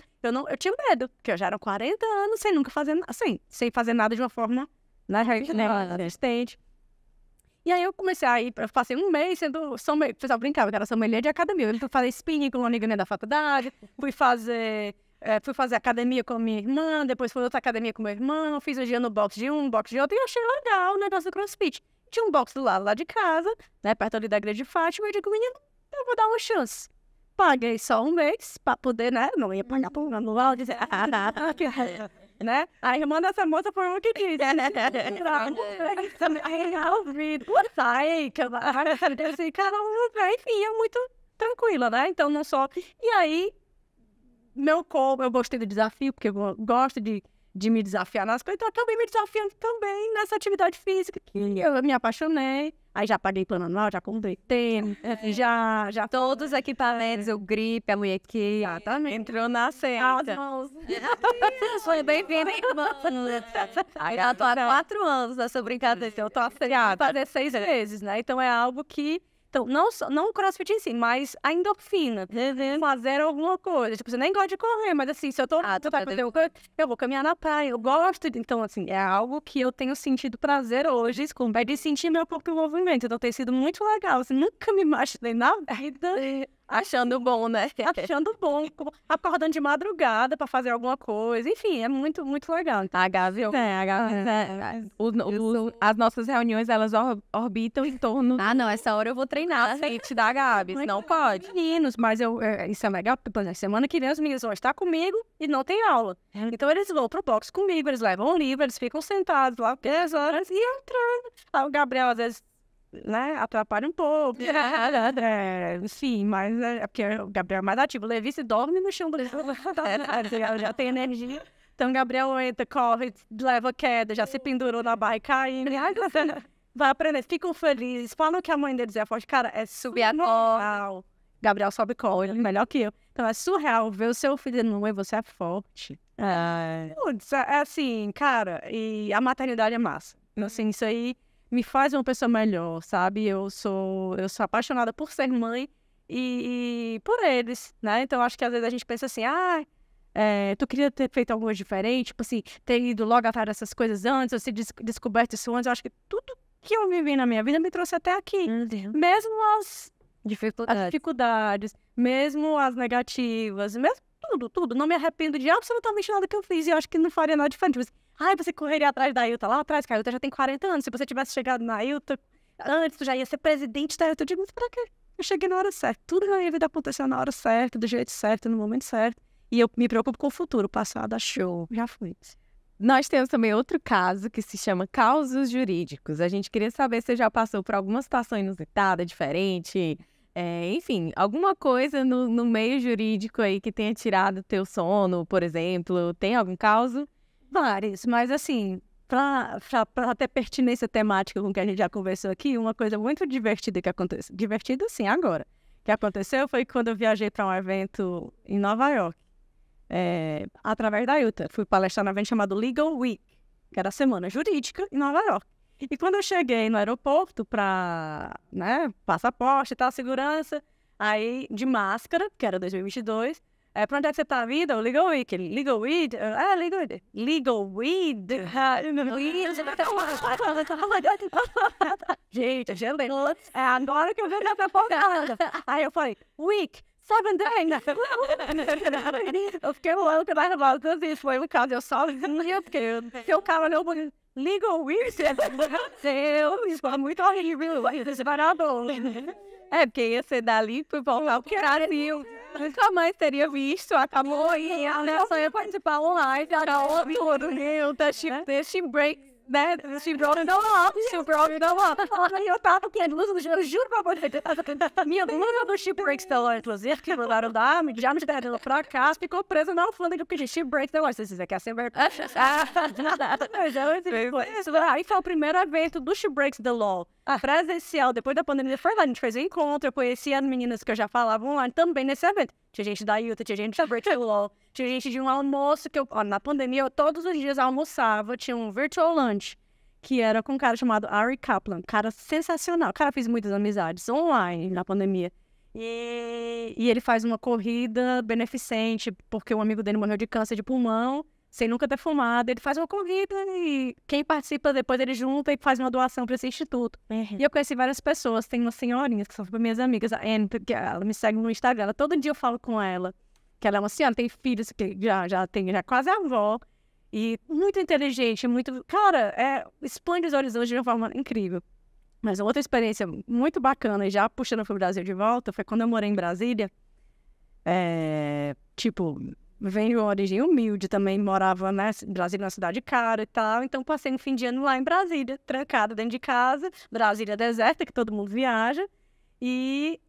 tinha medo, porque eu já era 40 anos sem nunca fazer, assim, sem fazer nada de uma forma, né, resistente. E aí eu comecei a ir, passei um mês sendo sommelier, o pessoal brincava que era sommelier de academia, eu fui fazer spinning com uma amiga da faculdade, fui fazer academia com a minha irmã, depois fui outra academia com meu irmão, fiz um dia no box de um, box de outro, e eu achei legal o negócio do CrossFit. Tinha um box do lado lá de casa, né, perto ali da igreja de Fátima, e eu digo, menino, eu vou dar uma chance. Paguei só um mês pra poder, né, não ia pagar por um anual, dizer, né? A irmã dessa moça foi uma que disse, enfim, é muito tranquila, né? Então, não só... E aí, meu corpo, eu gostei do desafio, porque eu gosto de me desafiar nas coisas, então eu acabei me desafiando também nessa atividade física, que eu me apaixonei, aí já paguei plano anual, já comprei tênis, já Todos os equipamentos, o gripe, a mulherquinha. exatamente, entrou na cena. Foi bem-vindo, irmã. Já tô há 4 anos nessa brincadeira. Eu tô afiliada fazer 6 vezes, né? Então é algo que... Então, não o CrossFit em si, mas a endorfina. Fazer alguma coisa. Tipo, você nem gosta de correr, mas assim, se eu tô eu vou caminhar na praia. Eu gosto de... Então, assim, é algo que eu tenho sentido prazer hoje, é de sentir meu corpo em movimento. Então, tem sido muito legal. Assim, nunca me imaginei na vida achando bom, né? Achando bom. Acordando de madrugada pra fazer alguma coisa. Enfim, é muito, muito legal. A Gabi, as nossas reuniões, elas orbitam em torno... Ah, não, essa hora eu vou treinar. Frente da Gabi, não pode. Meninos, mas isso é legal, porque por exemplo, semana que vem os meninos vão estar comigo e não tem aula. Então eles vão pro box comigo, eles levam um livro, eles ficam sentados lá 10 horas e eu treino. Aí o Gabriel, às vezes, né, atrapalha um pouco. Enfim, mas é porque o Gabriel é mais ativo. O Levi se dorme no chão, já tem energia. Então o Gabriel entra, corre, leva queda, já se pendurou na barra e cai. Vai aprender, ficam felizes, falam que a mãe deles é forte. Cara, é surreal. Gabriel sobe corre, ele é melhor que eu. Então é surreal ver o seu filho dizendo, mãe, você é forte. Putz, é assim, cara, e a maternidade é massa. Assim, isso aí me faz uma pessoa melhor, sabe? Eu sou apaixonada por ser mãe e por eles, né? Então acho que às vezes a gente pensa assim, tu queria ter feito alguma coisa diferente, tipo assim, ter ido logo atrás dessas coisas antes, ou se descoberto isso antes. Eu acho que tudo que eu vivi na minha vida me trouxe até aqui. Mesmo as dificuldades, mesmo as negativas, mesmo tudo. Não me arrependo de absolutamente nada que eu fiz e eu acho que não faria nada diferente. Mas, você correria atrás da Ailton lá atrás, que a Ailton já tem 40 anos. Se você tivesse chegado na Ailton antes, tu já ia ser presidente da Ailton. Eu digo, mas pra quê? Eu cheguei na hora certa. Tudo na minha vida aconteceu na hora certa, do jeito certo, no momento certo. E eu me preocupo com o futuro. O passado, show. Já fui. Nós temos também outro caso que se chama causos jurídicos. A gente queria saber se você já passou por alguma situação inusitada, diferente, enfim, alguma coisa no meio jurídico aí que tenha tirado teu sono, por exemplo. Tem algum caso? Vários, mas assim, para ter pertinência temática com o que a gente já conversou aqui, uma coisa muito divertida que aconteceu. Divertida, sim, agora. Que aconteceu foi quando eu viajei para um evento em Nova York. Através da Ailton. Fui palestrar num evento chamado Legal Week, que era a semana jurídica em Nova York. E quando eu cheguei no aeroporto para, né, passaporte e tal, segurança, aí de máscara, que era 2022, pra onde é que você tá vindo? Legal Weed. Legal Weed? Legal Weed. Legal Weed? Gente, gelei. Agora que eu vejo essa porrada. Aí eu falei, Week, 7 days. Eu fiquei louco, que eu tava tudo isso. Foi um caso, eu só lia, porque o cara olhou pra Legal Weed? Deus, foi muito horrível. Você vai dar bom. Porque ia ser dali pro voltar pro Brasil. Nunca mais teria visto, acabou e a só ia participar online, era óbvio, she break, né? She broke it all. Aí eu tava aqui, eu juro pra você, minha blusa do She Breaks the Law, inclusive, que mandaram dar, já me deram pra cá, ficou presa na alfândega, porque She Breaks the Law, se você quer ser verdade. Aí foi o primeiro evento do She Breaks the Law. Presencial, depois da pandemia, foi lá, a gente fez um encontro, eu conheci as meninas que eu já falava online também nesse evento. Tinha gente da Utah, tinha gente da Virtual Law, tinha gente de um almoço que na pandemia, eu todos os dias almoçava, tinha um Virtual Lunch, que era com um cara chamado Ari Kaplan, cara sensacional, o cara fez muitas amizades online na pandemia. E ele faz uma corrida beneficente, porque um amigo dele morreu de câncer de pulmão, sem nunca ter fumado, ele faz uma corrida e quem participa depois ele junta e faz uma doação para esse instituto. E eu conheci várias pessoas, tem umas senhorinhas que são minhas amigas, a Anne, que ela me segue no Instagram, todo dia eu falo com ela, que ela é uma senhora, tem filhos que já tem quase avó, e muito inteligente, muito, cara, expande os horizontes de uma forma incrível. Mas outra experiência muito bacana, e já puxando para o Brasil de volta, foi quando eu morei em Brasília, venho de uma origem humilde também, morava, né, em Brasília, uma cidade cara e tal, então passei um fim de ano lá em Brasília, trancada dentro de casa, Brasília deserta, que todo mundo viaja, e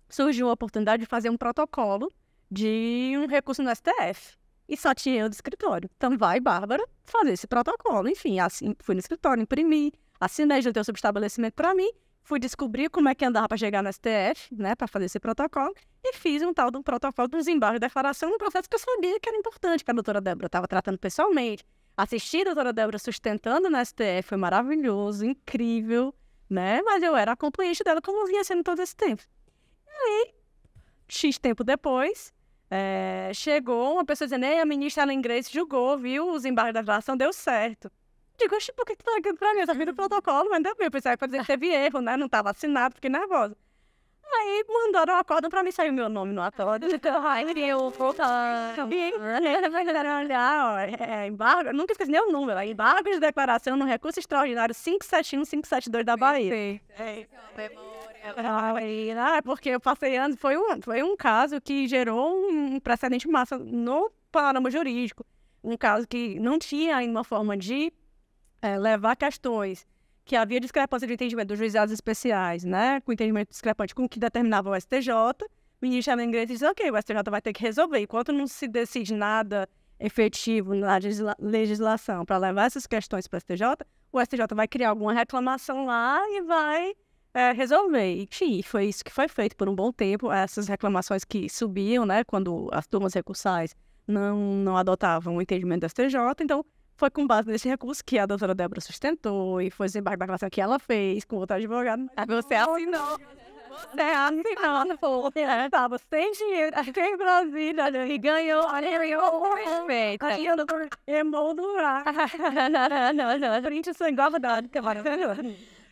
surgiu a oportunidade de fazer um protocolo de um recurso no STF, e só tinha eu do escritório. Então vai, Bárbara, fazer esse protocolo. Enfim, assim, fui no escritório, imprimi, assinei, juntei o subestabelecimento para mim, fui descobrir como é que andava para chegar no STF, né, para fazer esse protocolo, e fiz um tal de um protocolo de desembarque de declaração, um processo que eu sabia que era importante, que a doutora Débora estava tratando pessoalmente. Assisti a doutora Débora sustentando no STF, foi maravilhoso, incrível, né, mas eu era acompanhante dela como vinha sendo todo esse tempo. E aí, X tempo depois, chegou uma pessoa dizendo, a ministra Ellen Grace julgou, viu, os embargos da declaração, deu certo. Digo, por que tu tá aqui pra mim? Eu sabia do protocolo, mas ainda bem. Eu pensei que dizer que teve erro, né? Não tava assinado, fiquei nervosa. Aí mandaram um acórdão pra mim, saiu meu nome no acórdão. Embargo, nunca esqueci nem o número. Embargo de declaração no recurso extraordinário 571-572 da Bahia. Porque eu passei anos, foi um caso que gerou um precedente massa no panorama jurídico. Um caso que não tinha ainda uma forma de levar questões que havia discrepância de entendimento dos juizados especiais, né, com entendimento discrepante com o que determinava o STJ, o ministro Ellen Grace disse, ok, o STJ vai ter que resolver. Enquanto não se decide nada efetivo na legislação para levar essas questões para o STJ vai criar alguma reclamação lá e vai resolver. E, enfim, foi isso que foi feito por um bom tempo. Essas reclamações que subiam, né, quando as turmas recursais não adotavam o entendimento do STJ, então foi com base nesse recurso que a doutora Débora sustentou e foi desembarque de declaração que ela fez com outro advogado. Você assinou. Estava sem dinheiro, aqui em Brasília, e ganhou o respeito. Aí eu não emoldurar. Print sanguava da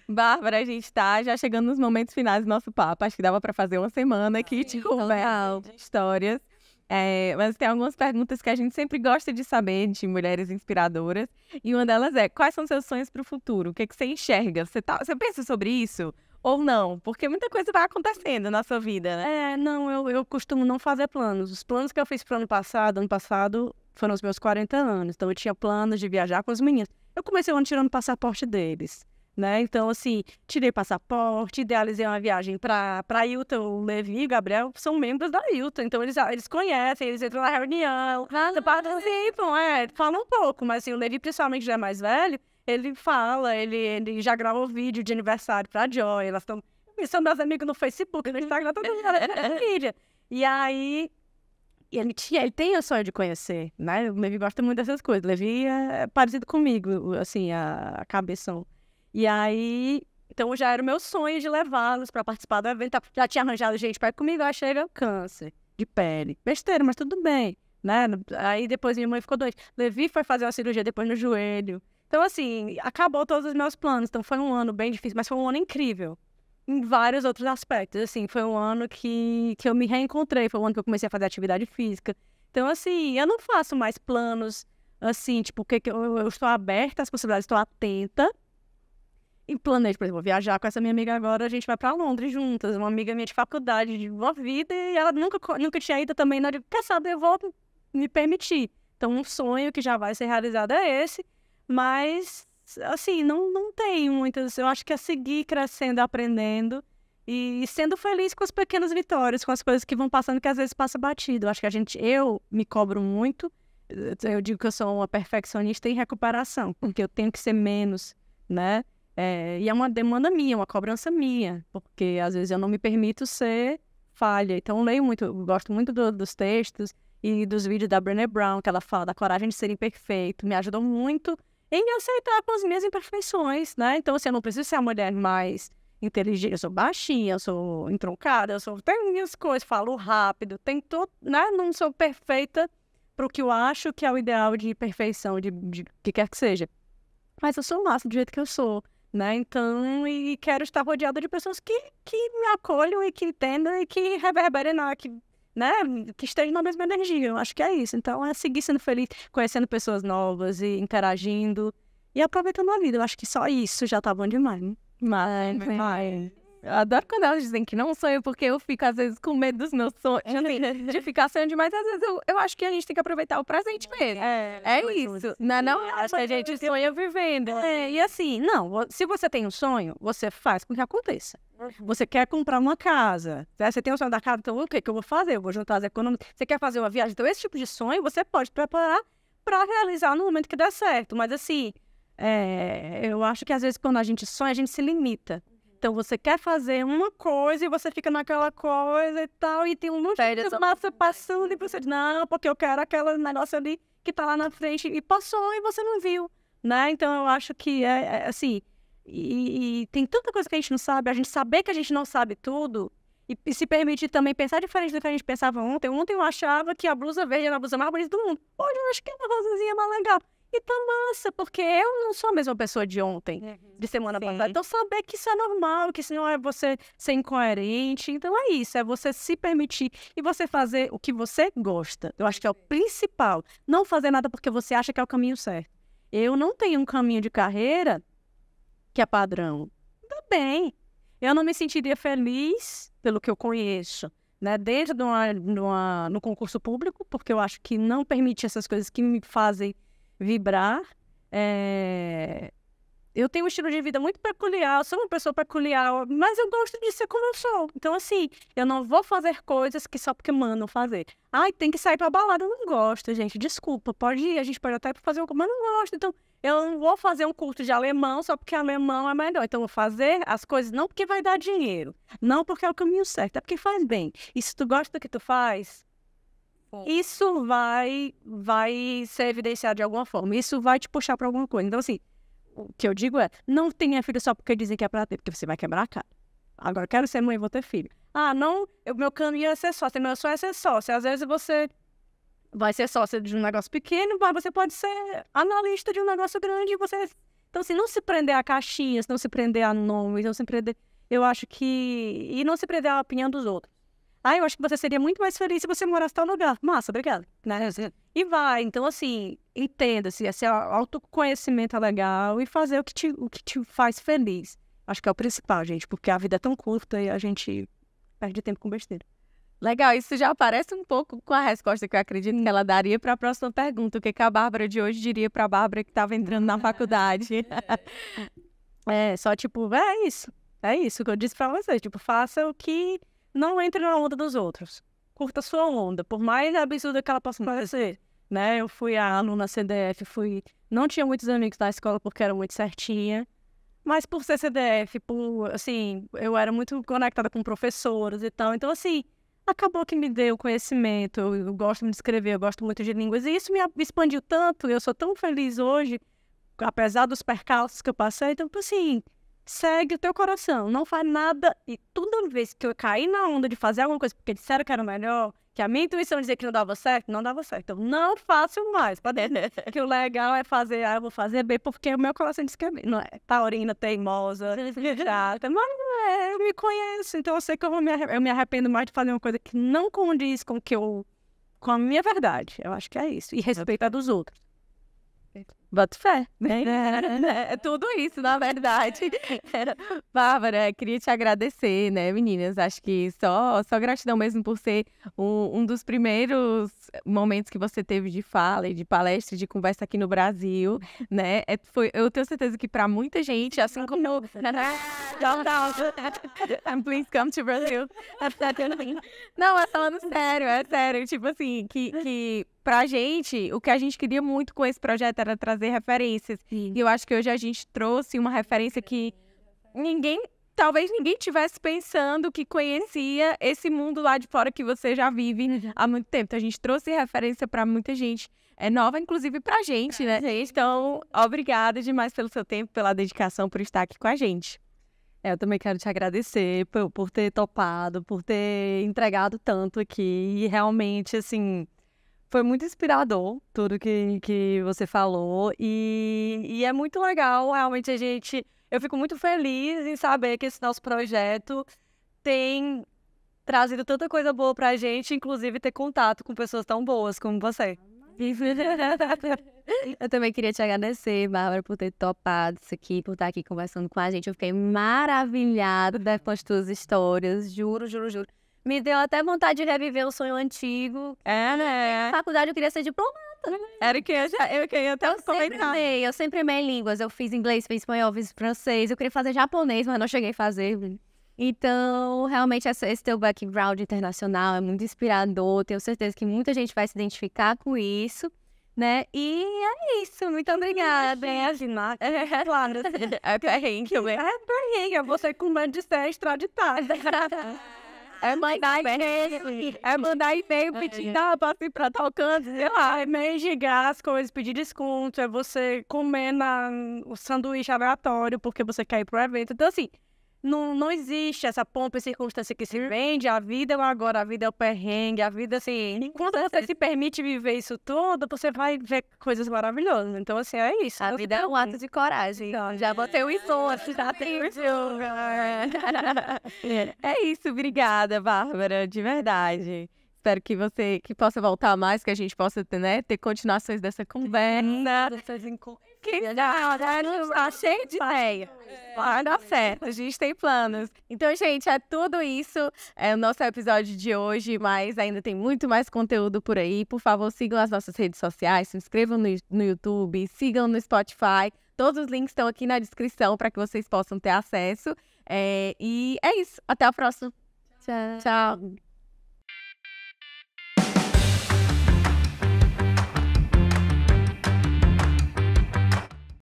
Bárbara, a gente tá já chegando nos momentos finais do nosso papo. Acho que dava para fazer uma semana aqui de conversa, de histórias. Mas tem algumas perguntas que a gente sempre gosta de saber de mulheres inspiradoras. E uma delas é, quais são seus sonhos para o futuro? O que você enxerga? Você pensa sobre isso? Ou não? Porque muita coisa vai acontecendo na sua vida, né? Eu costumo não fazer planos. Os planos que eu fiz pro ano passado foram os meus 40 anos. Então eu tinha planos de viajar com os meninos. Eu comecei o ano tirando o passaporte deles, né? Então, assim, tirei passaporte, idealizei uma viagem para Utah. O Levi e o Gabriel são membros da Utah, então eles conhecem, eles entram na reunião, participam, falam um pouco, mas assim, o Levi, principalmente, já é mais velho, ele fala, ele já gravou vídeo de aniversário pra Joy, são meus amigos no Facebook, no Instagram, todo mundo é filha. E aí, ele tem o sonho de conhecer, né? O Levi gosta muito dessas coisas, o Levi é parecido comigo, assim, a cabeção. E aí, então já era o meu sonho de levá-los para participar do evento. Já tinha arranjado gente para ir comigo, aí chega o câncer. de pele. Besteira, mas tudo bem, né? Aí depois minha mãe ficou doente. Levi foi fazer uma cirurgia depois no joelho. Então, assim, acabou todos os meus planos. Então, foi um ano bem difícil, mas foi um ano incrível. Em vários outros aspectos, assim, foi um ano que eu me reencontrei, foi um ano que eu comecei a fazer atividade física. Então, assim, eu não faço mais planos, assim, tipo, eu estou aberta às possibilidades, estou atenta e planejo, por exemplo, viajar com essa minha amiga agora, a gente vai para Londres juntas, uma amiga minha de faculdade, de uma vida, e ela nunca tinha ido também, não, quer saber, eu vou me permitir. Então, um sonho que já vai ser realizado é esse, mas, assim, não tem muitas, eu acho que é seguir crescendo, aprendendo e sendo feliz com as pequenas vitórias, com as coisas que vão passando, que às vezes passa batido. Eu acho que eu me cobro muito, eu digo que eu sou uma perfeccionista em recuperação, porque eu tenho que ser menos, né? E é uma demanda minha, uma cobrança minha, porque às vezes eu não me permito ser falha. Então eu leio muito, eu gosto muito dos textos e dos vídeos da Brené Brown, que ela fala da coragem de ser imperfeito. Me ajudou muito em me aceitar com as minhas imperfeições, né? Então, assim, eu não preciso ser a mulher mais inteligente. Eu sou baixinha, eu sou entroncada, tenho minhas coisas, falo rápido, tenho tudo, né? Não sou perfeita para o que eu acho que é o ideal de perfeição, de que quer que seja. Mas eu sou massa do jeito que eu sou, né? Então, e quero estar rodeada de pessoas que me acolham e que entendam e que reverberem, né? Que estejam na mesma energia. Eu acho que é isso. Então, é seguir sendo feliz, conhecendo pessoas novas e interagindo e aproveitando a vida. Eu acho que só isso já tá bom demais, né? Mas eu adoro quando elas dizem que não sonho, porque eu fico, às vezes, com medo dos meus sonhos, assim, de ficar sonhando demais. Às vezes, eu acho que a gente tem que aproveitar o presente mesmo. É isso. Não, acho que a gente sonha vivendo. E assim, não, se você tem um sonho, você faz com que aconteça. Você quer comprar uma casa, né? Você tem um sonho da casa, então o que eu vou fazer? Eu vou juntar as economias. Você quer fazer uma viagem? Então, esse tipo de sonho você pode preparar para realizar no momento que der certo. Mas, assim, eu acho que, às vezes, quando a gente sonha, a gente se limita. Então, você quer fazer uma coisa e você fica naquela coisa e tal, e tem um monte de massa passando e você diz, não, porque eu quero aquele negócio ali que tá lá na frente e passou e você não viu, né? Então, eu acho que assim, e tem tanta coisa que a gente não sabe, a gente saber que a gente não sabe tudo e se permitir também pensar diferente do que a gente pensava ontem. Ontem eu achava que a blusa verde era a blusa mais bonita do mundo. Hoje eu acho que é uma rosazinha mais legal. E tá massa, porque eu não sou a mesma pessoa de ontem, de semana passada. Então, saber que isso é normal, que isso não é você ser incoerente. Então, é isso, é você se permitir e você fazer o que você gosta. Eu acho que é o principal. Não fazer nada porque você acha que é o caminho certo. Eu não tenho um caminho de carreira que é padrão. Tá bem. Eu não me sentiria feliz pelo que eu conheço, né? Desde no concurso público, porque eu acho que não permite essas coisas que me fazem vibrar. Eu tenho um estilo de vida muito peculiar, eu sou uma pessoa peculiar, mas eu gosto de ser como eu sou. Então, assim, eu não vou fazer coisas que só porque mandam fazer. Ai, tem que sair pra balada, eu não gosto, gente, desculpa, pode ir, a gente pode até fazer um curso, mas não gosto. Então, eu não vou fazer um curso de alemão só porque alemão é melhor. Então, eu vou fazer as coisas não porque vai dar dinheiro, não porque é o caminho certo, é porque faz bem. E se tu gosta do que tu faz, isso vai ser evidenciado de alguma forma. Isso vai te puxar para alguma coisa. Então, assim, o que eu digo é, não tenha filho só porque dizem que é para ter, porque você vai quebrar a cara. Agora, quero ser mãe e vou ter filho. Não, meu caminho é ser sócia. Meu sonho é ser sócia. Às vezes você vai ser sócia de um negócio pequeno, mas você pode ser analista de um negócio grande. Então, assim, não se prender a caixinhas, não se prender a nomes, não se prender... Eu acho que... E não se prender à opinião dos outros. Eu acho que você seria muito mais feliz se você morasse em tal lugar. Massa, obrigada. Né? E vai. Então, assim, entenda-se. Esse autoconhecimento é legal e fazer o que te faz feliz. Acho que é o principal, gente, porque a vida é tão curta e a gente perde tempo com besteira. Legal, isso já parece um pouco com a resposta que eu acredito que ela daria para a próxima pergunta. O que a Bárbara de hoje diria para a Bárbara que estava entrando na faculdade? Só tipo, é isso que eu disse para vocês. Tipo, faça o que... Não entre na onda dos outros. Curta a sua onda, por mais absurda que ela possa parecer. Né? Eu fui aluna CDF, não tinha muitos amigos na escola porque era muito certinha. Mas por ser CDF, assim, eu era muito conectada com professoras e tal. Então, assim, acabou que me deu conhecimento. Eu gosto muito de escrever, eu gosto muito de línguas. E isso me expandiu tanto. Eu sou tão feliz hoje, apesar dos percalços que eu passei. Então, assim... Segue o teu coração, não faz nada. E toda vez que eu caí na onda de fazer alguma coisa porque disseram que era melhor, que a minha intuição dizia que não dava certo, não dava certo. Eu não faço mais. Que o legal é fazer A, eu vou fazer B, porque o meu coração diz que é B. Não é taurina, teimosa, chata, mas não é, eu me conheço, então eu sei que eu me arrependo mais de fazer uma coisa que não condiz com a minha verdade. Eu acho que é isso. E respeito a dos outros. Boto fé. É tudo isso, na verdade. Bárbara, queria te agradecer, né, meninas? Acho que só gratidão mesmo por ser um dos primeiros momentos que você teve de fala e de palestra, de conversa aqui no Brasil, né? Eu tenho certeza que para muita gente, assim como... Please come to Brazil. Não, é falando sério, é sério. Tipo assim, que pra gente, o que a gente queria muito com esse projeto era trazer referências. Sim. E eu acho que hoje a gente trouxe uma referência que talvez ninguém tivesse pensando que conhecia esse mundo lá de fora que você já vive há muito tempo. Então, a gente trouxe referência pra muita gente. É nova, inclusive, pra gente, né? Então, obrigada demais pelo seu tempo, pela dedicação, por estar aqui com a gente. Eu também quero te agradecer por ter topado, por ter entregado tanto aqui. E realmente, assim... Foi muito inspirador tudo que você falou e é muito legal, realmente eu fico muito feliz em saber que esse nosso projeto tem trazido tanta coisa boa pra gente, inclusive ter contato com pessoas tão boas como você. Eu também queria te agradecer, Bárbara, por ter topado isso aqui, por estar aqui conversando com a gente. Eu fiquei maravilhada com as tuas histórias, juro. Me deu até vontade de reviver um sonho antigo. Né? Na faculdade eu queria ser diplomata. Era que eu ia até comentar. Eu sempre amei línguas. Eu fiz inglês, fiz espanhol, fiz francês. Eu queria fazer japonês, mas não cheguei a fazer. Então, realmente, esse teu background internacional é muito inspirador. Tenho certeza que muita gente vai se identificar com isso, né? E é isso. Muito obrigada. Claro. É perrengue. É você com medo de ser extraditado. É mandar e-mail pedir passe pra tal canto, sei lá, é mendigar as coisas, pedir desconto, é você comer o sanduíche aleatório porque você quer ir pro evento. Então, assim, não existe essa pompa e circunstância que se vende, a vida é o agora, a vida é o perrengue, a vida, assim, quando você se permite viver isso tudo, você vai ver coisas maravilhosas. Então, assim, é isso. A vida é um ato de coragem. Já botei o esforço, já tem o É isso, obrigada, Bárbara, de verdade. Espero que possa voltar mais, que a gente possa ter continuações dessa conversa. Tá cheio de ideia. Vai dar certo, a gente tem planos. Então, gente, é tudo isso. É o nosso episódio de hoje, mas ainda tem muito mais conteúdo por aí. Por favor, sigam as nossas redes sociais, se inscrevam no YouTube, sigam no Spotify. Todos os links estão aqui na descrição para que vocês possam ter acesso. E é isso. Até a próxima. Tchau.